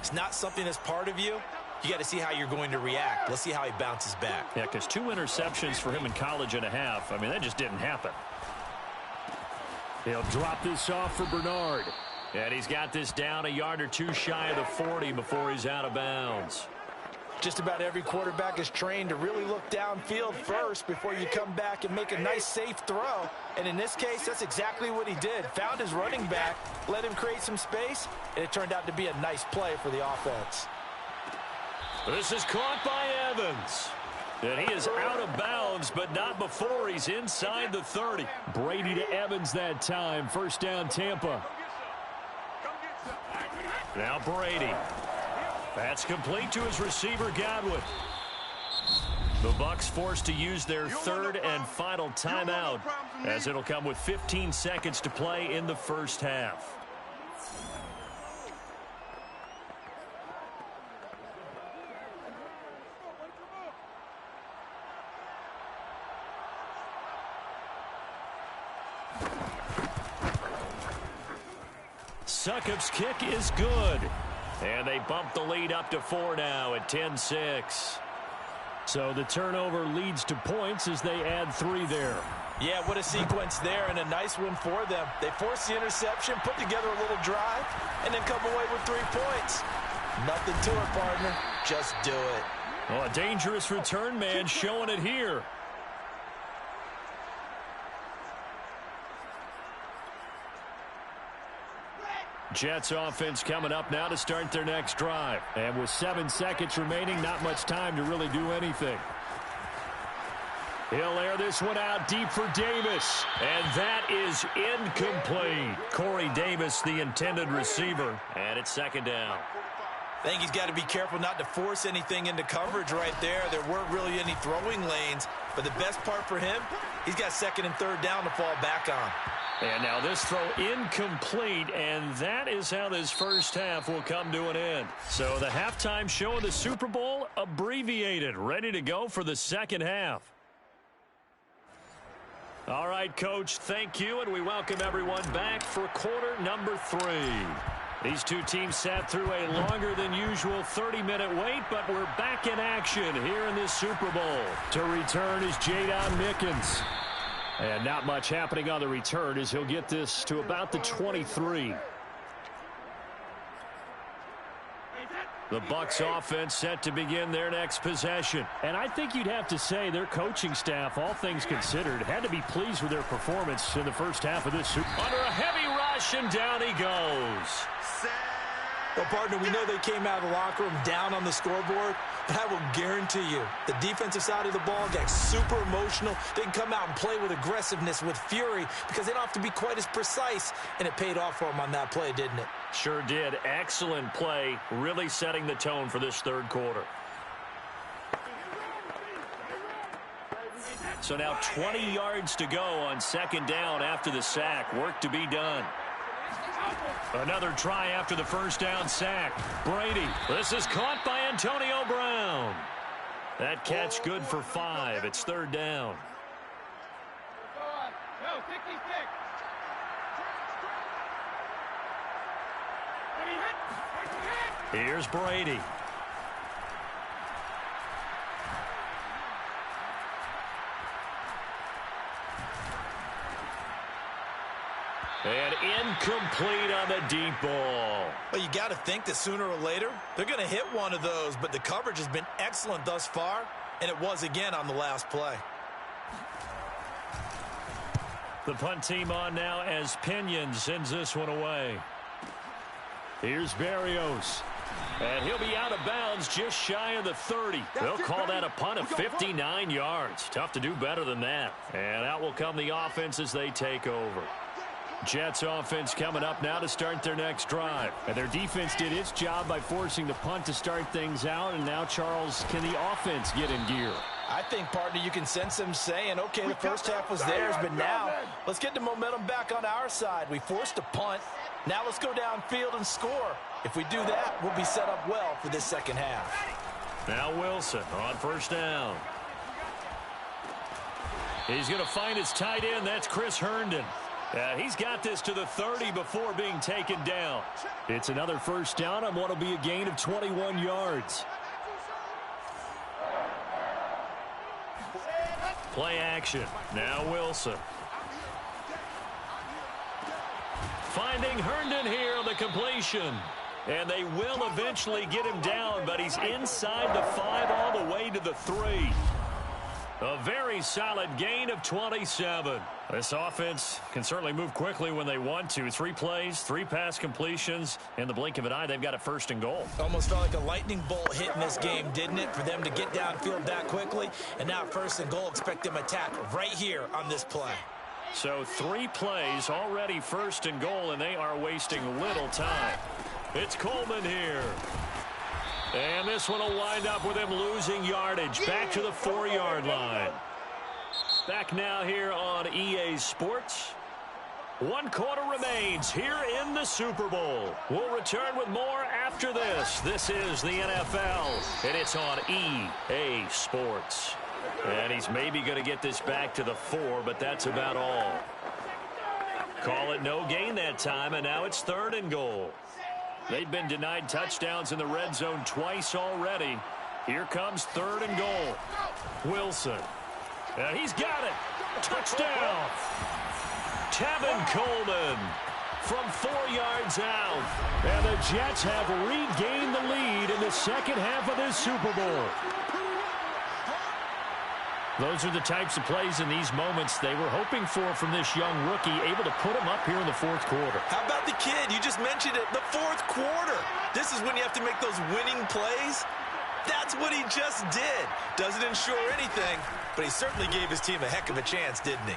it's not something that's part of you. You got to see how you're going to react. Let's see how he bounces back. Yeah, because 2 interceptions for him in college and a half. I mean, that just didn't happen. He'll drop this off for Bernard. And he's got this down a yard or two shy of the 40 before he's out of bounds. Just about every quarterback is trained to really look downfield first before you come back and make a nice, safe throw. And in this case, that's exactly what he did. Found his running back, let him create some space, and it turned out to be a nice play for the offense. This is caught by Evans. And he is out of bounds, but not before he's inside the 30. Brady to Evans that time. First down, Tampa. Now Brady. That's complete to his receiver, Godwin. The Bucs forced to use their third and final timeout, as it'll come with 15 seconds to play in the first half. Succop's kick is good. And they bump the lead up to 4 now at 10-6. So the turnover leads to points as they add 3 there. Yeah, what a sequence there, and a nice one for them. They force the interception, put together a little drive, and then come away with 3 points. Nothing to it, partner. Just do it. Oh, a dangerous return man showing it here. Jets offense coming up now to start their next drive. And with 7 seconds remaining, not much time to really do anything. He'll air this one out deep for Davis. And that is incomplete. Corey Davis, the intended receiver. And it's second down. I think he's got to be careful not to force anything into coverage right there. There weren't really any throwing lanes. But the best part for him, he's got second and third down to fall back on. And now this throw incomplete, and that is how this first half will come to an end. So the halftime show of the Super Bowl abbreviated, ready to go for the second half. All right, Coach, thank you, and we welcome everyone back for quarter number 3. These two teams sat through a longer than usual 30-minute wait, but we're back in action here in this Super Bowl. To return is Jaydon Mickens. And not much happening on the return as he'll get this to about the 23. The Bucs offense set to begin their next possession. And I think you'd have to say their coaching staff, all things considered, had to be pleased with their performance in the first half of this Super Bowl. Under a heavy rush, and down he goes. Well, partner, we know they came out of the locker room down on the scoreboard, but I will guarantee you the defensive side of the ball got super emotional. They can come out and play with aggressiveness, with fury, because they don't have to be quite as precise, and it paid off for them on that play, didn't it? Sure did. Excellent play, really setting the tone for this third quarter. So now 20 yards to go on second down after the sack. Work to be done. Another try after the first down sack. Brady. This is caught by Antonio Brown. That catch good for 5. It's third down. Here's Brady. And incomplete on the deep ball. Well, you got to think that sooner or later, they're going to hit one of those, but the coverage has been excellent thus far, and it was again on the last play. The punt team on now as Pinion sends this one away. Here's Berrios. And he'll be out of bounds just shy of the 30. They'll call that a punt of 59 yards. Tough to do better than that. And out will come the offense as they take over. Jets offense coming up now to start their next drive. And their defense did its job by forcing the punt to start things out. And now, Charles, can the offense get in gear? I think, partner, you can sense them saying, okay, the first half was theirs, but now let's get the momentum back on our side. We forced a punt. Now let's go downfield and score. If we do that, we'll be set up well for this second half. Now Wilson on first down. He's going to find his tight end. That's Chris Herndon. He's got this to the 30 before being taken down. It's another first down on what will be a gain of 21 yards. Play action. Now Wilson. Finding Herndon here on the completion. And they will eventually get him down, but he's inside the 5 all the way to the 3. A very solid gain of 27. This offense can certainly move quickly when they want to. 3 plays, 3 pass completions. In the blink of an eye, they've got a 1st and goal. Almost felt like a lightning bolt hit in this game, didn't it? For them to get downfield that quickly. And now 1st and goal, expect them to attack right here on this play. So 3 plays, already 1st and goal, and they are wasting little time. It's Coleman here. And this one will wind up with him losing yardage back to the 4-yard line. Back now here on EA Sports. 1 quarter remains here in the Super Bowl. We'll return with more after this. This is the NFL, and it's on EA Sports. And he's maybe going to get this back to the 4, but that's about all. Call it no gain that time, and now it's 3rd and goal. They've been denied touchdowns in the red zone twice already. Here comes 3rd and goal. Wilson. And he's got it. Touchdown. Tevin Coleman from 4 yards out. And the Jets have regained the lead in the second half of this Super Bowl. Those are the types of plays in these moments they were hoping for from this young rookie, able to put him up here in the 4th quarter. How about the kid? You just mentioned it, the 4th quarter. This is when you have to make those winning plays. That's what he just did. Doesn't ensure anything, but he certainly gave his team a heck of a chance, didn't he?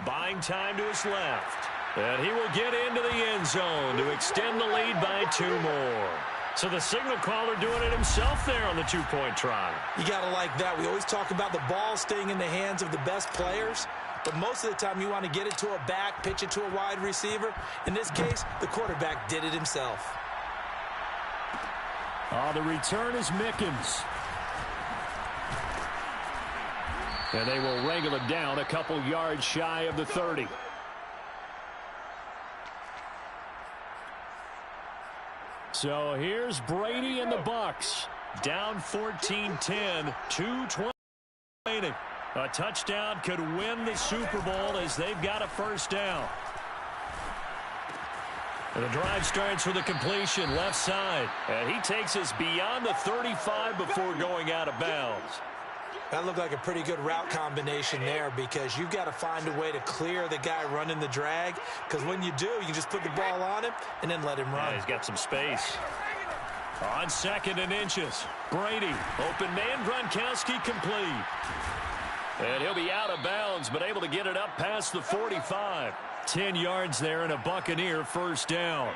Buying time to his left. And he will get into the end zone to extend the lead by 2 more. So the signal caller doing it himself there on the 2-point try. You got to like that. We always talk about the ball staying in the hands of the best players, but most of the time you want to get it to a back, pitch it to a wide receiver. In this case, the quarterback did it himself. The return is Mickens. And they will wrangle it down a couple yards shy of the 30. So here's Brady and the Bucs. Down 14-10, 2:20 remaining. A touchdown could win the Super Bowl as they've got a 1st down. And the drive starts with a completion left side. And he takes us beyond the 35 before going out of bounds. That looked like a pretty good route combination there because you've got to find a way to clear the guy running the drag, because when you do, you just put the ball on him and then let him run. Yeah, he's got some space. On 2nd and inches, Brady, open man, Gronkowski complete. And he'll be out of bounds, but able to get it up past the 45. 10 yards there and a Buccaneer 1st down.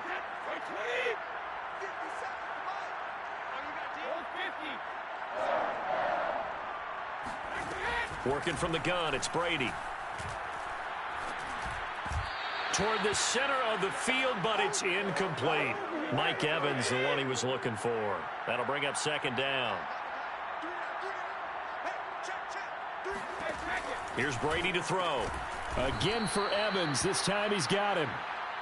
Working from the gun, it's Brady. Toward the center of the field, but it's incomplete. Mike Evans, the one he was looking for. That'll bring up 2nd down. Here's Brady to throw. Again for Evans. This time he's got him.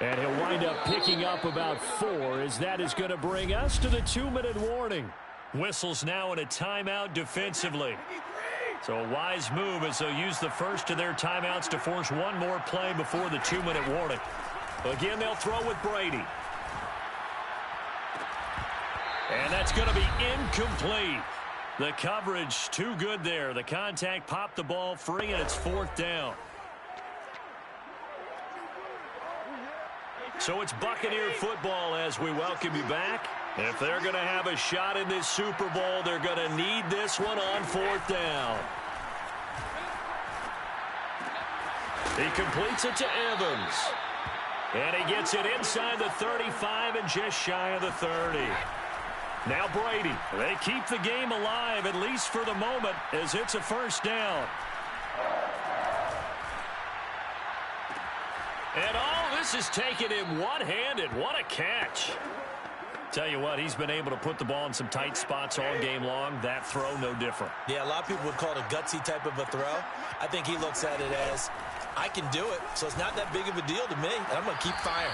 And he'll wind up picking up about 4, as that is going to bring us to the 2-minute warning. Whistles now in a timeout defensively. So a wise move as they'll use the first of their timeouts to force one more play before the 2-minute warning. Again, they'll throw with Brady. And that's going to be incomplete. The coverage too good there. The contact popped the ball free, and it's 4th down. So it's Buccaneer football as we welcome you back. If they're going to have a shot in this Super Bowl, they're going to need this one on 4th down. He completes it to Evans. And he gets it inside the 35 and just shy of the 30. Now Brady. They keep the game alive, at least for the moment, as it's a 1st down. And all this is taken in one-handed. What a catch. Tell you what, he's been able to put the ball in some tight spots all game long. That throw, no different. Yeah, a lot of people would call it a gutsy type of a throw. I think he looks at it as, I can do it, so it's not that big of a deal to me, and I'm going to keep firing.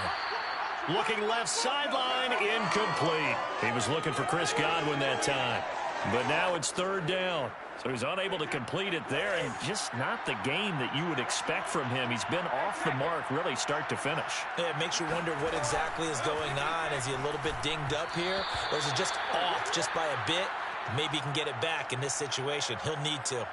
Looking left sideline, incomplete. He was looking for Chris Godwin that time. But now it's 3rd down. So he's unable to complete it there, and just not the game that you would expect from him. He's been off the mark really start to finish. Yeah, it makes you wonder what exactly is going on. Is he a little bit dinged up here, or is it just off just by a bit? Maybe he can get it back in this situation. He'll need to.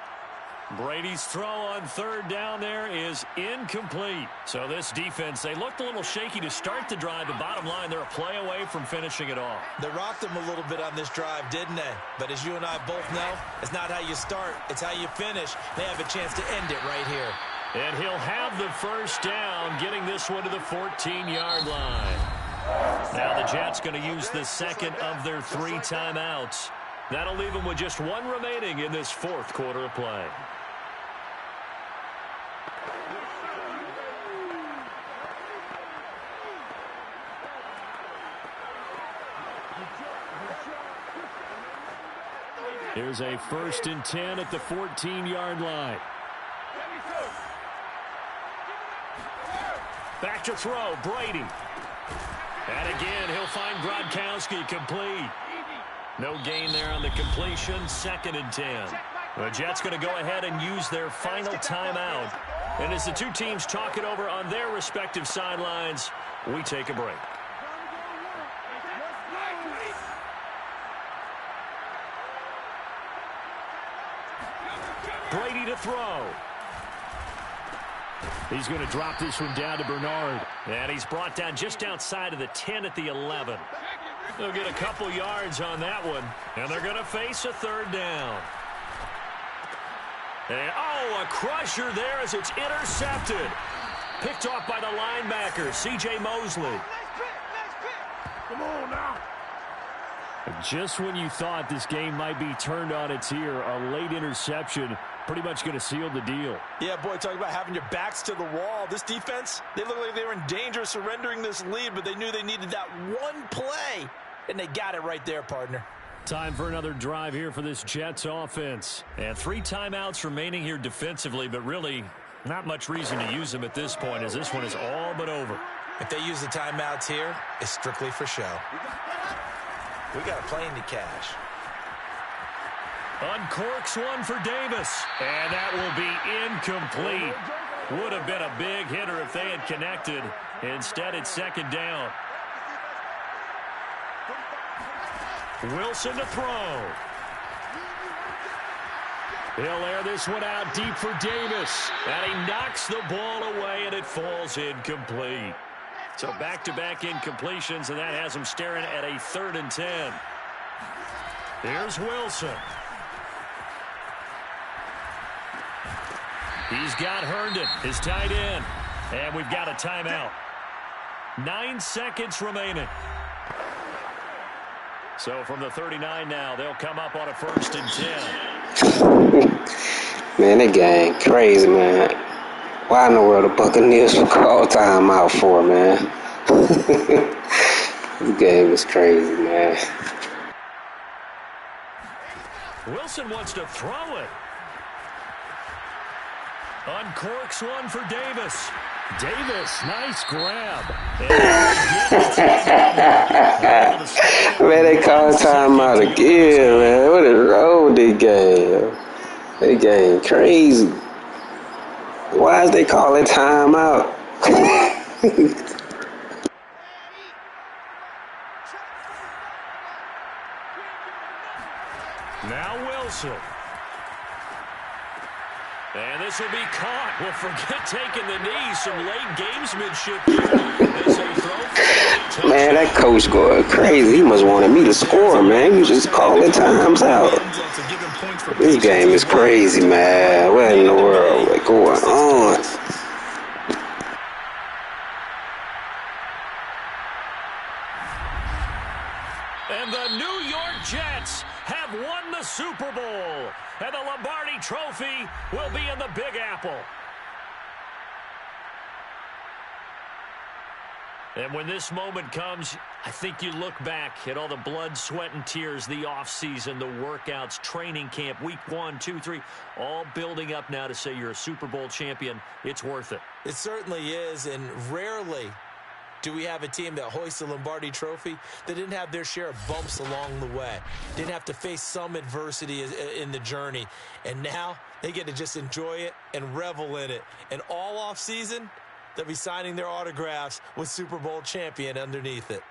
Brady's throw on third down there is incomplete. So this defense, they looked a little shaky to start the drive. The bottom line, they're a play away from finishing it off. They rocked them a little bit on this drive, didn't they? But as you and I both know, it's not how you start, it's how you finish. They have a chance to end it right here. And he'll have the first down, getting this one to the 14-yard line. Now the Jets going to use the second of their 3 timeouts. That'll leave them with just 1 remaining in this 4th quarter of play. Here's a 1st and 10 at the 14-yard line. Back to throw, Brady. And again, he'll find Gronkowski complete. No gain there on the completion, 2nd and 10. The Jets going to go ahead and use their final timeout. And as the two teams talk it over on their respective sidelines, we take a break. Brady to throw. He's going to drop this one down to Bernard. And he's brought down just outside of the 10 at the 11. They'll get a couple yards on that one. And they're going to face a 3rd down. And, oh, a crusher there as it's intercepted. Picked off by the linebacker, C.J. Mosley. Come on now. Just when you thought this game might be turned on its ear, a late interception pretty much going to seal the deal. Yeah, boy, talking about having your backs to the wall. This defense, they look like they were in danger of surrendering this lead, but they knew they needed that one play, and they got it right there, partner. Time for another drive here for this Jets offense. And 3 timeouts remaining here defensively, but really not much reason to use them at this point as this one is all but over. If they use the timeouts here, it's strictly for show. We got a plane to cash. Uncorks one for Davis. And that will be incomplete. Would have been a big hitter if they had connected. Instead, it's 2nd down. Wilson to throw. He'll air this one out deep for Davis. And he knocks the ball away, and it falls incomplete. So back-to-back incompletions, and that has him staring at a 3rd and 10. Here's Wilson. He's got Herndon, his tight end. And we've got a timeout. 9 seconds remaining. So from the 39 now, they'll come up on a 1st and 10. Man, that game crazy, man. Why in the world the Buccaneers would call timeout for, man? This game is crazy, man. Wilson wants to throw it. Uncorks one for Davis. Davis, nice grab. Man, they call timeout again, man. What is wrong with this game? This game crazy. Why is they calling timeout? Now Wilson. And this will be caught. Well, forget taking the knee. Some late gamesmanship here. Man, that coach going crazy. He must wanted me to score, man. He was just calling times out. This game is crazy, man. What in the world is going on? And the New York Jets have won the Super Bowl. And the Lombardi Trophy will be in the Big Apple. And when this moment comes, I think you look back at all the blood, sweat, and tears, the offseason, the workouts, training camp, week 1, 2, 3, all building up now to say you're a Super Bowl champion. It's worth it. It certainly is, and rarely do we have a team that hoists the Lombardi Trophy that didn't have their share of bumps along the way, didn't have to face some adversity in the journey, and now they get to just enjoy it and revel in it. And all offseason, they'll be signing their autographs with Super Bowl champion underneath it.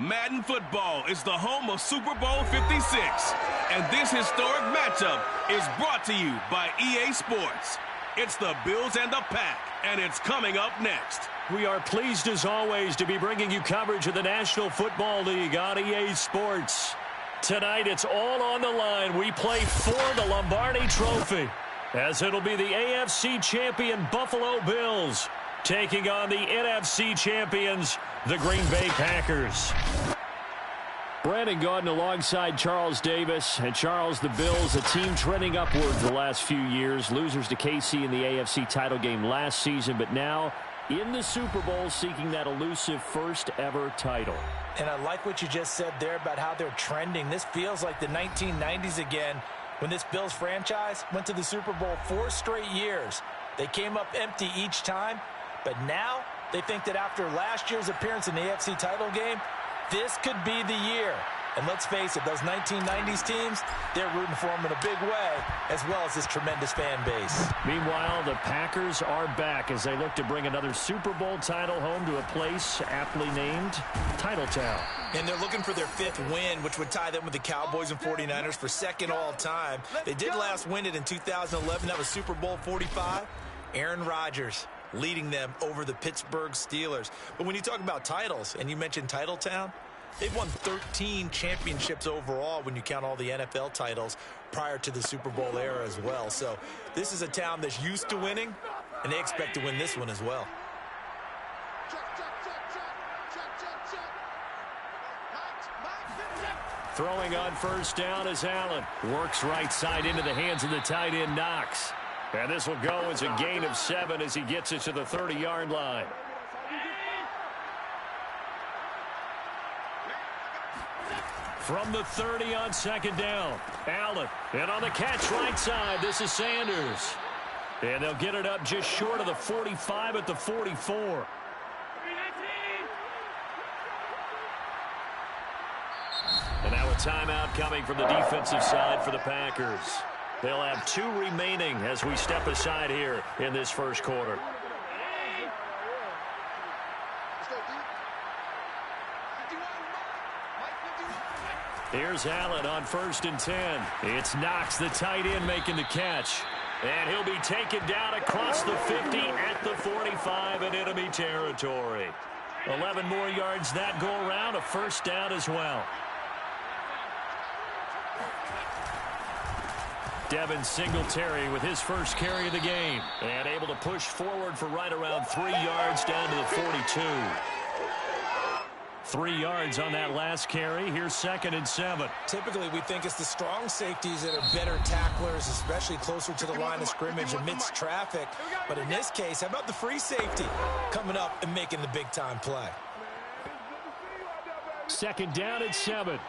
Madden football is the home of Super Bowl 56, and this historic matchup is brought to you by EA Sports. It's the Bills and the Pack, and it's coming up next. We are pleased, as always, to be bringing you coverage of the National Football League on EA Sports. Tonight, it's all on the line. We play for the Lombardi Trophy, as it'll be the AFC champion Buffalo Bills taking on the NFC champions, the Green Bay Packers. Brandon Gaudin alongside Charles Davis. And Charles, the Bills, a team trending upwards the last few years. Losers to KC in the AFC title game last season, but now in the Super Bowl seeking that elusive first ever title. And I like what you just said there about how they're trending. This feels like the 1990s again when this Bills franchise went to the Super Bowl 4 straight years. They came up empty each time, but now they think that after last year's appearance in the AFC title game, this could be the year. And let's face it, those 1990s teams, they're rooting for them in a big way, as well as this tremendous fan base. Meanwhile, the Packers are back as they look to bring another Super Bowl title home to a place aptly named Titletown. And they're looking for their 5th win, which would tie them with the Cowboys and 49ers for 2nd all-time. They did last win it in 2011. That was Super Bowl 45. Aaron Rodgers leading them over the Pittsburgh Steelers. But when you talk about titles, and you mentioned Titletown, they've won 13 championships overall when you count all the NFL titles prior to the Super Bowl era as well. So this is a town that's used to winning, and they expect to win this one as well. Throwing on first down is Allen. Works right side into the hands of the tight end Knox. And this will go as a gain of 7 as he gets it to the 30-yard line. From the 30 on 2nd down, Allen. And on the catch right side, this is Sanders. And they'll get it up just short of the 45 at the 44. timeout coming from the defensive side for the Packers. They'll have 2 remaining as we step aside here in this first quarter. Here's Allen on 1st and 10. It's Knox, the tight end, making the catch. And he'll be taken down across the 50 at the 45 in enemy territory. 11 more yards that go around, a first down as well. Devin Singletary with his first carry of the game. And able to push forward for right around 3 yards down to the 42. 3 yards on that last carry. Here's 2nd and 7. Typically, we think it's the strong safeties that are better tacklers, especially closer to the line of scrimmage amidst traffic. But in this case, how about the free safety coming up and making the big-time play? 2nd down and 7.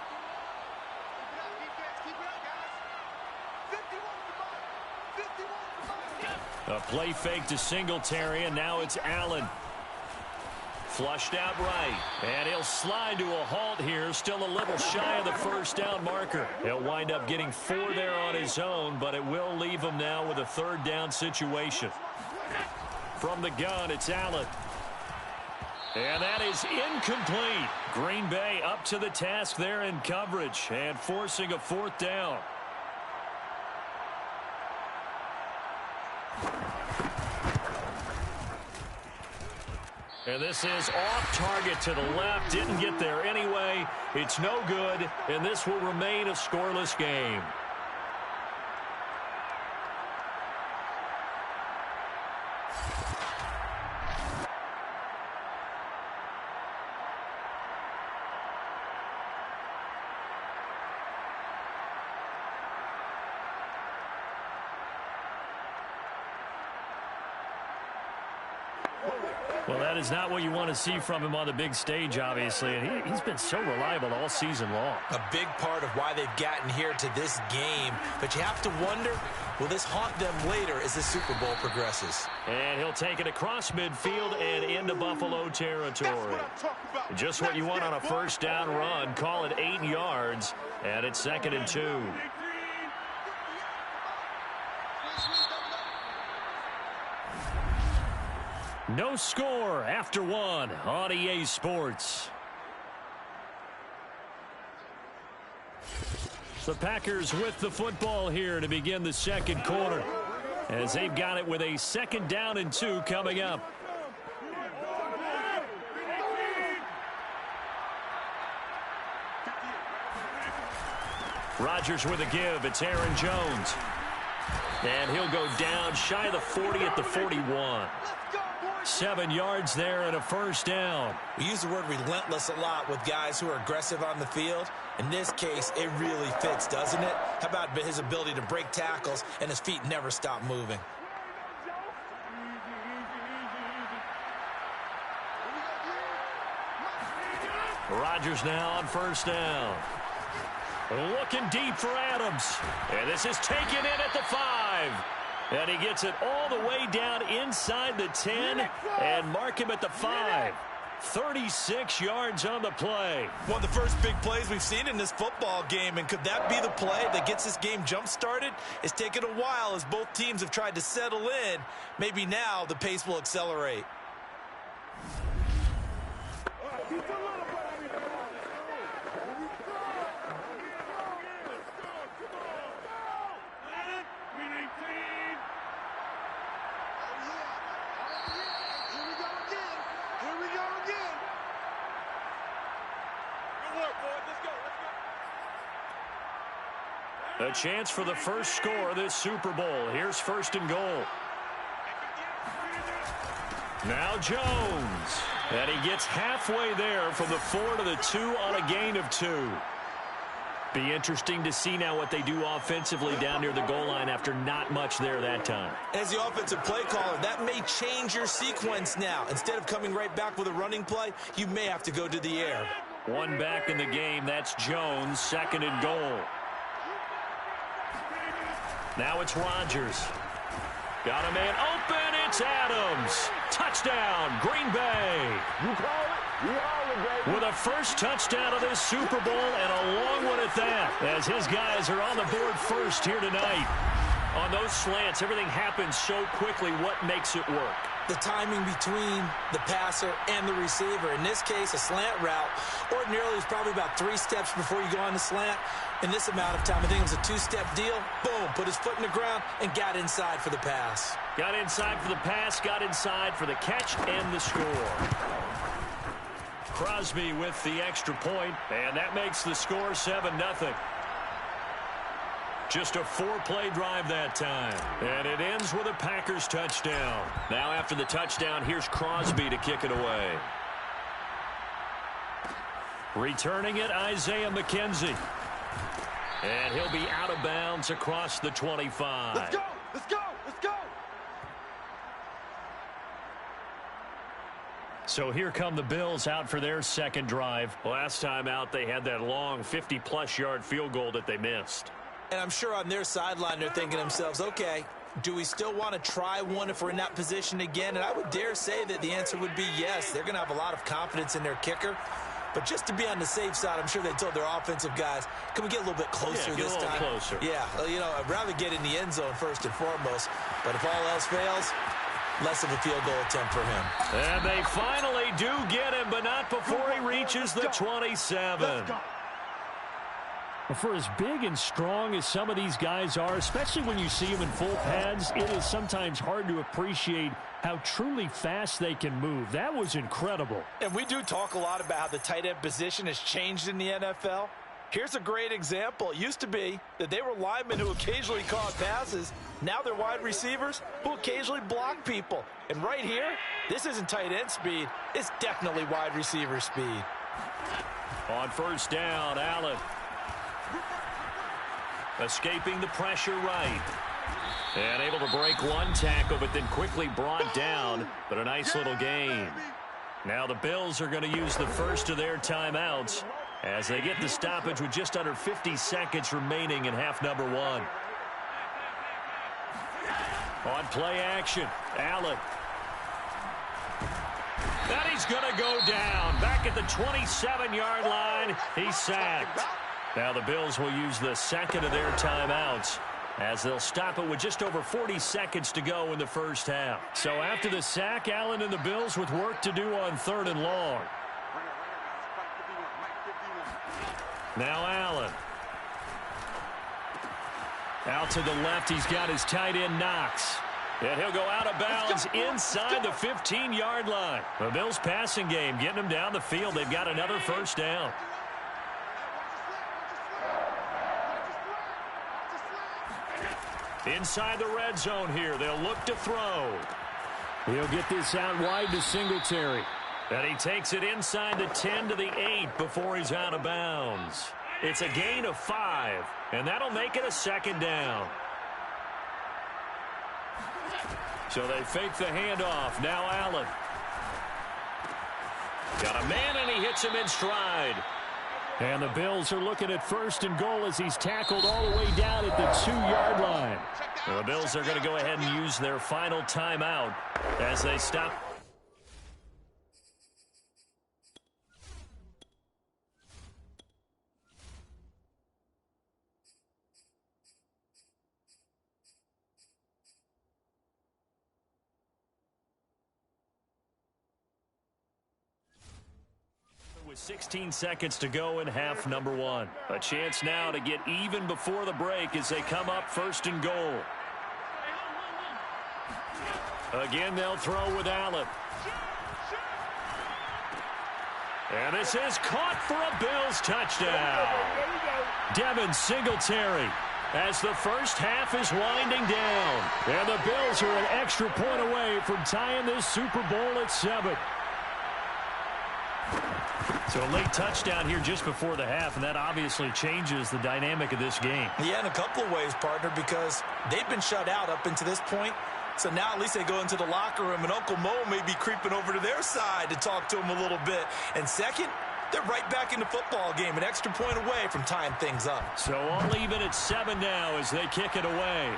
A play fake to Singletary, and now it's Allen. Flushed out right, and he'll slide to a halt here, still a little shy of the first down marker. He'll wind up getting 4 there on his own, but it will leave him now with a 3rd down situation. From the gun, it's Allen. And that is incomplete. Green Bay up to the task there in coverage and forcing a 4th down. And this is off target to the left. Didn't get there anyway. It's no good, and this will remain a scoreless game. Well, that is not what you want to see from him on the big stage, obviously. And he's been so reliable all season long. A big part of why they've gotten here to this game. But you have to wonder, will this haunt them later as the Super Bowl progresses? And he'll take it across midfield and into Buffalo territory. Just what you want on a first down run. Call it 8 yards. And it's 2nd and 2. No score after 1 on EA Sports. The Packers with the football here to begin the second quarter, as they've got it with a 2nd down and 2 coming up. Rodgers with a give. It's Aaron Jones. And he'll go down shy of the 40 at the 41. 7 yards there and a first down. We use the word relentless a lot with guys who are aggressive on the field. In this case, it really fits, doesn't it? How about his ability to break tackles and his feet never stop moving? Rodgers now on first down. Looking deep for Adams. And this is taken in at the 5. And he gets it all the way down inside the 10 and mark him at the 5. 36 yards on the play. One of the first big plays we've seen in this football game, and could that be the play that gets this game jump-started? It's taken a while as both teams have tried to settle in. Maybe now the pace will accelerate. A chance for the first score of this Super Bowl. Here's 1st and goal. Now Jones. And he gets halfway there from the 4 to the 2 on a gain of 2. Be interesting to see now what they do offensively down near the goal line after not much there that time. As the offensive play caller, that may change your sequence now. Instead of coming right back with a running play, you may have to go to the air. One back in the game. That's Jones. 2nd and goal. Now it's Rodgers. Got a man open. It's Adams. Touchdown, Green Bay. You call it? with a first touchdown of this Super Bowl, and a long one at that, as his guys are on the board first here tonight. On those slants, everything happens so quickly. What makes it work? The timing between the passer and the receiver. In this case, a slant route ordinarily is probably about 3 steps before you go on the slant. In this amount of time, I think it was a 2-step deal. Boom, put his foot in the ground and got inside for the pass. Got inside for the pass, got inside for the catch and the score. Crosby with the extra point, and that makes the score 7-0. Just a 4-play drive that time. And it ends with a Packers touchdown. Now after the touchdown, here's Crosby to kick it away. Returning it, Isaiah McKenzie. And he'll be out of bounds across the 25. Let's go! Let's go! Let's go! So here come the Bills out for their second drive. Last time out, they had that long 50-plus yard field goal that they missed. And I'm sure on their sideline they're thinking to themselves, okay, do we still want to try one if we're in that position again? And I would dare say that the answer would be yes. They're going to have a lot of confidence in their kicker. But just to be on the safe side, I'm sure they told their offensive guys, can we get a little bit closer this time? Closer. Yeah, well, you know, I'd rather get in the end zone first and foremost. But if all else fails, less of a field goal attempt for him. And they finally do get him, but not before he reaches the 27. For as big and strong as some of these guys are, especially when you see them in full pads, it is sometimes hard to appreciate how truly fast they can move. That was incredible. And we do talk a lot about how the tight end position has changed in the NFL. Here's a great example. It used to be that they were linemen who occasionally caught passes. Now they're wide receivers who occasionally block people. And right here, this isn't tight end speed. It's definitely wide receiver speed. On first down, Allen. Escaping the pressure right. And able to break one tackle, but then quickly brought down. But a nice little gain. Now the Bills are going to use the first of their timeouts as they get the stoppage with just under 50 seconds remaining in half number 1. On play action, Allen. And he's going to go down. Back at the 27-yard line, he's sacked. Now the Bills will use the second of their timeouts as they'll stop it with just over 40 seconds to go in the first half. So after the sack, Allen and the Bills with work to do on 3rd and long. Now Allen. Out to the left, he's got his tight end Knox. And he'll go out of bounds inside the 15-yard line. The Bills passing game getting them down the field. They've got another first down. Inside the red zone here. They'll look to throw. He'll get this out wide to Singletary. And he takes it inside the 10 to the 8 before he's out of bounds. It's a gain of 5, and that'll make it a second down. So they fake the handoff. Now Allen. Got a man, and he hits him in stride. And the Bills are looking at 1st and goal as he's tackled all the way down at the 2-yard line. The Bills are going to go ahead and use their final timeout as they stop. With 16 seconds to go in half number 1. A chance now to get even before the break as they come up 1st and goal. Again, they'll throw with Allen. And this is caught for a Bills touchdown. Devin Singletary as the first half is winding down. And the Bills are an extra point away from tying this Super Bowl at 7. So a late touchdown here just before the half, and that obviously changes the dynamic of this game. Yeah, in a couple of ways, partner, because they've been shut out up until this point. So now at least they go into the locker room, and Uncle Mo may be creeping over to their side to talk to him a little bit. And second, they're right back in the football game, an extra point away from tying things up. So all even at 7 now as they kick it away.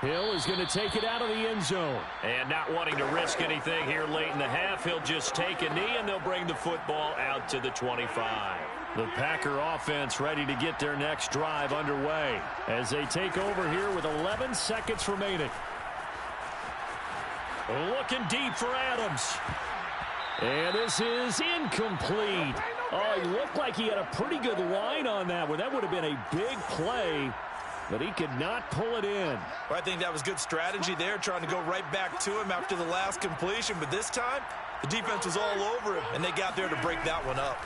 Hill is going to take it out of the end zone. And not wanting to risk anything here late in the half, he'll just take a knee, and they'll bring the football out to the 25. The Packer offense ready to get their next drive underway as they take over here with 11 seconds remaining. Looking deep for Adams. And this is incomplete. Oh, he looked like he had a pretty good line on that one. That would have been a big play, but he could not pull it in. Well, I think that was good strategy there, trying to go right back to him after the last completion. But this time, the defense was all over him, and they got there to break that one up.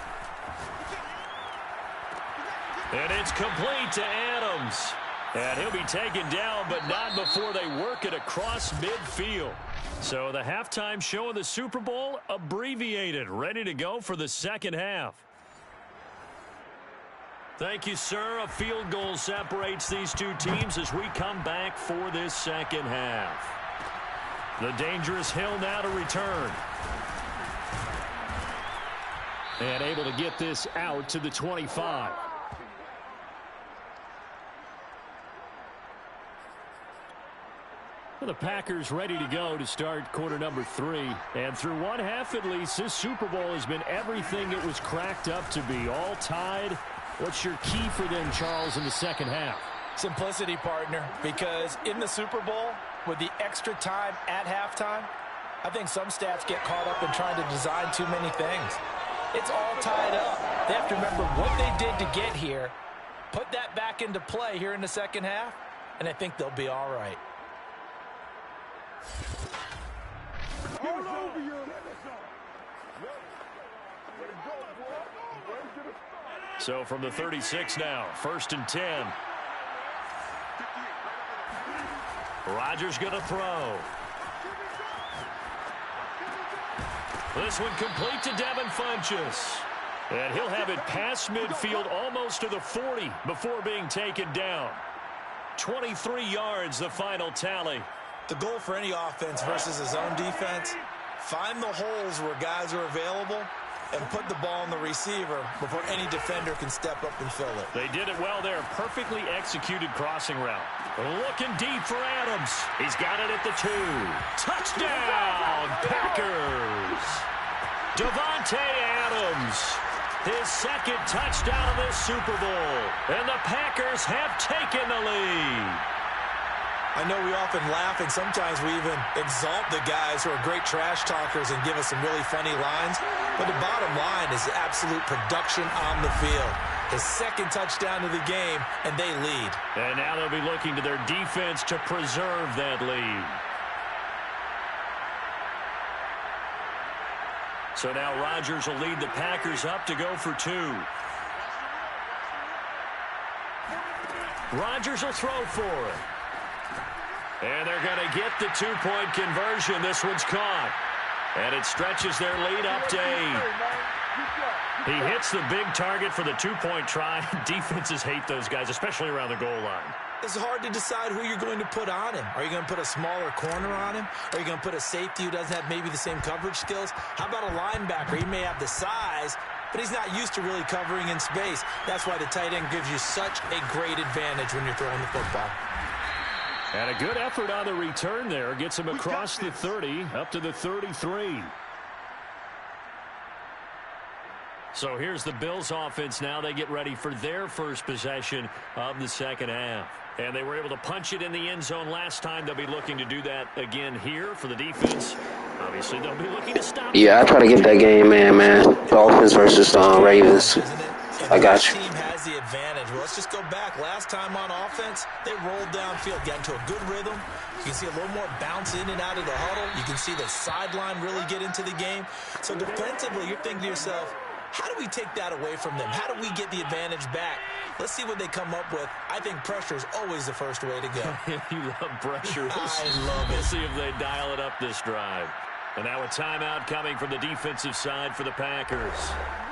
And it's complete to Adams. And he'll be taken down, but not before they work it across midfield. So the halftime show of the Super Bowl abbreviated, ready to go for the second half. Thank you, sir. A field goal separates these two teams as we come back for this second half. The dangerous Hill now to return. And able to get this out to the 25. The Packers ready to go to start quarter number 3. And through one half at least, this Super Bowl has been everything it was cracked up to be. All tied. What's your key for them, Charles, in the second half? Simplicity, partner, because in the Super Bowl, with the extra time at halftime, I think some stats get caught up in trying to design too many things. It's all tied up. They have to remember what they did to get here, put that back into play here in the second half, and I think they'll be all right. So from the 36 now, 1st and 10. Rodgers going to throw. This one complete to Devin Funchess. And he'll have it past midfield almost to the 40 before being taken down. 23 yards, the final tally. The goal for any offense versus his own defense, find the holes where guys are available and put the ball in the receiver before any defender can step up and fill it. They did it well there. Perfectly executed crossing route. Looking deep for Adams. He's got it at the 2. Touchdown, Packers. Davante Adams. His second touchdown of this Super Bowl. And the Packers have taken the lead. I know we often laugh, and sometimes we even exalt the guys who are great trash talkers and give us some really funny lines. But the bottom line is absolute production on the field. His second touchdown of the game, and they lead. And now they'll be looking to their defense to preserve that lead. So now Rodgers will lead the Packers up to go for 2. Rodgers will throw for it. And they're going to get the 2-point conversion. This one's caught. And it stretches their lead up to 8. He hits the big target for the 2-point try. Defenses hate those guys, especially around the goal line. It's hard to decide who you're going to put on him. Are you going to put a smaller corner on him? Are you going to put a safety who doesn't have maybe the same coverage skills? How about a linebacker? He may have the size, but he's not used to really covering in space. That's why the tight end gives you such a great advantage when you're throwing the football. And a good effort on the return there. Gets him across the 30, up to the 33. So here's the Bills offense now. They get ready for their first possession of the second half. And they were able to punch it in the end zone last time. They'll be looking to do that again here for the defense. Obviously, they'll be looking to stop. Yeah, I try to get that game, man. Dolphins versus Ravens. I got you. Team has the advantage. Well, let's just go back. Last time on offense, they rolled downfield, got into a good rhythm. You can see a little more bounce in and out of the huddle. You can see the sideline really get into the game. So defensively, you're thinking to yourself, how do we take that away from them? How do we get the advantage back? Let's see what they come up with. I think pressure is always the first way to go. You love pressure. I love it. We'll see if they dial it up this drive. And now a timeout coming from the defensive side for the Packers.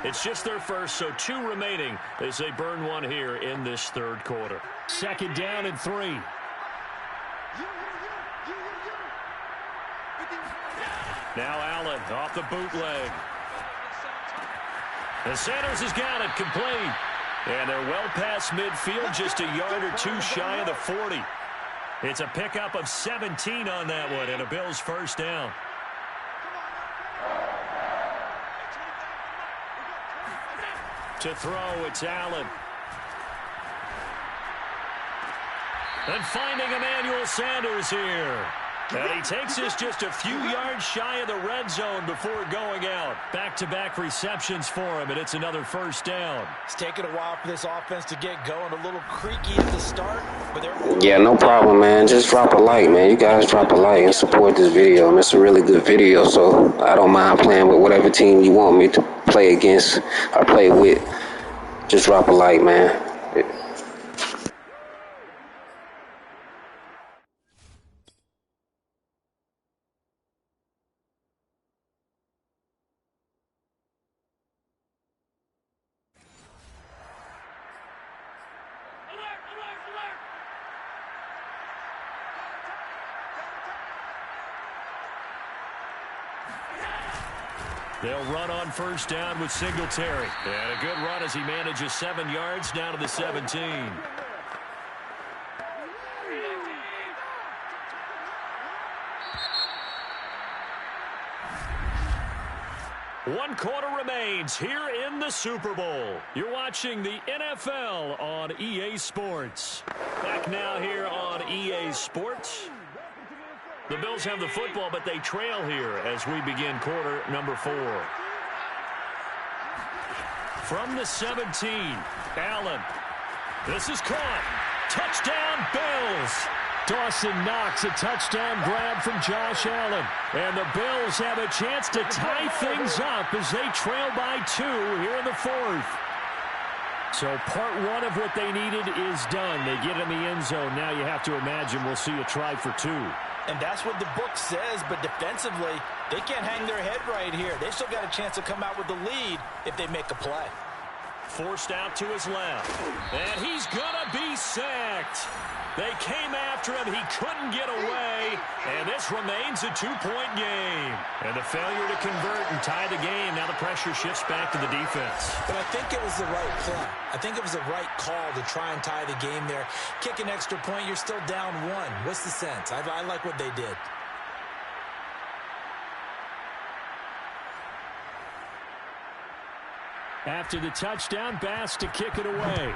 It's just their first, so 2 remaining as they burn one here in this third quarter. 2nd down and 3. Now Allen off the bootleg. And Sanders has got it complete. And they're well past midfield, just a yard or 2 shy of the 40. It's a pickup of 17 on that one, and a Bills first down. To throw, it's Allen. And finding Emmanuel Sanders here. And he takes this just a few yards shy of the red zone before going out. Back-to-back receptions for him, and it's another first down. It's taken a while for this offense to get going. A little creaky at the start, but they're... Yeah, no problem, man. Just drop a like, man. You guys drop a like and support this video. And it's a really good video, so I don't mind playing with whatever team you want me to play against or play with. Just drop a like, man. They'll run on first down with Singletary. And a good run as he manages 7 yards down to the 17. One quarter remains here in the Super Bowl. You're watching the NFL on EA Sports. Back now here on EA Sports. The Bills have the football, but they trail here as we begin quarter number 4. From the 17, Allen. This is caught. Touchdown, Bills. Dawson Knox, a touchdown grab from Josh Allen. And the Bills have a chance to tie things up as they trail by 2 here in the 4th. So part 1 of what they needed is done. They get in the end zone. Now you have to imagine we'll see a try for 2. And that's what the book says, but defensively, they can't hang their head right here. They still got a chance to come out with the lead if they make a play. Forced out to his left. And he's going to be sacked. They came after him. He couldn't get away. And this remains a 2-point game. And the failure to convert and tie the game. Now the pressure shifts back to the defense. But I think it was the right play. I think it was the right call to try and tie the game there. Kick an extra point, you're still down 1. What's the sense? I like what they did. After the touchdown, Bass to kick it away.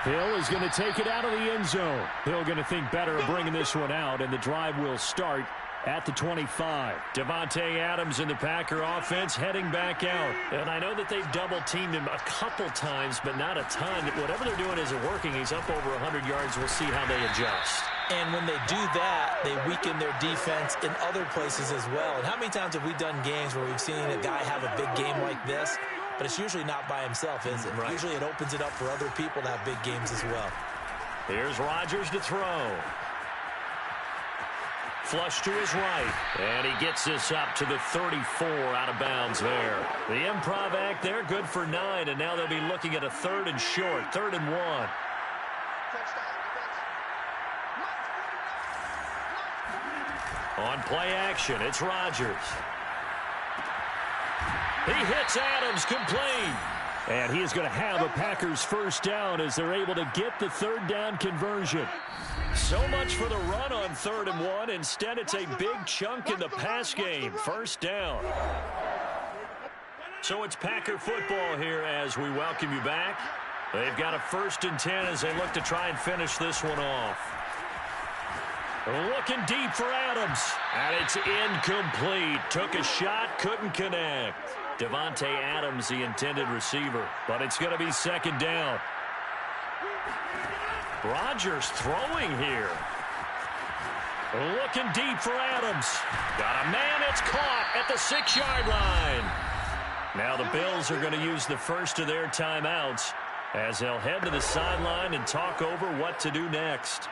Hill is going to take it out of the end zone. Hill going to think better of bringing this one out, and the drive will start at the 25. Davante Adams in the Packer offense heading back out. And I know that they've double-teamed him a couple times, but not a ton. Whatever they're doing isn't working. He's up over 100 yards. We'll see how they adjust. And when they do that, they weaken their defense in other places as well. And how many times have we done games where we've seen a guy have a big game like this? But it's usually not by himself, is it? Right. Usually it opens it up for other people to have big games as well. Here's Rodgers to throw. Flush to his right. And he gets this up to the 34 out of bounds there. The improv act there, good for 9. And now they'll be looking at a 3rd and short, 3rd and 1. On play action, it's Rodgers. He hits Adams complete. And he is going to have a Packers first down as they're able to get the 3rd down conversion. So much for the run on 3rd and 1. Instead, it's a big chunk in the pass game. First down. So it's Packer football here as we welcome you back. They've got a 1st and 10 as they look to try and finish this one off. Looking deep for Adams. And it's incomplete. Took a shot, couldn't connect. Davante Adams, the intended receiver. But it's going to be 2nd down. Rodgers throwing here. Looking deep for Adams. Got a man, it's caught at the 6-yard line. Now the Bills are going to use the first of their timeouts as they'll head to the sideline and talk over what to do next.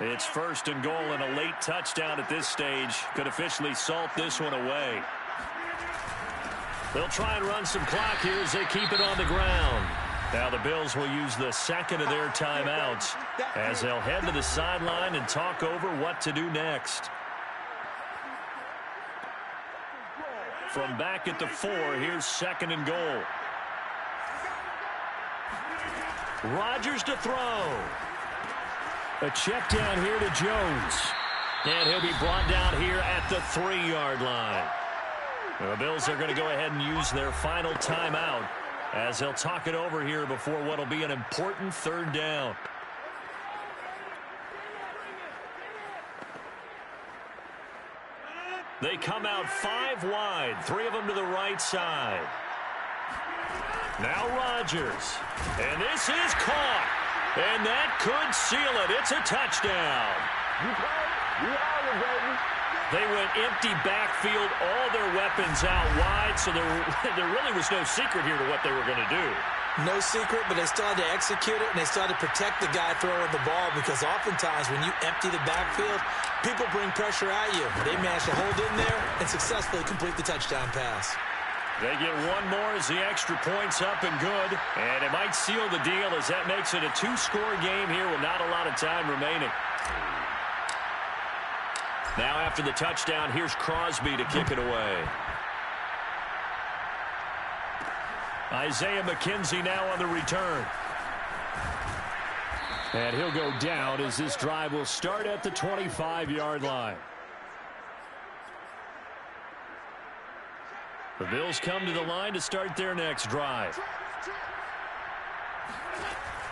It's 1st and goal, and a late touchdown at this stage could officially salt this one away. They'll try and run some clock here as they keep it on the ground. Now the Bills will use the 2nd of their timeouts as they'll head to the sideline and talk over what to do next. From back at the 4, here's 2nd and goal. Rodgers to throw. A check down here to Jones. And he'll be brought down here at the 3-yard line. The Bills are going to go ahead and use their final timeout as they'll talk it over here before what will be an important 3rd down. They come out 5 wide, 3 of them to the right side. Now Rodgers. And this is caught. And that could seal it. It's a touchdown. They went empty backfield, all their weapons out wide, so there really was no secret here to what they were going to do. No secret, but they still had to execute it, and they still had to protect the guy throwing the ball, because oftentimes when you empty the backfield, people bring pressure at you. They managed to hold in there and successfully complete the touchdown pass. They get one more as the extra point's up and good, and it might seal the deal as that makes it a 2-score game here with not a lot of time remaining. Now after the touchdown, here's Crosby to kick it away. Isaiah McKenzie now on the return. And he'll go down as this drive will start at the 25-yard line. The Bills come to the line to start their next drive.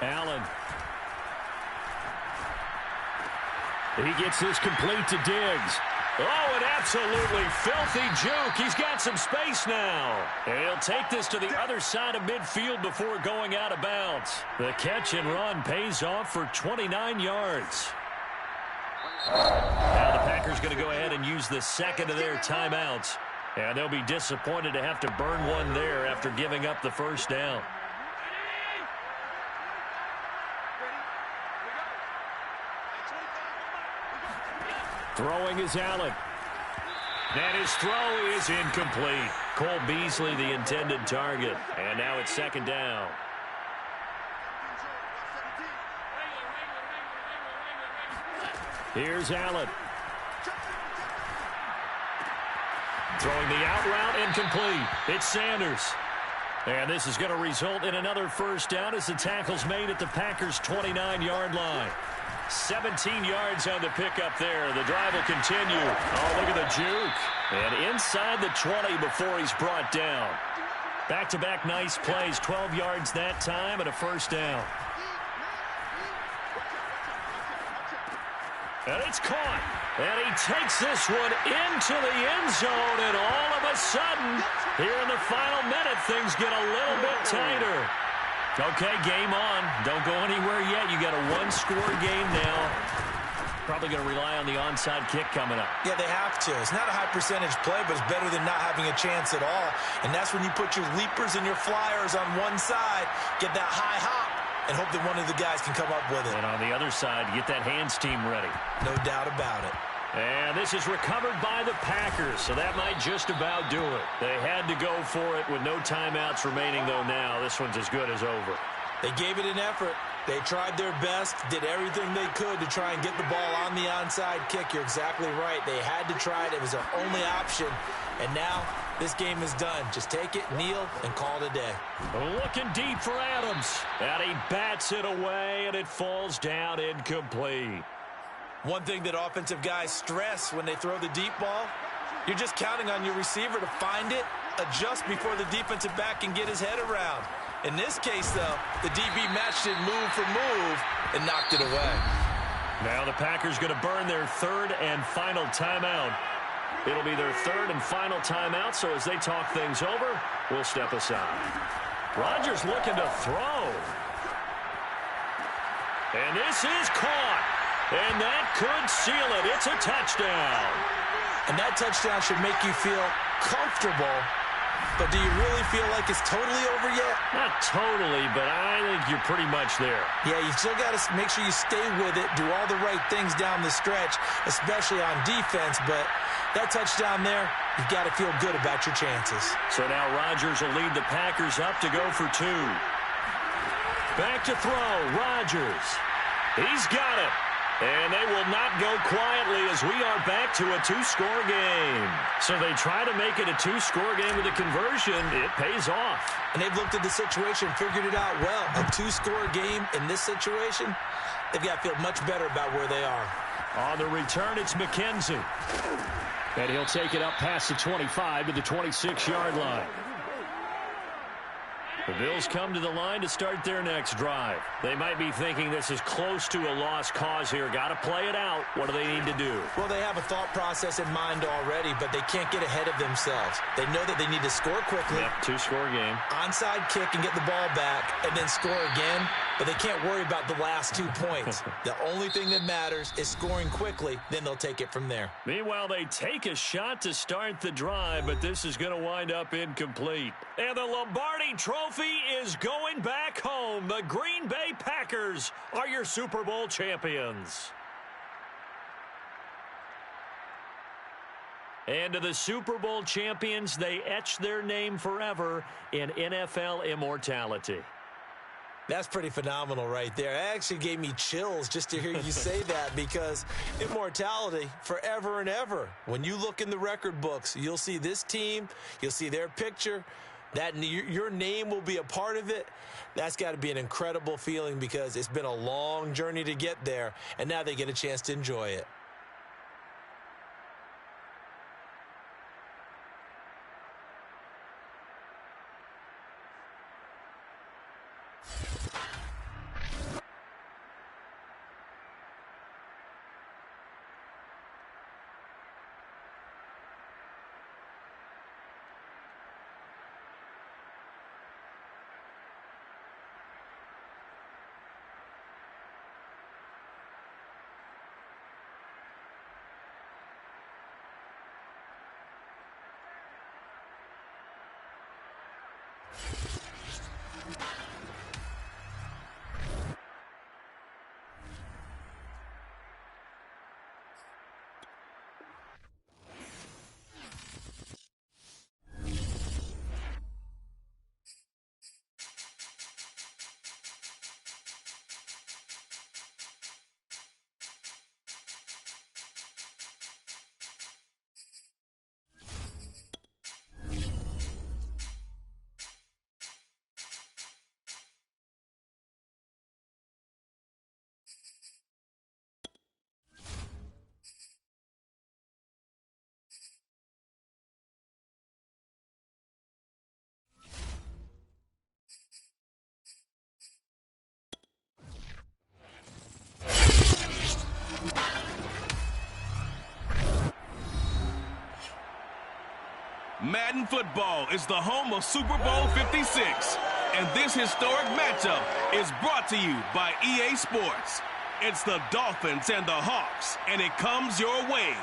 Allen. He gets this complete to Diggs. Oh, an absolutely filthy juke. He's got some space now. And he'll take this to the other side of midfield before going out of bounds. The catch and run pays off for 29 yards. Now the Packers going to go ahead and use the second of their timeouts. And they'll be disappointed to have to burn one there after giving up the first down. Throwing is Allen. And his throw is incomplete. Cole Beasley, the intended target. And now it's 2nd down. Here's Allen. Throwing the out route incomplete. It's Sanders. And this is going to result in another first down as the tackle's made at the Packers' 29-yard line. 17 yards on the pickup there. The drive will continue. Oh, look at the juke. And inside the 20 before he's brought down. Back-to-back nice plays. 12 yards that time and a first down. And it's caught. And he takes this one into the end zone. And all of a sudden, here in the final minute, things get a little bit tighter. Okay, game on. Don't go anywhere yet. You got a 1-score game now. Probably going to rely on the onside kick coming up. Yeah, they have to. It's not a high-percentage play, but it's better than not having a chance at all. And that's when you put your leapers and your flyers on one side, get that high hop, and hope that one of the guys can come up with it. And on the other side, get that hands team ready. No doubt about it. And this is recovered by the Packers, so that might just about do it. They had to go for it with no timeouts remaining, though now this one's as good as over. They gave it an effort. They tried their best, did everything they could to try and get the ball on the onside kick. You're exactly right. They had to try it. It was their only option. And now this game is done. Just take it, kneel, and call it a day. Looking deep for Adams. And he bats it away, and it falls down incomplete. One thing that offensive guys stress when they throw the deep ball, you're just counting on your receiver to find it, adjust before the defensive back can get his head around. In this case, though, the DB matched it move for move and knocked it away. Now the Packers going to burn their 3rd and final timeout. It'll be their 3rd and final timeout, so as they talk things over, we'll step aside. Rodgers looking to throw. And this is caught. And that could seal it. It's a touchdown. And that touchdown should make you feel comfortable. But do you really feel like it's totally over yet? Not totally, but I think you're pretty much there. Yeah, you still got to make sure you stay with it, do all the right things down the stretch, especially on defense. But that touchdown there, you've got to feel good about your chances. So now Rodgers will lead the Packers up to go for 2. Back to throw, Rodgers. He's got it. And they will not go quietly as we are back to a two-score game. So they try to make it a two-score game with a conversion. It pays off. And they've looked at the situation, figured it out well. A two-score game in this situation, they've got to feel much better about where they are. On the return, it's McKenzie. And he'll take it up past the 25 to the 26-yard line. The Bills come to the line to start their next drive. They might be thinking this is close to a lost cause here. Got to play it out. What do they need to do? Well, they have a thought process in mind already, but they can't get ahead of themselves. They know that they need to score quickly. Yep, two-score game. Onside kick and get the ball back and then score again, but they can't worry about the last 2 points. The only thing that matters is scoring quickly, then they'll take it from there. Meanwhile, they take a shot to start the drive, but this is going to wind up incomplete. And the Lombardi Trophy is going back home. The Green Bay Packers are your Super Bowl champions. And to the Super Bowl champions, they etch their name forever in NFL immortality. That's pretty phenomenal right there. It actually gave me chills just to hear you say that, because immortality forever and ever. When you look in the record books, you'll see this team, you'll see their picture, that your name will be a part of it. That's got to be an incredible feeling, because it's been a long journey to get there, and now they get a chance to enjoy it. Madden football is the home of Super Bowl 56. And this historic matchup is brought to you by EA Sports. It's the Dolphins and the Hawks, and it comes your way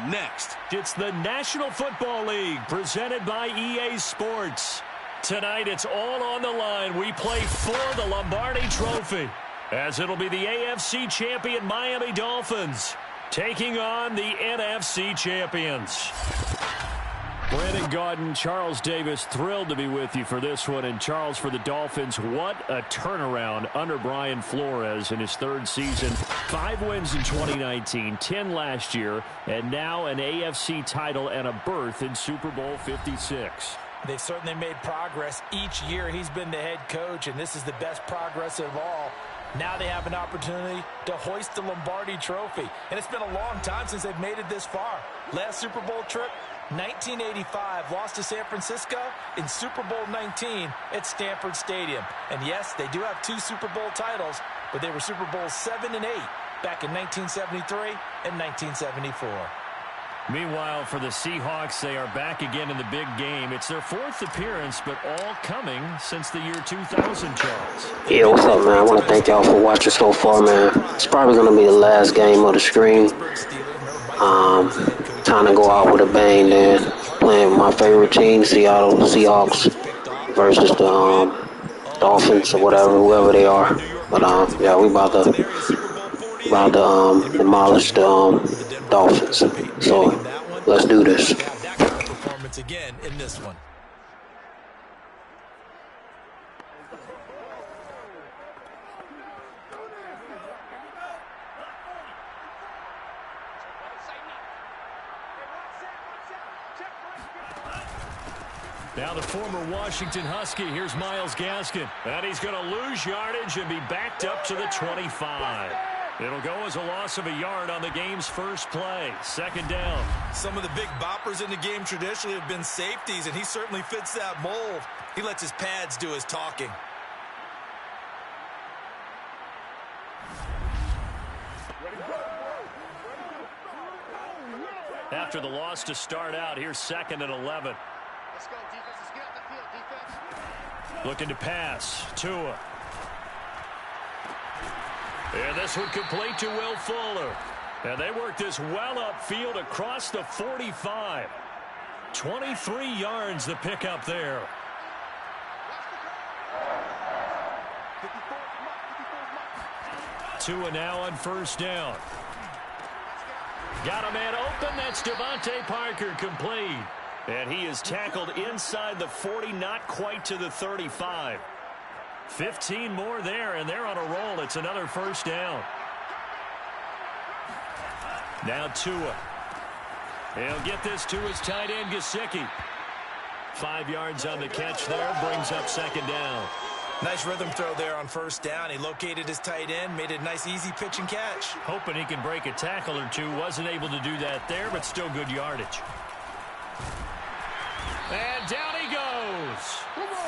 next. It's the National Football League presented by EA Sports. Tonight, it's all on the line. We play for the Lombardi Trophy, as it'll be the AFC champion Miami Dolphins taking on the NFC champions. Brandon Gaudin, Charles Davis, thrilled to be with you for this one. And Charles, for the Dolphins, what a turnaround under Brian Flores in his third season. 5 wins in 2019, 10 last year, and now an AFC title and a berth in Super Bowl 56. They've certainly made progress each year he's been the head coach, and this is the best progress of all. Now they have an opportunity to hoist the Lombardi Trophy. And it's been a long time since they've made it this far. Last Super Bowl trip, 1985, lost to San Francisco in Super Bowl 19 at Stanford Stadium. And yes, they do have 2 Super Bowl titles, but they were Super Bowls 7 and 8 back in 1973 and 1974. Meanwhile, for the Seahawks, they are back again in the big game. It's their 4th appearance, but all coming since the year 2000, Charles. Yeah, what's up, man? I want to thank y'all for watching so far, man. It's probably going to be the last game of the stream. Time to go out with a bang, man. Playing with my favorite team, Seattle Seahawks, versus the Dolphins or whatever, whoever they are. But yeah, we about to demolish the Dolphins. So let's do this. Performance again in this one. Now the former Washington Husky, here's Myles Gaskin. And he's going to lose yardage and be backed up to the 25. It'll go as a loss of a yard on the game's first play. Second down. Some of the big boppers in the game traditionally have been safeties, and he certainly fits that mold. He lets his pads do his talking. After the loss to start out, here's 2nd and 11. Let's go, defense. Let's get out the field, defense. Looking to pass. Tua. And this one complete to Will Fuller. And they work this well upfield across the 45. 23 yards the pickup there. Tua now on first down. Got a man open. That's Devontae Parker, complete. And he is tackled inside the 40, not quite to the 35. 15 more there, and they're on a roll. It's another first down. Now Tua. He'll get this to his tight end, Gesicki. 5 yards on the catch there, brings up second down. Nice rhythm throw there on first down. He located his tight end, made a nice easy pitch and catch. Hoping he can break a tackle or two. Wasn't able to do that there, but still good yardage. And down he goes.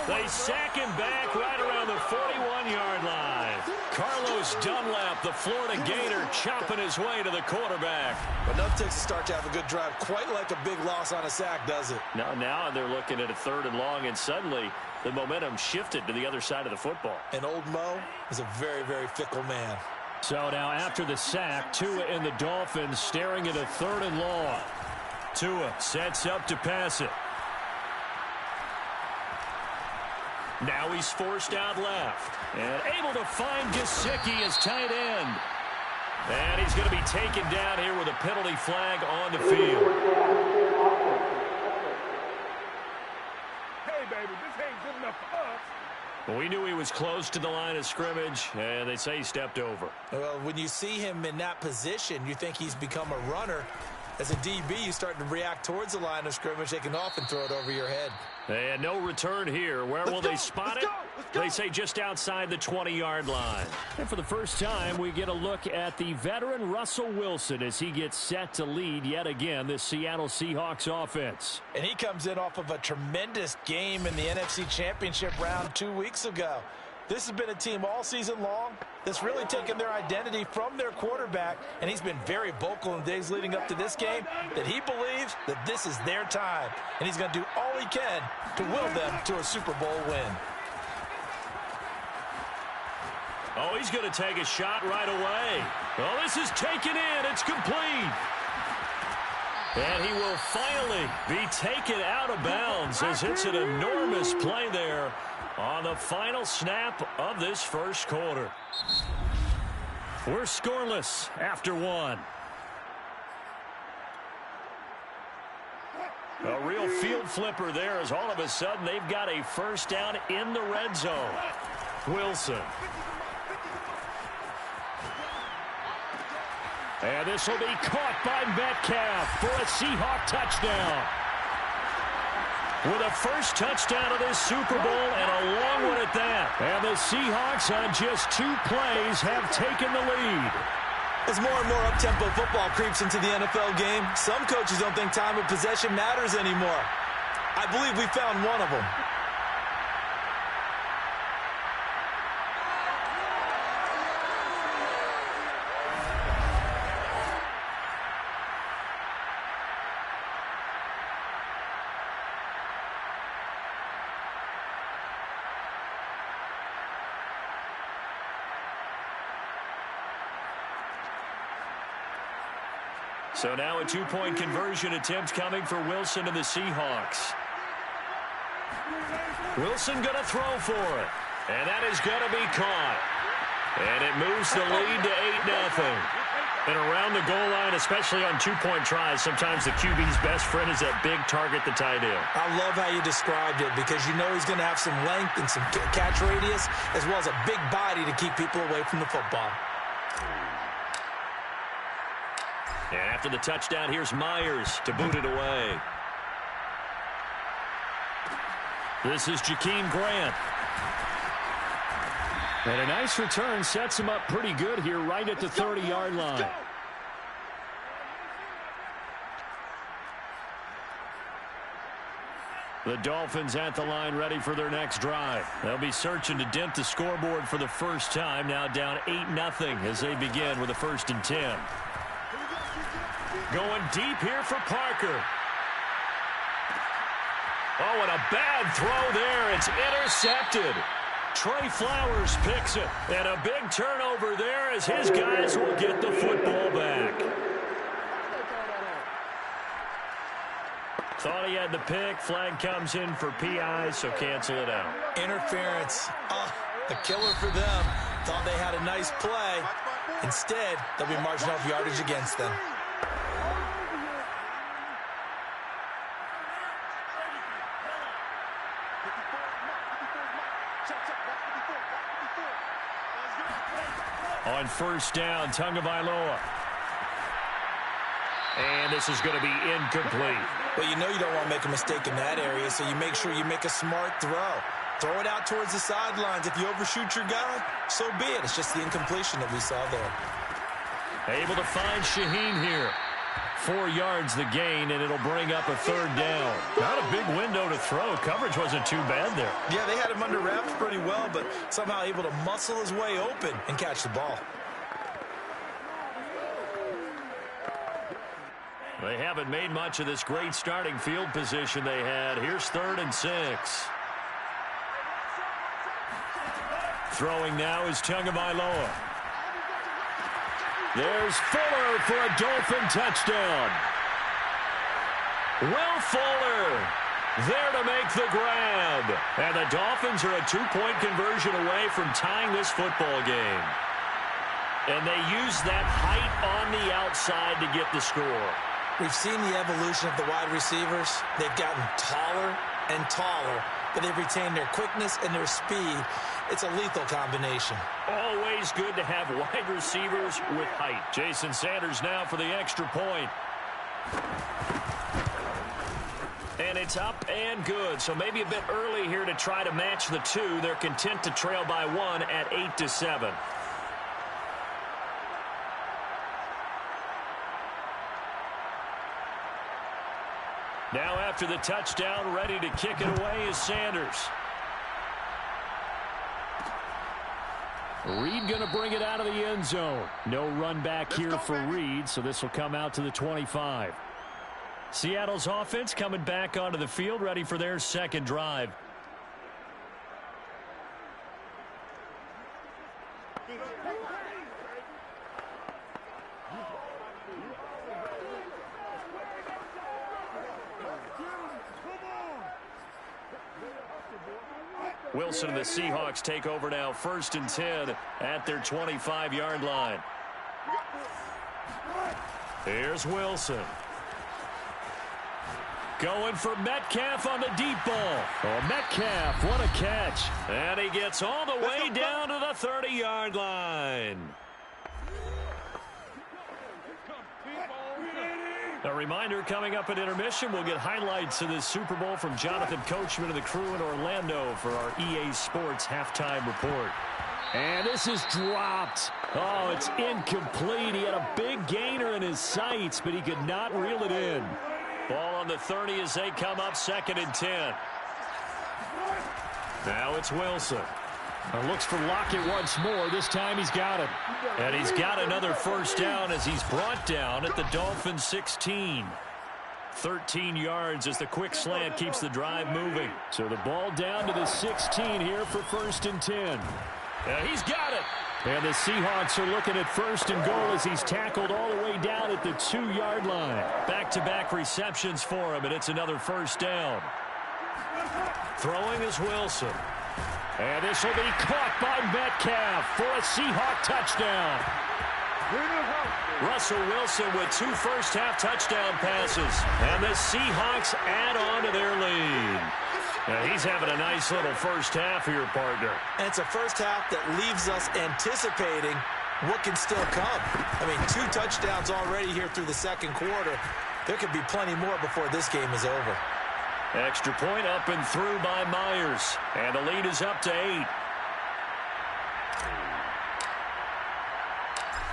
They sack him back right around the 41-yard line. Carlos Dunlap, the Florida Gator, chopping his way to the quarterback. Enough takes to start to have a good drive. Quite like a big loss on a sack, does it? Now they're looking at a 3rd and long, and suddenly the momentum shifted to the other side of the football. And old Mo is a very, very fickle man. So now after the sack, Tua and the Dolphins staring at a 3rd and long. Tua sets up to pass it. Now he's forced out left. And able to find Gesicki as tight end. And he's going to be taken down here with a penalty flag on the field. Hey, baby, this ain't good enough for us. We knew he was close to the line of scrimmage, and they say he stepped over. Well, when you see him in that position, you think he's become a runner. As a DB, you start to react towards the line of scrimmage. They can often throw it over your head. And no return here. Where will they spot it? They say just outside the 20-yard line. And for the first time, we get a look at the veteran Russell Wilson as he gets set to lead yet again this Seattle Seahawks offense. And he comes in off of a tremendous game in the NFC Championship round 2 weeks ago. This has been a team all season long that's really taken their identity from their quarterback, and he's been very vocal in days leading up to this game that he believes that this is their time, and he's going to do all he can to will them to a Super Bowl win. Oh, he's going to take a shot right away. Oh, this is taken in. It's complete. And he will finally be taken out of bounds as it's an enormous play there on the final snap of this first quarter. We're scoreless after one. A real field flipper there as all of a sudden they've got a first down in the red zone. Wilson. And this will be caught by Metcalf for a Seahawk touchdown. With a first touchdown of this Super Bowl and a long one at that. And the Seahawks on just 2 plays have taken the lead. As more and more up-tempo football creeps into the NFL game, some coaches don't think time of possession matters anymore. I believe we found one of them. So now a 2-point conversion attempt coming for Wilson and the Seahawks. Wilson going to throw for it. And that is going to be caught. And it moves the lead to 8-0. And around the goal line, especially on 2-point tries, sometimes the QB's best friend is that big target, the tight end. I love how you described it because you know he's going to have some length and some catch radius as well as a big body to keep people away from the football. And after the touchdown, here's Myers to boot it away. This is Jakeem Grant. And a nice return sets him up pretty good here right at the 30-yard line. The Dolphins at the line ready for their next drive. They'll be searching to dent the scoreboard for the first time. Now down 8-0 as they begin with a 1st and 10. Going deep here for Parker. Oh, and a bad throw there. It's intercepted. Trey Flowers picks it. And a big turnover there as his guys will get the football back. Thought he had the pick. Flag comes in for PI, so cancel it out. Interference. A killer for them. Thought they had a nice play. Instead, they'll be marching off yardage against them. On 1st down, Tagovailoa. And this is going to be incomplete. Well, you know you don't want to make a mistake in that area, so you make sure you make a smart throw. Throw it out towards the sidelines. If you overshoot your guy, so be it. It's just the incompletion that we saw there. Able to find Shaheen here. 4 yards the gain, and it'll bring up a 3rd down. Not a big window to throw. Coverage wasn't too bad there. Yeah, they had him under wraps pretty well, but somehow able to muscle his way open and catch the ball. They haven't made much of this great starting field position they had. Here's 3rd and 6. Throwing now is Tagovailoa. There's Fuller for a Dolphin touchdown. Will Fuller there to make the grab. And the Dolphins are a 2-point conversion away from tying this football game. And they use that height on the outside to get the score. We've seen the evolution of the wide receivers. They've gotten taller and taller, but they've retained their quickness and their speed. It's a lethal combination. Always good to have wide receivers with height. Jason Sanders now for the extra point. And it's up and good. So maybe a bit early here to try to match the 2. They're content to trail by 1 at 8-7. Now after the touchdown, ready to kick it away is Sanders. Reed going to bring it out of the end zone. No run back here for Reed, so this will come out to the 25. Seattle's offense coming back onto the field, ready for their 2nd drive. Wilson and the Seahawks take over now, 1st and 10 at their 25-yard line. Here's Wilson. Going for Metcalf on the deep ball. Oh, Metcalf, what a catch. And he gets all the way down to the 30-yard line. A reminder, coming up at intermission, we'll get highlights of this Super Bowl from Jonathan Coachman and the crew in Orlando for our EA Sports halftime report. And this is dropped. Oh, it's incomplete. He had a big gainer in his sights, but he could not reel it in. Ball on the 30 as they come up, 2nd and 10. Now it's Wilson. Looks for Lockett once more. This time he's got him. And he's got another 1st down as he's brought down at the Dolphins 16. 13 yards as the quick slant keeps the drive moving. So the ball down to the 16 here for 1st and 10. He's got it. And the Seahawks are looking at 1st and goal as he's tackled all the way down at the 2-yard line. Back-to-back receptions for him, and it's another 1st down. Throwing is Wilson. And this will be caught by Metcalf for a Seahawk touchdown. Russell Wilson with 2 first-half touchdown passes. And the Seahawks add on to their lead. Now he's having a nice little first half here, partner. And it's a first half that leaves us anticipating what can still come. I mean, 2 touchdowns already here through the 2nd quarter. There could be plenty more before this game is over. Extra point up and through by Myers. And the lead is up to 8.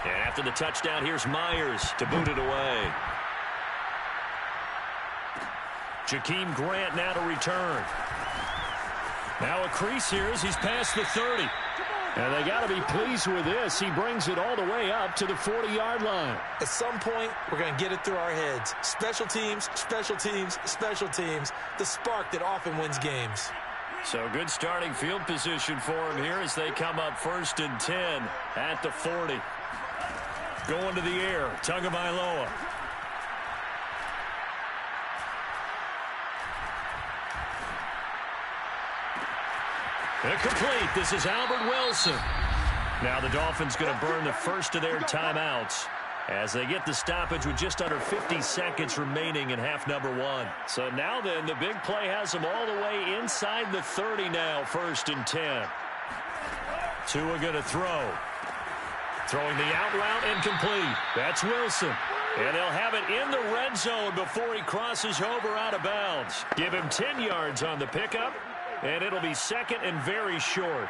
And after the touchdown, here's Myers to boot it away. Jakeem Grant now to return. Now a crease here as he's past the 30. And they got to be pleased with this. He brings it all the way up to the 40-yard line. At some point, we're going to get it through our heads. Special teams, special teams, special teams. The spark that often wins games. So good starting field position for him here as they come up 1st and 10 at the 40. Going to the air, Tagovailoa. Incomplete. This is Albert Wilson. Now the Dolphins going to burn the first of their timeouts as they get the stoppage with just under 50 seconds remaining in half number 1. So now then, the big play has them all the way inside the 30 now, 1st and 10. Tua going to throw. Throwing the out route incomplete. That's Wilson. And they'll have it in the red zone before he crosses over out of bounds. Give him 10 yards on the pickup. And it'll be 2nd and very short.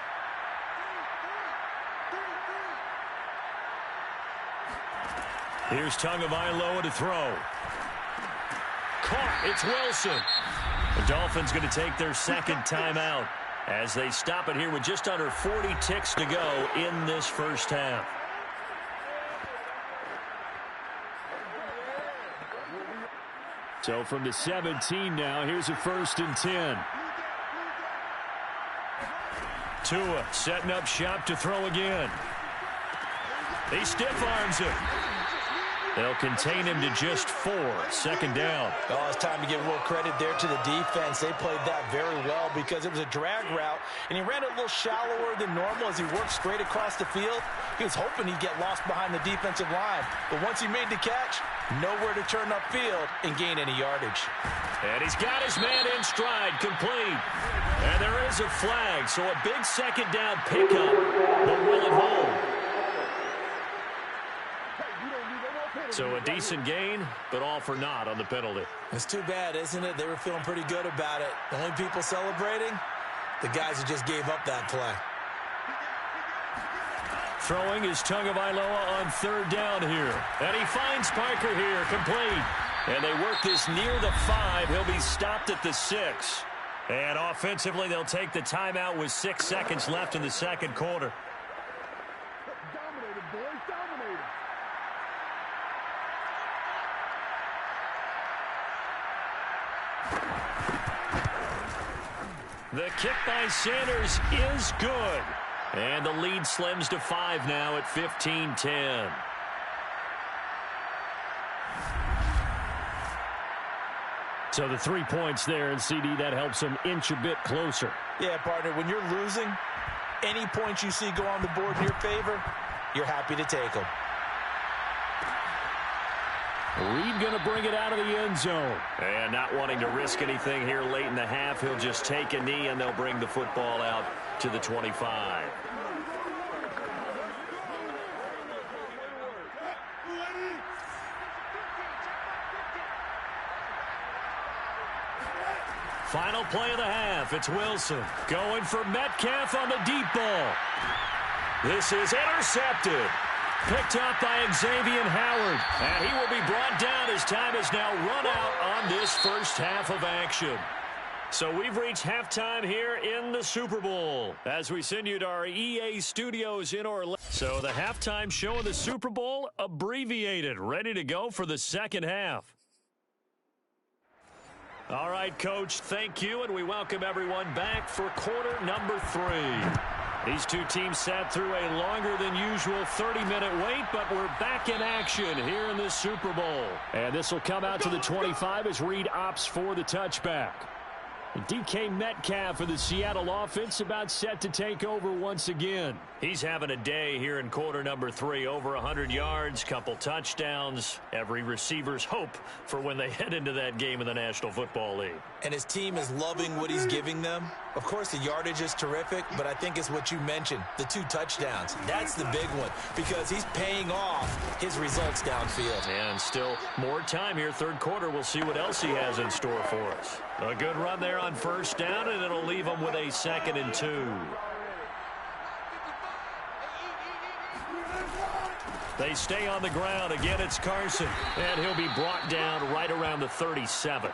Here's Tagovailoa to throw. Caught. It's Wilson. The Dolphins going to take their 2nd timeout as they stop it here with just under 40 ticks to go in this first half. So from the 17 now, here's a 1st and 10. Tua setting up shop to throw again. He stiff arms him. They'll contain him to just 4. 2nd down. Oh, it's time to give a little credit there to the defense. They played that very well because it was a drag route, and he ran it a little shallower than normal as he worked straight across the field. He was hoping he'd get lost behind the defensive line, but once he made the catch, nowhere to turn upfield and gain any yardage. And he's got his man in stride, complete. And there is a flag, so a big 2nd down pickup, but will it hold? So a decent gain, but all for naught on the penalty. It's too bad, isn't it? They were feeling pretty good about it. The only people celebrating, the guys who just gave up that play. Throwing is Tagovailoa on 3rd down here. And he finds Parker here, complete. And they work this near the 5. He'll be stopped at the 6. And offensively, they'll take the timeout with 6 seconds left in the 2nd quarter. Dominated, boys, dominated. The kick by Sanders is good. And the lead slims to 5 now at 15-10. So the 3 points there, and CD, that helps them inch a bit closer. Yeah, partner, when you're losing, any points you see go on the board in your favor, you're happy to take them. Reed going to bring it out of the end zone. And not wanting to risk anything here late in the half, he'll just take a knee, and they'll bring the football out to the 25. Final play of the half. It's Wilson going for Metcalf on the deep ball. This is intercepted. Picked up by Xavier Howard. And he will be brought down as time has now run out on this first half of action. So we've reached halftime here in the Super Bowl as we send you to our EA studios in Orlando. So the halftime show of the Super Bowl abbreviated, ready to go for the second half. All right, Coach, thank you, and we welcome everyone back for quarter number 3. These two teams sat through a longer than usual 30-minute wait, but we're back in action here in this Super Bowl. And this will come out to the 25 as Reed opts for the touchback. DK Metcalf for the Seattle offense about set to take over once again. He's having a day here in quarter number 3. Over 100 yards, couple touchdowns. Every receiver's hope for when they head into that game in the National Football League. And his team is loving what he's giving them. Of course, the yardage is terrific, but I think it's what you mentioned, the 2 touchdowns. That's the big one because he's paying off his results downfield. And still more time here, third quarter. We'll see what else he has in store for us. A good run there on first down, and it'll leave them with a 2nd and 2. They stay on the ground. Again, it's Carson. And he'll be brought down right around the 37.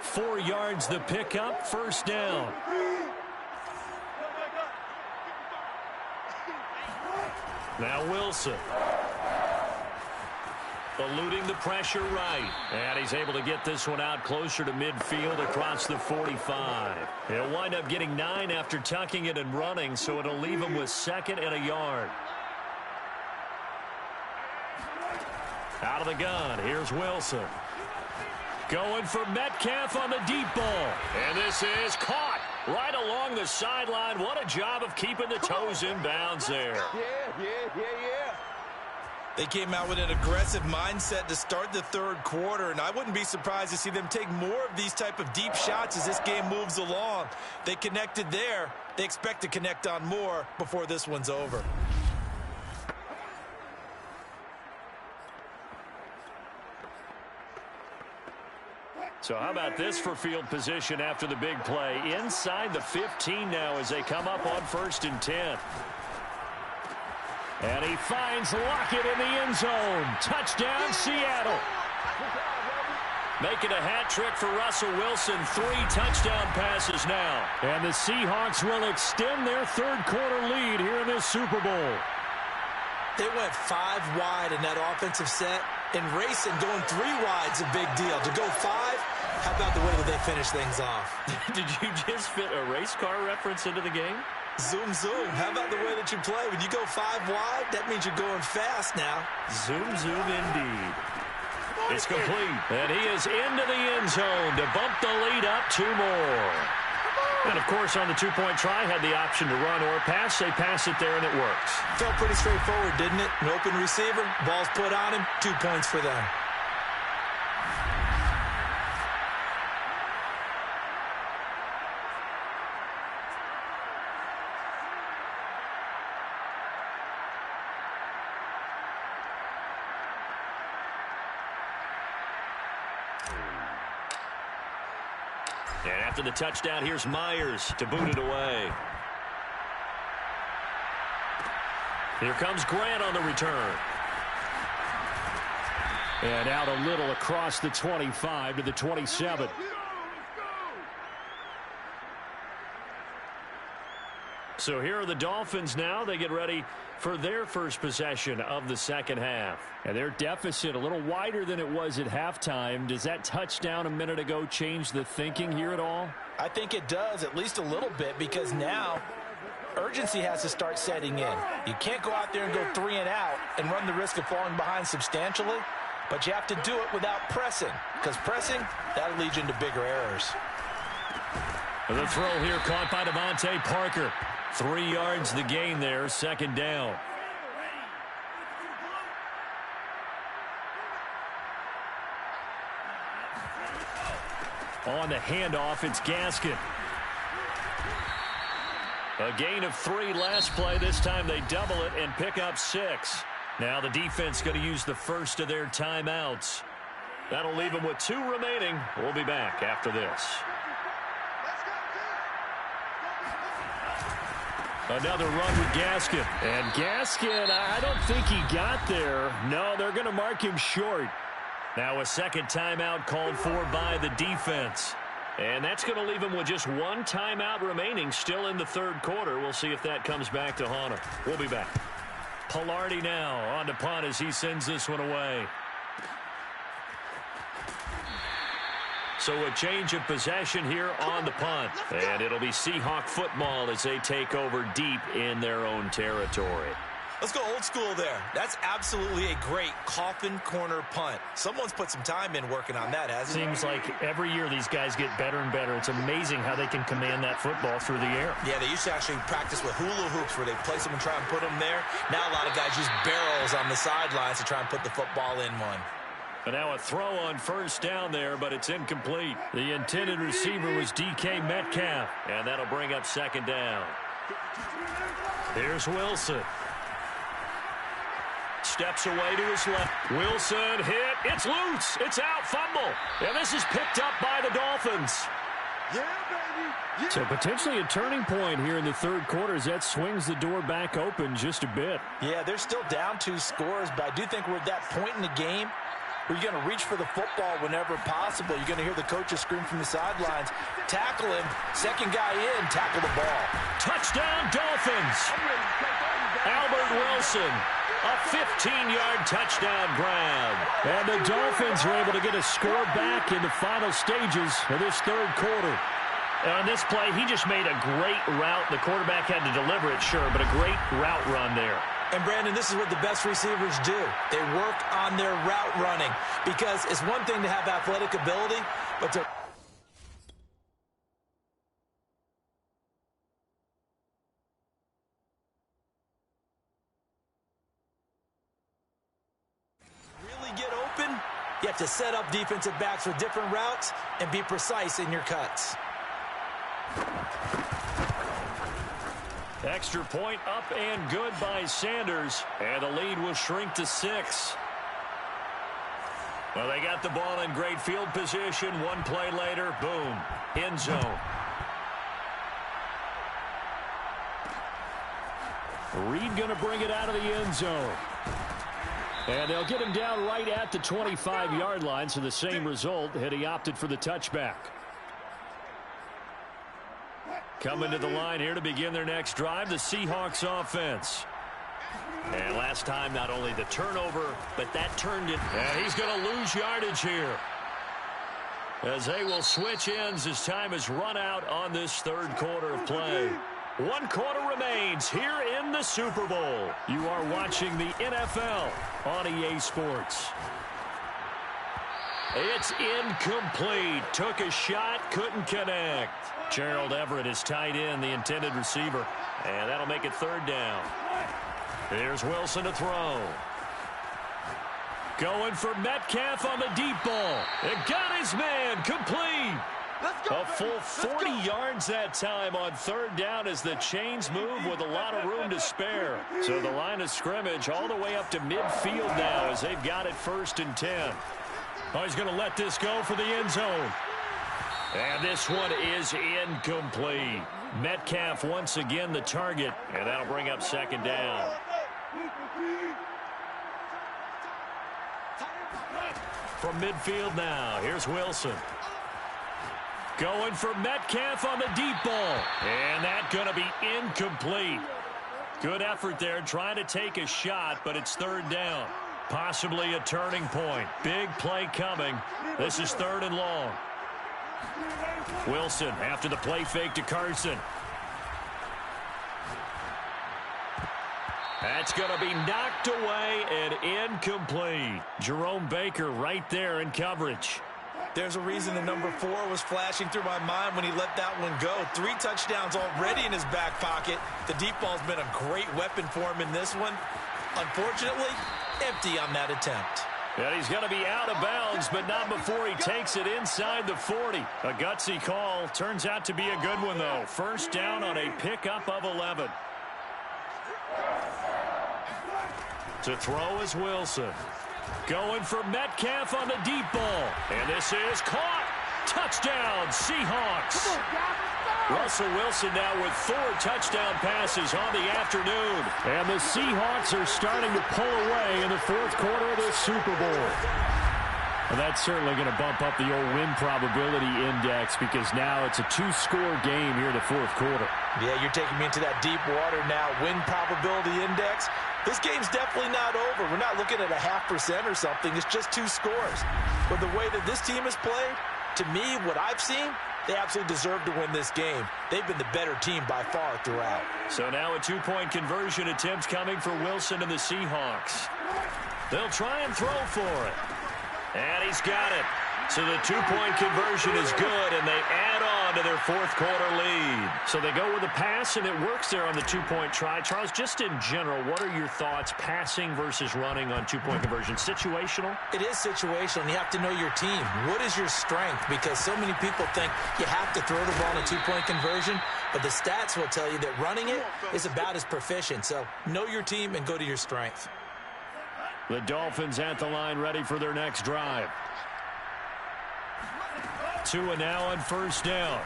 4 yards the pickup, first down. Now Wilson. Eluding the pressure right. And he's able to get this one out closer to midfield across the 45. He'll wind up getting 9 after tucking it and running, so it'll leave him with 2nd and a yard. Out of the gun, here's Wilson. Going for Metcalf on the deep ball. And this is caught right along the sideline. What a job of keeping the toes in bounds there. Yeah. They came out with an aggressive mindset to start the third quarter, and I wouldn't be surprised to see them take more of these type of deep shots as this game moves along. They connected there. They expect to connect on more before this one's over. So how about this for field position after the big play? Inside the 15 now as they come up on 1st and 10. And he finds Lockett in the end zone. Touchdown, Seattle. Making a hat trick for Russell Wilson. 3 touchdown passes now. And the Seahawks will extend their third quarter lead here in this Super Bowl. They went 5 wide in that offensive set. And racing, going 3 wide's a big deal. To go 5, how about the way that they finish things off? Did you just fit a race car reference into the game? Zoom, zoom. How about the way that you play? When you go 5 wide, that means you're going fast now. Zoom, zoom indeed. It's complete. And he is into the end zone to bump the lead up 2 more. And, of course, on the 2-point try, had the option to run or pass. They pass it there, and it works. Felt pretty straightforward, didn't it? An open receiver, ball's put on him, 2 points for them. And after the touchdown, here's Myers to boot it away. Here comes Grant on the return. And out a little across the 25 to the 27. So here are the Dolphins now. They get ready for their first possession of the second half. And their deficit a little wider than it was at halftime. Does that touchdown a minute ago change the thinking here at all? I think it does, at least a little bit, because now urgency has to start setting in. You can't go out there and go 3 and out and run the risk of falling behind substantially, but you have to do it without pressing, because pressing, that'll lead you into bigger errors. The throw here caught by Devontae Parker. 3 yards the gain there, second down. On the handoff, it's Gaskin. A gain of 3 last play. This time they double it and pick up 6. Now the defense going to use the first of their timeouts. That'll leave them with 2 remaining. We'll be back after this. Another run with Gaskin. And Gaskin, I don't think he got there. No, they're going to mark him short. Now a second timeout called for by the defense. And that's going to leave him with just 1 timeout remaining still in the third quarter. We'll see if that comes back to haunt him. We'll be back. Pilardi now on the punt as he sends this one away. So a change of possession here on the punt. And it'll be Seahawk football as they take over deep in their own territory. Let's go old school there. That's absolutely a great coffin corner punt. Someone's put some time in working on that, hasn't it? Seems like every year these guys get better and better. It's amazing how they can command that football through the air. Yeah, they used to actually practice with hula hoops where they place them and try and put them there. Now a lot of guys use barrels on the sidelines to try and put the football in one. And now a throw on first down there, but it's incomplete. The intended receiver was DK Metcalf, and that'll bring up second down. Here's Wilson. steps away to his left. Wilson hit. It's loose. It's out. Fumble. And this is picked up by the Dolphins. Yeah, baby. Yeah. So potentially a turning point here in the third quarter as that swings the door back open just a bit. Yeah, they're still down 2 scores, but I do think we're at that point in the game where you're going to reach for the football whenever possible. You're going to hear the coaches scream from the sidelines. Tackle him. Second guy in. Tackle the ball. Touchdown, Dolphins. Albert Wilson. A 15-yard touchdown grab. And the Dolphins are able to get a score back in the final stages of this third quarter. On this play, he just made a great route. The quarterback had to deliver it, sure, but a great route run there. And, Brandon, this is what the best receivers do. They work on their route running because it's one thing to have athletic ability, but to really get open, you have to set up defensive backs with different routes and be precise in your cuts. Extra point up and good by Sanders. And the lead will shrink to 6. Well, they got the ball in great field position. One play later, boom, end zone. Reed going to bring it out of the end zone. And they'll get him down right at the 25-yard line, so the same result had he opted for the touchback. Coming to the line here to begin their next drive, the Seahawks offense. And last time, not only the turnover, but that turned it. And he's going to lose yardage here, as they will switch ends as time has run out on this third quarter of play. 1 quarter remains here in the Super Bowl. You are watching the NFL on EA Sports. It's incomplete. Took a shot, couldn't connect. Gerald Everett is tight end, the intended receiver. And that'll make it third down. Here's Wilson to throw. Going for Metcalf on the deep ball. It got his man complete. A full 40 yards that time on third down as the chains move with a lot of room to spare. So the line of scrimmage all the way up to midfield now as they've got it 1st and 10. Oh, he's going to let this go for the end zone. And this one is incomplete. Metcalf once again the target, and that'll bring up 2nd down. From midfield now, here's Wilson. Going for Metcalf on the deep ball. And that's going to be incomplete. Good effort there trying to take a shot, but it's 3rd down. Possibly a turning point. Big play coming. This is 3rd and long. Wilson after the play fake to Carson. That's going to be knocked away and incomplete. Jerome Baker right there in coverage. There's a reason the number 4 was flashing through my mind when he let that one go. 3 touchdowns already in his back pocket. The deep ball's been a great weapon for him in this one. Unfortunately, empty on that attempt. And he's going to be out of bounds, but not before he takes it inside the 40. A gutsy call. Turns out to be a good one, though. 1st down on a pickup of 11. To throw is Wilson. Going for Metcalf on the deep ball. And this is caught. Touchdown, Seahawks. Russell Wilson now with 4 touchdown passes on the afternoon. And the Seahawks are starting to pull away in the 4th quarter of the Super Bowl. Well, that's certainly going to bump up the old win probability index because now it's a 2-score game here in the 4th quarter. Yeah, you're taking me into that deep water now. Win probability index. This game's definitely not over. We're not looking at a 0.5% or something. It's just 2 scores. But the way that this team has played, to me, what I've seen, they absolutely deserve to win this game. They've been the better team by far throughout. So now a 2-point conversion attempt coming for Wilson and the Seahawks. They'll try and throw for it. And he's got it. So the 2-point conversion is good, and they add on to their 4th quarter lead. So they go with a pass, and it works there on the 2-point try. Charles, just in general, what are your thoughts passing versus running on 2-point conversion? Situational? It is situational, and you have to know your team. What is your strength? Because so many people think you have to throw the ball in a 2-point conversion, but the stats will tell you that running it is about as proficient. So know your team and go to your strength. The Dolphins at the line ready for their next drive. Tua now on first down.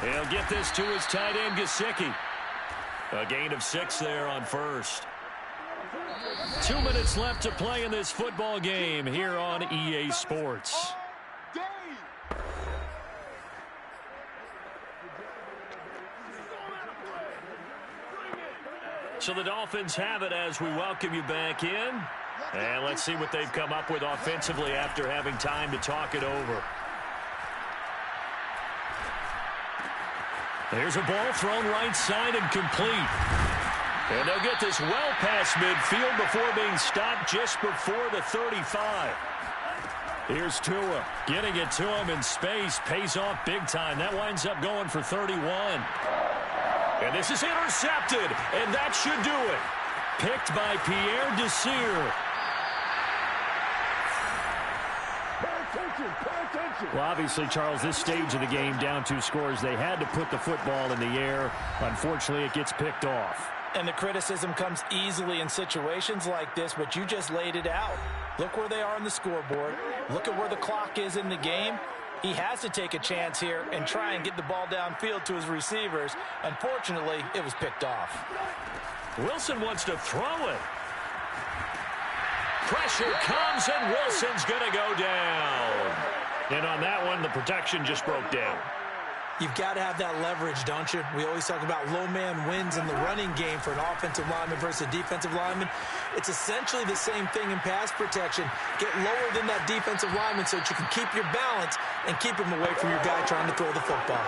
He'll get this to his tight end, Gesicki. A gain of 6 there on first. 2 minutes left to play in this football game here on EA Sports. So the Dolphins have it as we welcome you back in. And let's see what they've come up with offensively after having time to talk it over. There's a ball thrown right side and complete. And they'll get this well past midfield before being stopped just before the 35. Here's Tua getting it to him in space. Pays off big time. That winds up going for 31. And this is intercepted, and that should do it. Picked by Pierre Desir. Well, obviously, Charles, this stage of the game, down 2 scores, they had to put the football in the air. Unfortunately, it gets picked off. And the criticism comes easily in situations like this, but you just laid it out. Look where they are on the scoreboard. Look at where the clock is in the game. He has to take a chance here and try and get the ball downfield to his receivers. Unfortunately, it was picked off. Wilson wants to throw it. Pressure comes, and Wilson's going to go down. And on that one, the protection just broke down. You've got to have that leverage, don't you? We always talk about low man wins in the running game for an offensive lineman versus a defensive lineman. It's essentially the same thing in pass protection. Get lower than that defensive lineman so that you can keep your balance and keep him away from your guy trying to throw the football.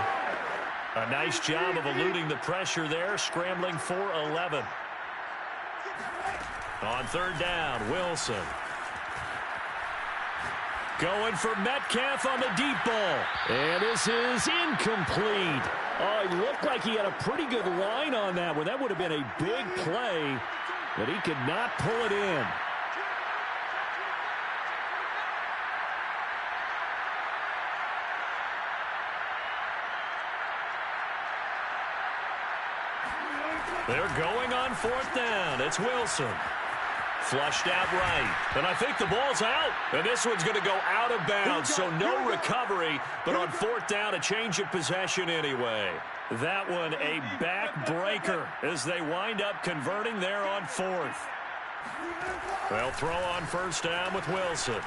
A nice job of eluding the pressure there, scrambling for 11. On third down, Wilson. Going for Metcalf on the deep ball. And this is incomplete. Oh, it looked like he had a pretty good line on that one. That would have been a big play, but he could not pull it in. They're going on fourth down. It's Wilson. Flushed out right. And I think the ball's out. And this one's going to go out of bounds, so no recovery. But on fourth down, a change of possession anyway. That one a backbreaker as they wind up converting there on fourth. They'll throw on first down with Wilson.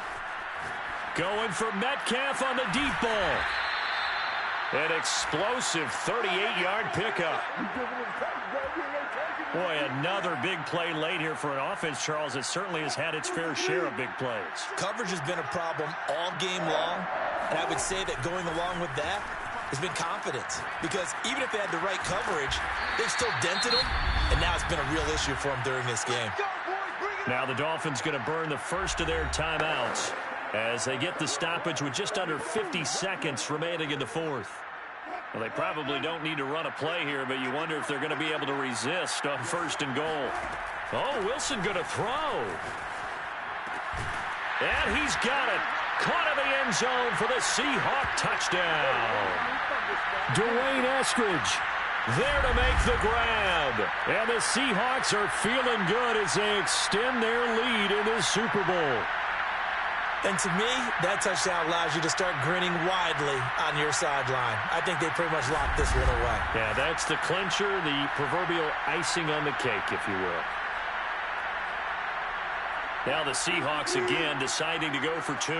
Going for Metcalf on the deep ball. An explosive 38-yard pickup. Boy, another big play late here for an offense, Charles. It certainly has had its fair share of big plays. Coverage has been a problem all game long, and I would say that going along with that has been confidence. Because even if they had the right coverage, they've still dented them, and now it's been a real issue for them during this game. Now the Dolphins going to burn the first of their timeouts as they get the stoppage with just under 50 seconds remaining in the fourth. Well, they probably don't need to run a play here, but you wonder if they're going to be able to resist on first and goal. Oh, Wilson going to throw. And he's got it. Caught in the end zone for the Seahawk touchdown. Dwayne Eskridge there to make the grab. And the Seahawks are feeling good as they extend their lead in the Super Bowl. And to me, that touchdown allows you to start grinning widely on your sideline. I think they pretty much locked this one away. Yeah, that's the clincher, the proverbial icing on the cake, if you will. Now the Seahawks again deciding to go for 2.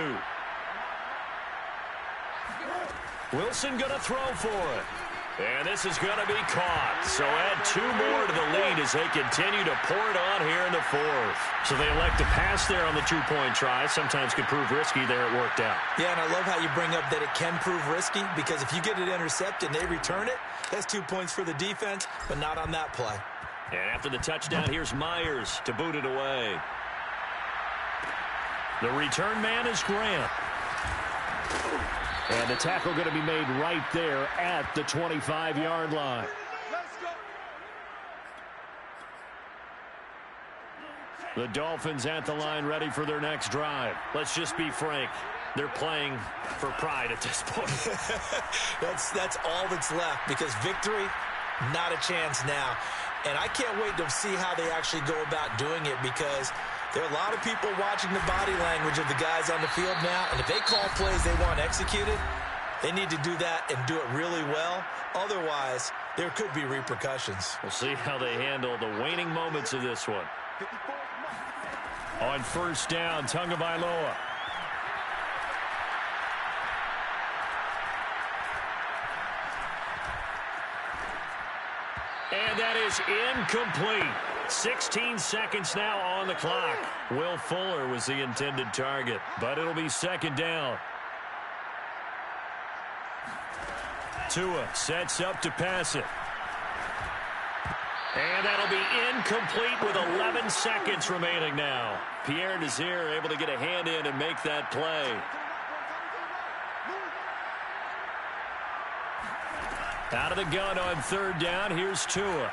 Wilson going to throw for it. And this is going to be caught. So add 2 more to the lead as they continue to pour it on here in the fourth. So they elect to pass there on the 2-point try. Sometimes could prove risky. There it worked out. Yeah, and I love how you bring up that it can prove risky, because if you get it intercepted and they return it, that's 2 points for the defense, but not on that play. And after the touchdown, here's Myers to boot it away. The return man is Grant. And the tackle going to be made right there at the 25-yard line. The Dolphins at the line ready for their next drive. Let's just be frank. They're playing for pride at this point. That's all that's left, because victory, not a chance now. And I can't wait to see how they actually go about doing it, because There are a lot of people watching the body language of the guys on the field now, and if they call plays they want executed, they need to do that and do it really well. Otherwise, there could be repercussions. We'll see how they handle the waning moments of this one. On first down, Tagovailoa. And that is incomplete. 16 seconds now on the clock. Will Fuller was the intended target, but it'll be second down. Tua sets up to pass it. And that'll be incomplete with 11 seconds remaining now. Pierre Desir able to get a hand in and make that play. Out of the gun on third down, here's Tua.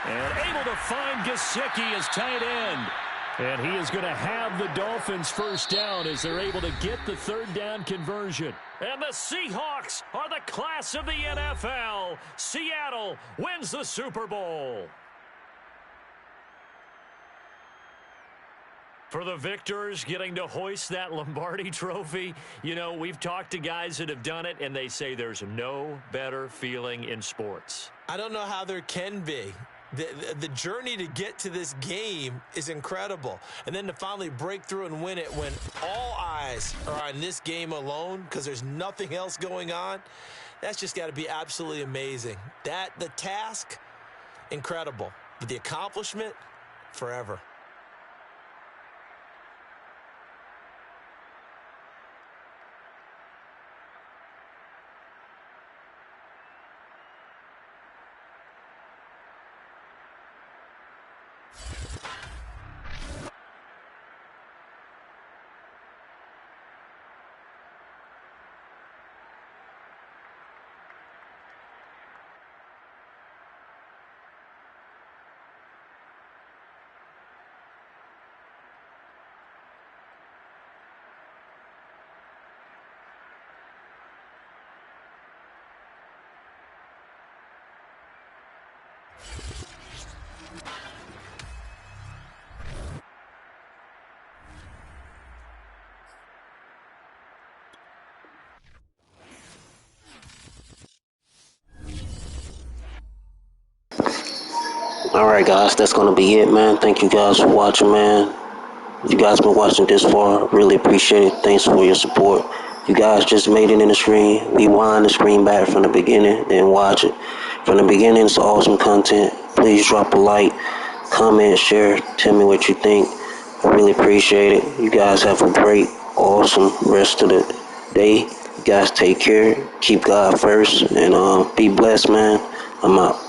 And able to find Gesicki as tight end. And he is going to have the Dolphins first down as they're able to get the third down conversion. And the Seahawks are the class of the NFL. Seattle wins the Super Bowl. For the victors getting to hoist that Lombardi trophy, you know, we've talked to guys that have done it, and they say there's no better feeling in sports. I don't know how there can be. The journey to get to this game is incredible. And then to finally break through and win it when all eyes are on this game alone because there's nothing else going on, that's just got to be absolutely amazing. The task, incredible. But the accomplishment, forever. Alright guys, that's going to be it, man. Thank you guys for watching, man. If you guys been watching this far, really appreciate it. Thanks for your support. You guys just made it in the screen. Rewind the screen back from the beginning, then watch it. From the beginning, it's awesome content. Please drop a like, comment, share, tell me what you think. I really appreciate it. You guys have a great, awesome rest of the day. You guys take care. Keep God first, and be blessed, man. I'm out.